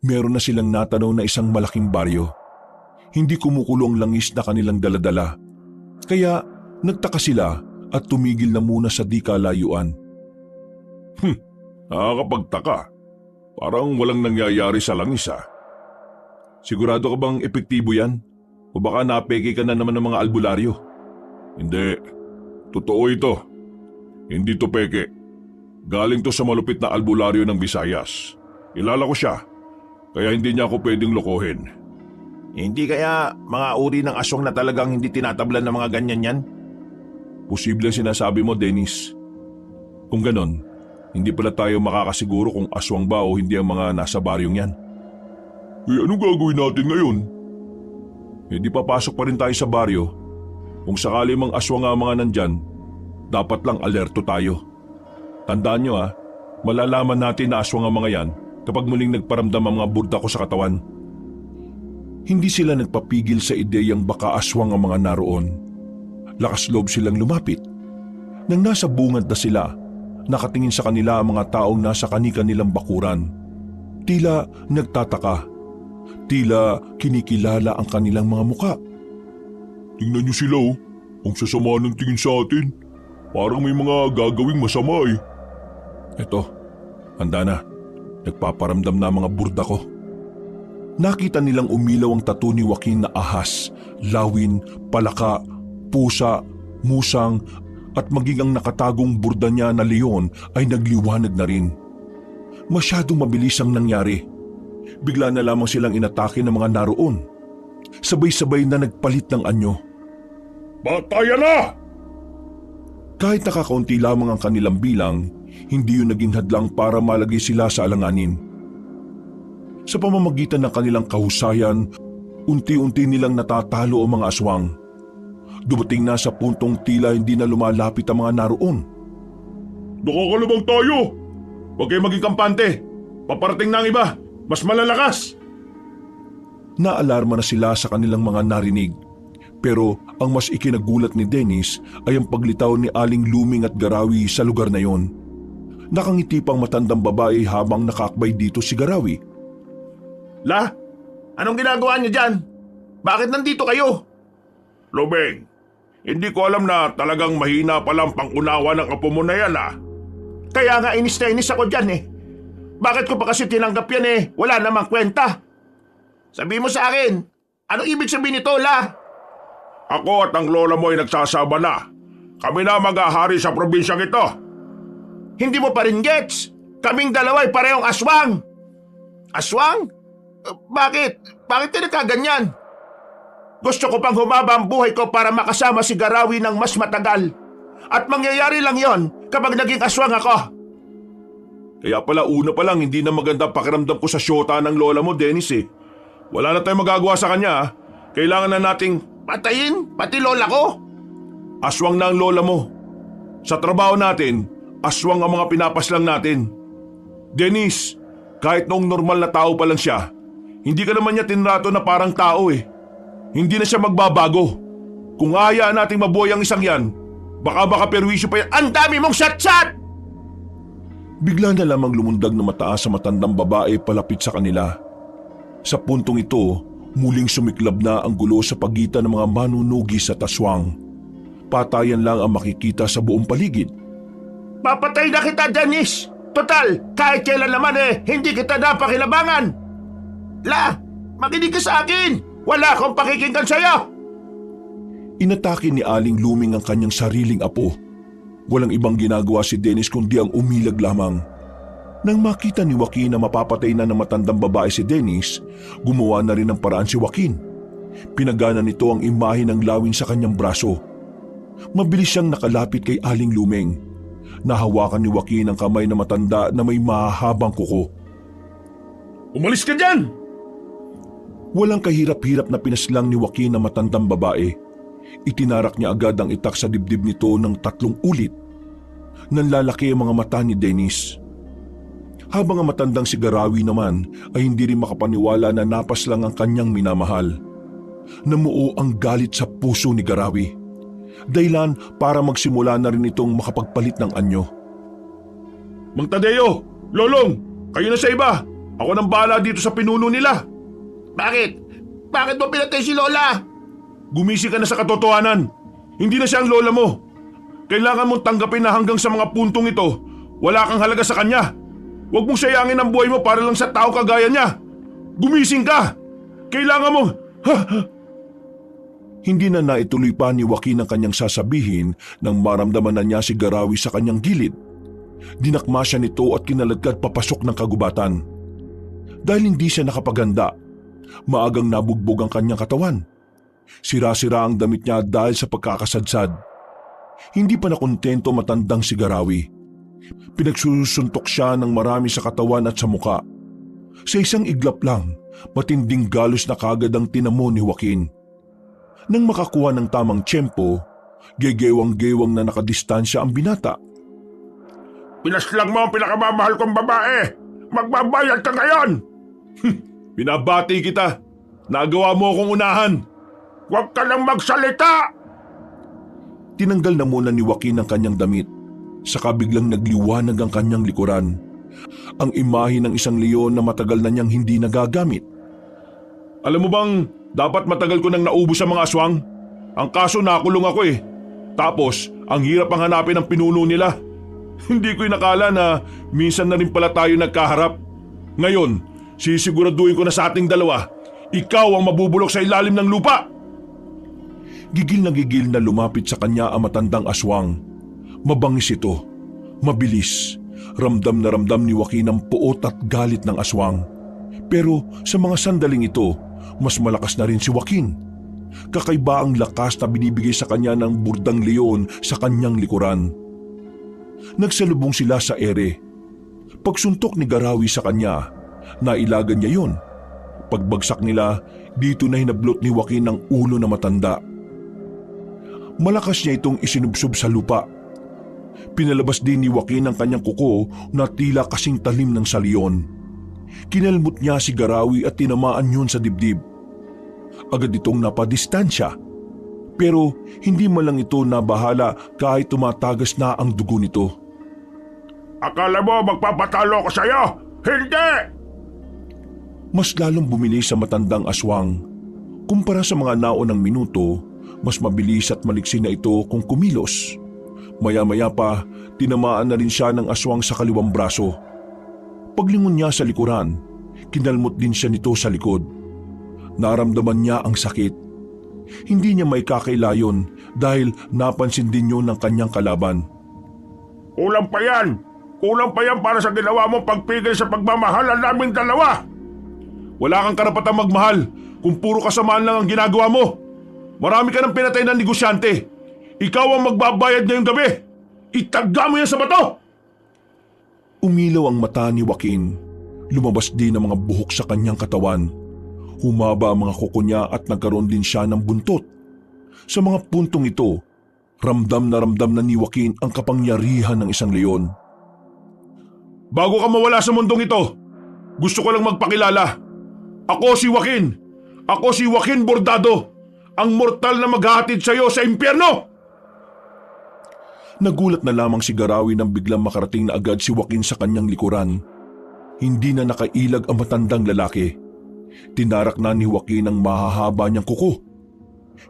meron na silang natanaw na isang malaking baryo. Hindi kumukulo ang langis na kanilang daladala. Kaya nagtaka sila at tumigil na muna sa di kalayuan. Nakakapagtaka. Parang walang nangyayari sa langis Sigurado ka bang epektibo yan? O baka napeke ka na naman ng mga albularyo? Hindi. Totoo ito. Hindi to peke. Galing to sa malupit na albularyo ng Visayas. Kilala ko siya. Kaya hindi niya ako pwedeng lokohin. Hindi kaya mga uri ng aswang na talagang hindi tinatablan ng mga ganyan yan? Posible ang sinasabi mo, Dennis. Kung ganon, hindi pala tayo makakasiguro kung aswang ba o hindi ang mga nasa baryong yan. Anong gagawin natin ngayon? Di papasok pa rin tayo sa baryo. Kung sakali mang aswang ang mga nandyan, dapat lang alerto tayo. Tandaan nyo malalaman natin na aswang ang mga yan kapag muling nagparamdam ang mga burda ko sa katawan. Hindi sila nagpapigil sa ideyang baka aswang ang mga naroon. Lakas loob silang lumapit. Nang nasa bungad na sila, nakatingin sa kanila ang mga taong nasa kani-kanilang bakuran. Tila nagtataka. Tila kinikilala ang kanilang mga muka. Tingnan niyo sila ang sasama ng tingin sa atin. Parang may mga gagawing masama Eto, handa na. Nagpaparamdam na ang mga burda ko. Nakita nilang umilaw ang tattoo ni Joaquin na ahas, lawin, palaka, pusa, musang at maging ang nakatagong burda niya na leon ay nagliwanag na rin. Masyadong mabilis ang nangyari. Bigla na lamang silang inatake ng mga naroon. Sabay-sabay na nagpalit ng anyo. Batayan na! Kahit nakakaunti lamang ang kanilang bilang, hindi yun naging hadlang para malagay sila sa alanganin. Sa pamamagitan ng kanilang kahusayan, unti-unti nilang natatalo ang mga aswang. Dumating na sa puntong tila hindi na lumalapit ang mga naroon. Nakakalabang tayo! Huwag kayo maging kampante! Paparating na ang iba! Mas malalakas! Naalarma na sila sa kanilang mga narinig. Pero ang mas ikinagulat ni Dennis ay ang paglitaw ni Aling Luming at Garawi sa lugar na yon. Nakangiti pang matandang babae habang nakaakbay dito si Garawi. La, anong ginagawa niyo dyan? Bakit nandito kayo? Luming, hindi ko alam na talagang mahina palang pangunawa ng apo mo na yan Kaya nga inis na inis ako dyan eh. Bakit ko pa kasi tinanggap yan eh? Wala namang kwenta. Sabi mo sa akin, anong ibig sabihin nito, La? Ako at ang lola mo ay nagsasama na. Kami na mag-ahari sa probinsyang ito. Hindi mo pa rin gets. Kaming dalawa ay parehong aswang. Aswang? Bakit? Bakit ka nagkaganyan? Gusto ko pang humaba ang buhay ko para makasama si Garawi ng mas matagal. At mangyayari lang yon kapag naging aswang ako. Kaya pala una pa lang hindi na maganda pakiramdam ko sa syota ng lola mo, Dennis eh. Wala na tayong magagawa sa kanya. Kailangan na nating Patayin? Pati lola ko? aswang na ang lola mo. Sa trabaho natin, aswang ang mga pinapaslang natin. Dennis, kahit noong normal na tao pa lang siya, hindi ka naman niya tinrato na parang tao eh. Hindi na siya magbabago. Kung hayaan nating mabuhay ang isang yan, baka perwisyo pa yan. Ang dami mong sat-sat! Bigla na lamang lumundag na mataas sa matandang babae palapit sa kanila. Sa puntong ito, muling sumiklab na ang gulo sa pagitan ng mga manunugis at aswang. Patayan lang ang makikita sa buong paligid. Papatay na kita, Dennis! Total, kahit kailan naman hindi kita napakinabangan! La, makinig ka sa akin! Wala akong pakikinggan sa'yo! Inatake ni Aling Luming ang kanyang sariling apo. Walang ibang ginagawa si Dennis kundi ang umilag lamang. Nang makita ni Joaquin na mapapatay na ng matandang babae si Dennis, gumawa na rin ng paraan si Joaquin. Pinagana nito ang imahe ng lawin sa kanyang braso. Mabilis siyang nakalapit kay Aling Luming. Nahawakan ni Joaquin ang kamay na matanda na may mahahabang kuko. Umalis ka dyan! Walang kahirap-hirap na pinaslang ni Joaquin ang matandang babae. Itinarak niya agad ang itak sa dibdib nito ng 3 ulit. Nanlalaki ang mga mata ni Dennis. Habang ang matandang si Garawi naman ay hindi rin makapaniwala na napas lang ang kanyang minamahal. Namuo ang galit sa puso ni Garawi. Dahilan para magsimula na rin itong makapagpalit ng anyo. Mang Tadeo, Lolong, kayo na sa iba. Ako nang bahala dito sa pinuno nila. Bakit? Bakit mo pinatay si Lola? Gumisi ka na sa katotohanan. Hindi na siya ang lola mo. Kailangan mong tanggapin na hanggang sa mga puntong ito, wala kang halaga sa kanya. Huwag mong sayangin ang buhay mo para lang sa tao kagaya niya. Gumising ka! Kailangan mo... Hindi na naituloy pa ni Joaquin ang kanyang sasabihin nang maramdaman na niya si Garawi sa kanyang gilid. Dinakma siya nito at kinalagkad papasok ng kagubatan. Dahil hindi siya nakapaganda, maagang nabugbog ang kanyang katawan. Sira-sira ang damit niya dahil sa pagkakasadsad. Hindi pa nakontento matandang si Garawi. Pinagsusuntok siya ng marami sa katawan at sa muka. Sa isang iglap lang, matinding galos na kagad ang tinamo ni Joaquin. Nang makakuha ng tamang tiyempo, gegewang-gewang na nakadistansya ang binata. Pinaslang mo ang pinakamamahal kong babae! Magbabayad ka ngayon! Binabati kita! Nagawa mo akong unahan! Huwag ka lang magsalita! Tinanggal na muna ni Joaquin ang kanyang damit. Saka biglang nagliwanag ang kanyang likuran. Ang imahe ng isang leon na matagal na niyang hindi nagagamit. Alam mo bang dapat matagal ko nang naubos ang mga aswang? Ang kaso nakulong ako eh. Tapos ang hirap ang hanapin ng pinuno nila. Hindi ko inakala na minsan na rin pala tayo nagkaharap. Ngayon, sisiguraduhin ko na sa ating dalawa, ikaw ang mabubulok sa ilalim ng lupa. Gigil na lumapit sa kanya ang matandang aswang. Mabangis ito, mabilis. Ramdam na ramdam ni Joaquin ang puot at galit ng aswang. Pero sa mga sandaling ito, mas malakas na rin si Joaquin. Kakaiba ang lakas na binibigay sa kanya ng burdang leon sa kanyang likuran. Nagsalubong sila sa ere. Pagsuntok ni Garawi sa kanya, nailagan niya yon. Pagbagsak nila, dito na hinablot ni Joaquin ang ulo na matanda. Malakas niya itong isinubsob sa lupa. Pinalabas din ni Joaquin ang kanyang kuko na tila kasing talim ng saliyon. Kinalmot niya si Garawi at tinamaan yun sa dibdib. Agad itong napadistansya, pero hindi man lang ito nabahala kahit tumatagas na ang dugo nito. Akala mo magpapatalo ko sa'yo? Hindi! Mas lalong bumili sa matandang aswang. Kumpara sa mga naunang minuto, mas mabilis at maliksi na ito kung kumilos. Maya-maya pa, tinamaan na rin siya ng aswang sa kaliwang braso. Paglingon niya sa likuran, kinalmot din siya nito sa likod. Naramdaman niya ang sakit. Hindi niya may kakailayon dahil napansin din yun ng kanyang kalaban. Kulang pa yan! Kulang pa yan para sa ginawa mong pagpigil sa pagmamahalan naming dalawa! Wala kang karapatang magmahal kung puro kasamaan lang ang ginagawa mo. Marami ka ng pinatay na negosyante. Ikaw ang magbabayad ngayong gabi. Itagda mo yan sa bato! Umilaw ang mata ni Joaquin. Lumabas din ang mga buhok sa kanyang katawan. Humaba ang mga kuko niya at nagkaroon din siya ng buntot. Sa mga puntong ito, ramdam na ni Joaquin ang kapangyarihan ng isang leon. Bago ka mawala sa mundong ito, gusto ko lang magpakilala. Ako si Joaquin. Ako si Joaquin Bordado, ang mortal na maghahatid sa iyo sa impyerno! Nagulat na lamang si Garawi nang biglang makarating na agad si Joaquin sa kanyang likuran. Hindi na nakailag ang matandang lalaki. Tinarak na ni Joaquin ang mahahaba niyang kuko.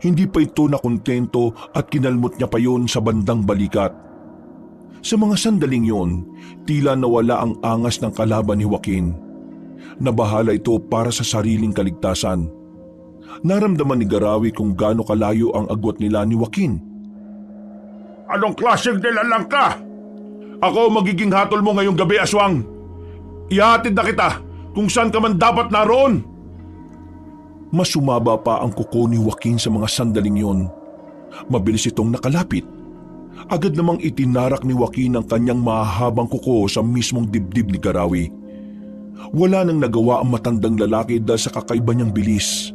Hindi pa ito nakontento at kinalmot niya pa yon sa bandang balikat. Sa mga sandaling yon, tila nawala ang angas ng kalaban ni Joaquin. Nabahala ito para sa sariling kaligtasan. Naramdaman ni Garawi kung gaano kalayo ang agwat nila ni Joaquin. Anong klaseng nilalang ka? Ako magiging hatol mo ngayong gabi, aswang. Ihatid na kita kung saan ka man dapat naroon. Mas sumaba pa ang kuko ni Joaquin sa mga sandaling yon. Mabilis itong nakalapit. Agad namang itinarak ni Joaquin ang kanyang mahahabang kuko sa mismong dibdib ni Garawi. Wala nang nagawa ang matandang lalaki dahil sa kakaiba niyang bilis.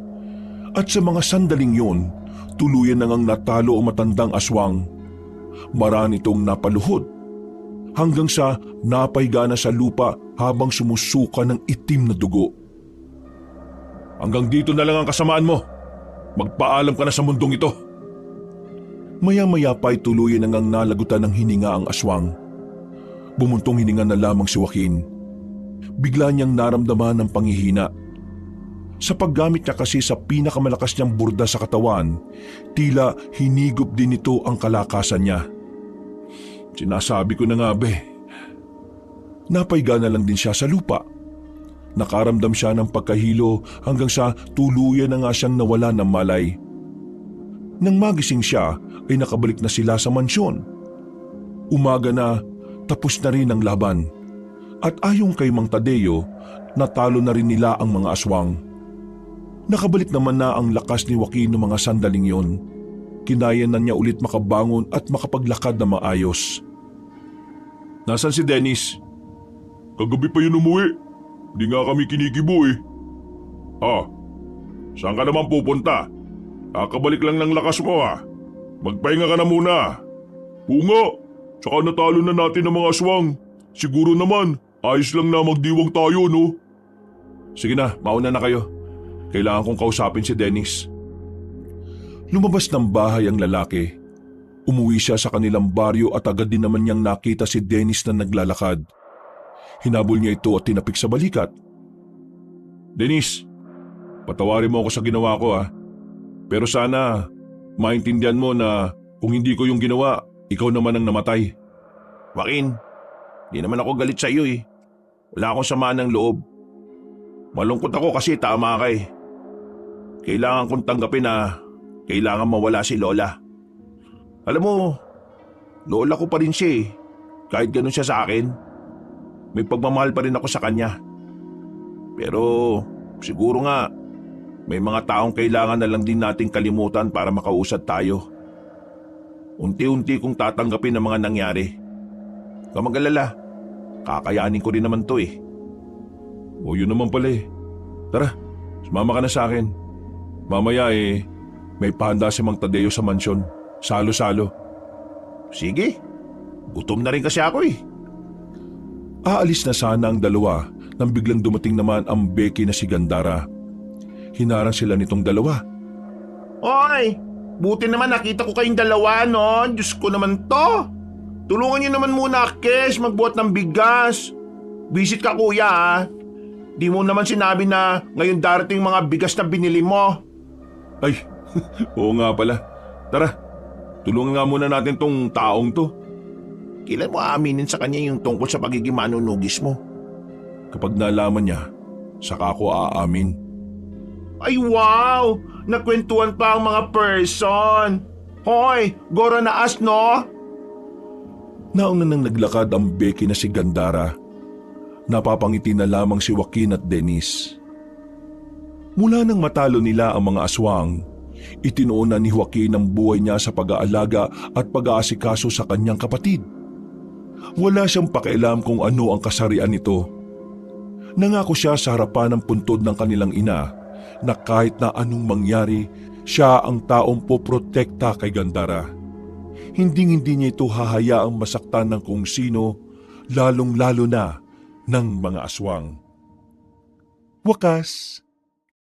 At sa mga sandaling yon, tuluyan nang natalo ang matandang aswang. Marami itong napaluhod. Hanggang sa napahiga na sa lupa habang sumusuka ng itim na dugo. Hanggang dito na lang ang kasamaan mo. Magpaalam ka na sa mundong ito. Maya-maya pa ay tuluyan nang nalagutan ng hininga ang aswang. Bumuntong hininga na lamang si Joaquin. Bigla niyang naramdaman ng panghihina. Sa paggamit niya kasi sa pinakamalakas niyang burda sa katawan, tila hinigop din ito ang kalakasan niya. Sinasabi ko na nga be. Napahiga na lang din siya sa lupa. Nakaramdam siya ng pagkahilo hanggang sa tuluyan na nga siyang nawala ng malay. Nang magising siya ay nakabalik na sila sa mansyon. Umaga na, tapos na rin ang laban. At ayon kay Mang Tadeo, natalo na rin nila ang mga aswang. Nakabalik naman na ang lakas ni Joaquin ng mga sandaling yon. Kinaya na niya ulit makabangon at makapaglakad na maayos. Nasaan si Dennis? Kagabi pa yun umuwi. Di nga kami kinikibo eh. Saan ka naman pupunta? Kakabalik lang ng lakas mo ha. Magpahinga ka na muna. Oo nga, tsaka natalo na natin ang mga aswang. Siguro naman, ayos lang na magdiwang tayo no? Sige na, mauna na kayo. Kailangan kong kausapin si Dennis. Lumabas ng bahay ang lalaki. Umuwi siya sa kanilang baryo at agad din naman niyang nakita si Dennis na naglalakad. Hinabol niya ito at tinapik sa balikat. Dennis, patawarin mo ako sa ginawa ko ha. Pero sana maintindihan mo na kung hindi ko yung ginawa, ikaw naman ang namatay. Joaquin, di naman ako galit sa iyo eh. Wala akong samaan ng loob. Malungkot ako kasi tama ka eh. Kailangan kong tanggapin na kailangan mawala si Lola. Alam mo, Lola ko pa rin siya eh. Kahit ganun siya sa akin, may pagmamahal pa rin ako sa kanya. Pero siguro nga, may mga taong kailangan na lang din nating kalimutan para makausad tayo. Unti-unti kong tatanggapin ang mga nangyari. Huwag kang mag-alala, kakayanin ko rin naman to eh. O yun naman pala eh. Tara, sumama ka na sa akin. Mamaya eh, may pahanda si Mang Tadeo sa mansyon. Salo-salo. Sige, Gutom na rin kasi ako eh. Aalis na sana ang dalawa nang biglang dumating naman ang Becky na si Gandara. Hinarang sila nitong dalawa. Hoy! Buti naman nakita ko kayong dalawa, no? Diyos ko naman to! Tulungan niyo naman muna, Kes, magbuhat ng bigas. Visit ka, kuya, ha? Di mo naman sinabi na ngayon darating mga bigas na binili mo. Ay, oo nga pala. Tara, tulungan nga muna natin tong taong to. Kailan mo aaminin sa kanya yung tungkol sa pagiging manunugis mo? Kapag nalaman niya, saka ako aamin. Ay wow! Nagkwentuhan pa ang mga person. Hoy, gora na as, no? Nauna nang naglakad ang Becky na si Gandara. Napapangiti na lamang si Joaquin at Dennis. Mula nang matalo nila ang mga aswang, itinuunan ni Joaquin ang buhay niya sa pag-aalaga at pag-aasikaso sa kanyang kapatid. Wala siyang pakialam kung ano ang kasarian nito. Nangako siya sa harapan ng puntod ng kanilang ina na kahit na anong mangyari, siya ang taong poprotekta kay Gandara. Hinding-hindi niya ito hahayaang masaktan ng kung sino, lalong-lalo na ng mga aswang. Wakas,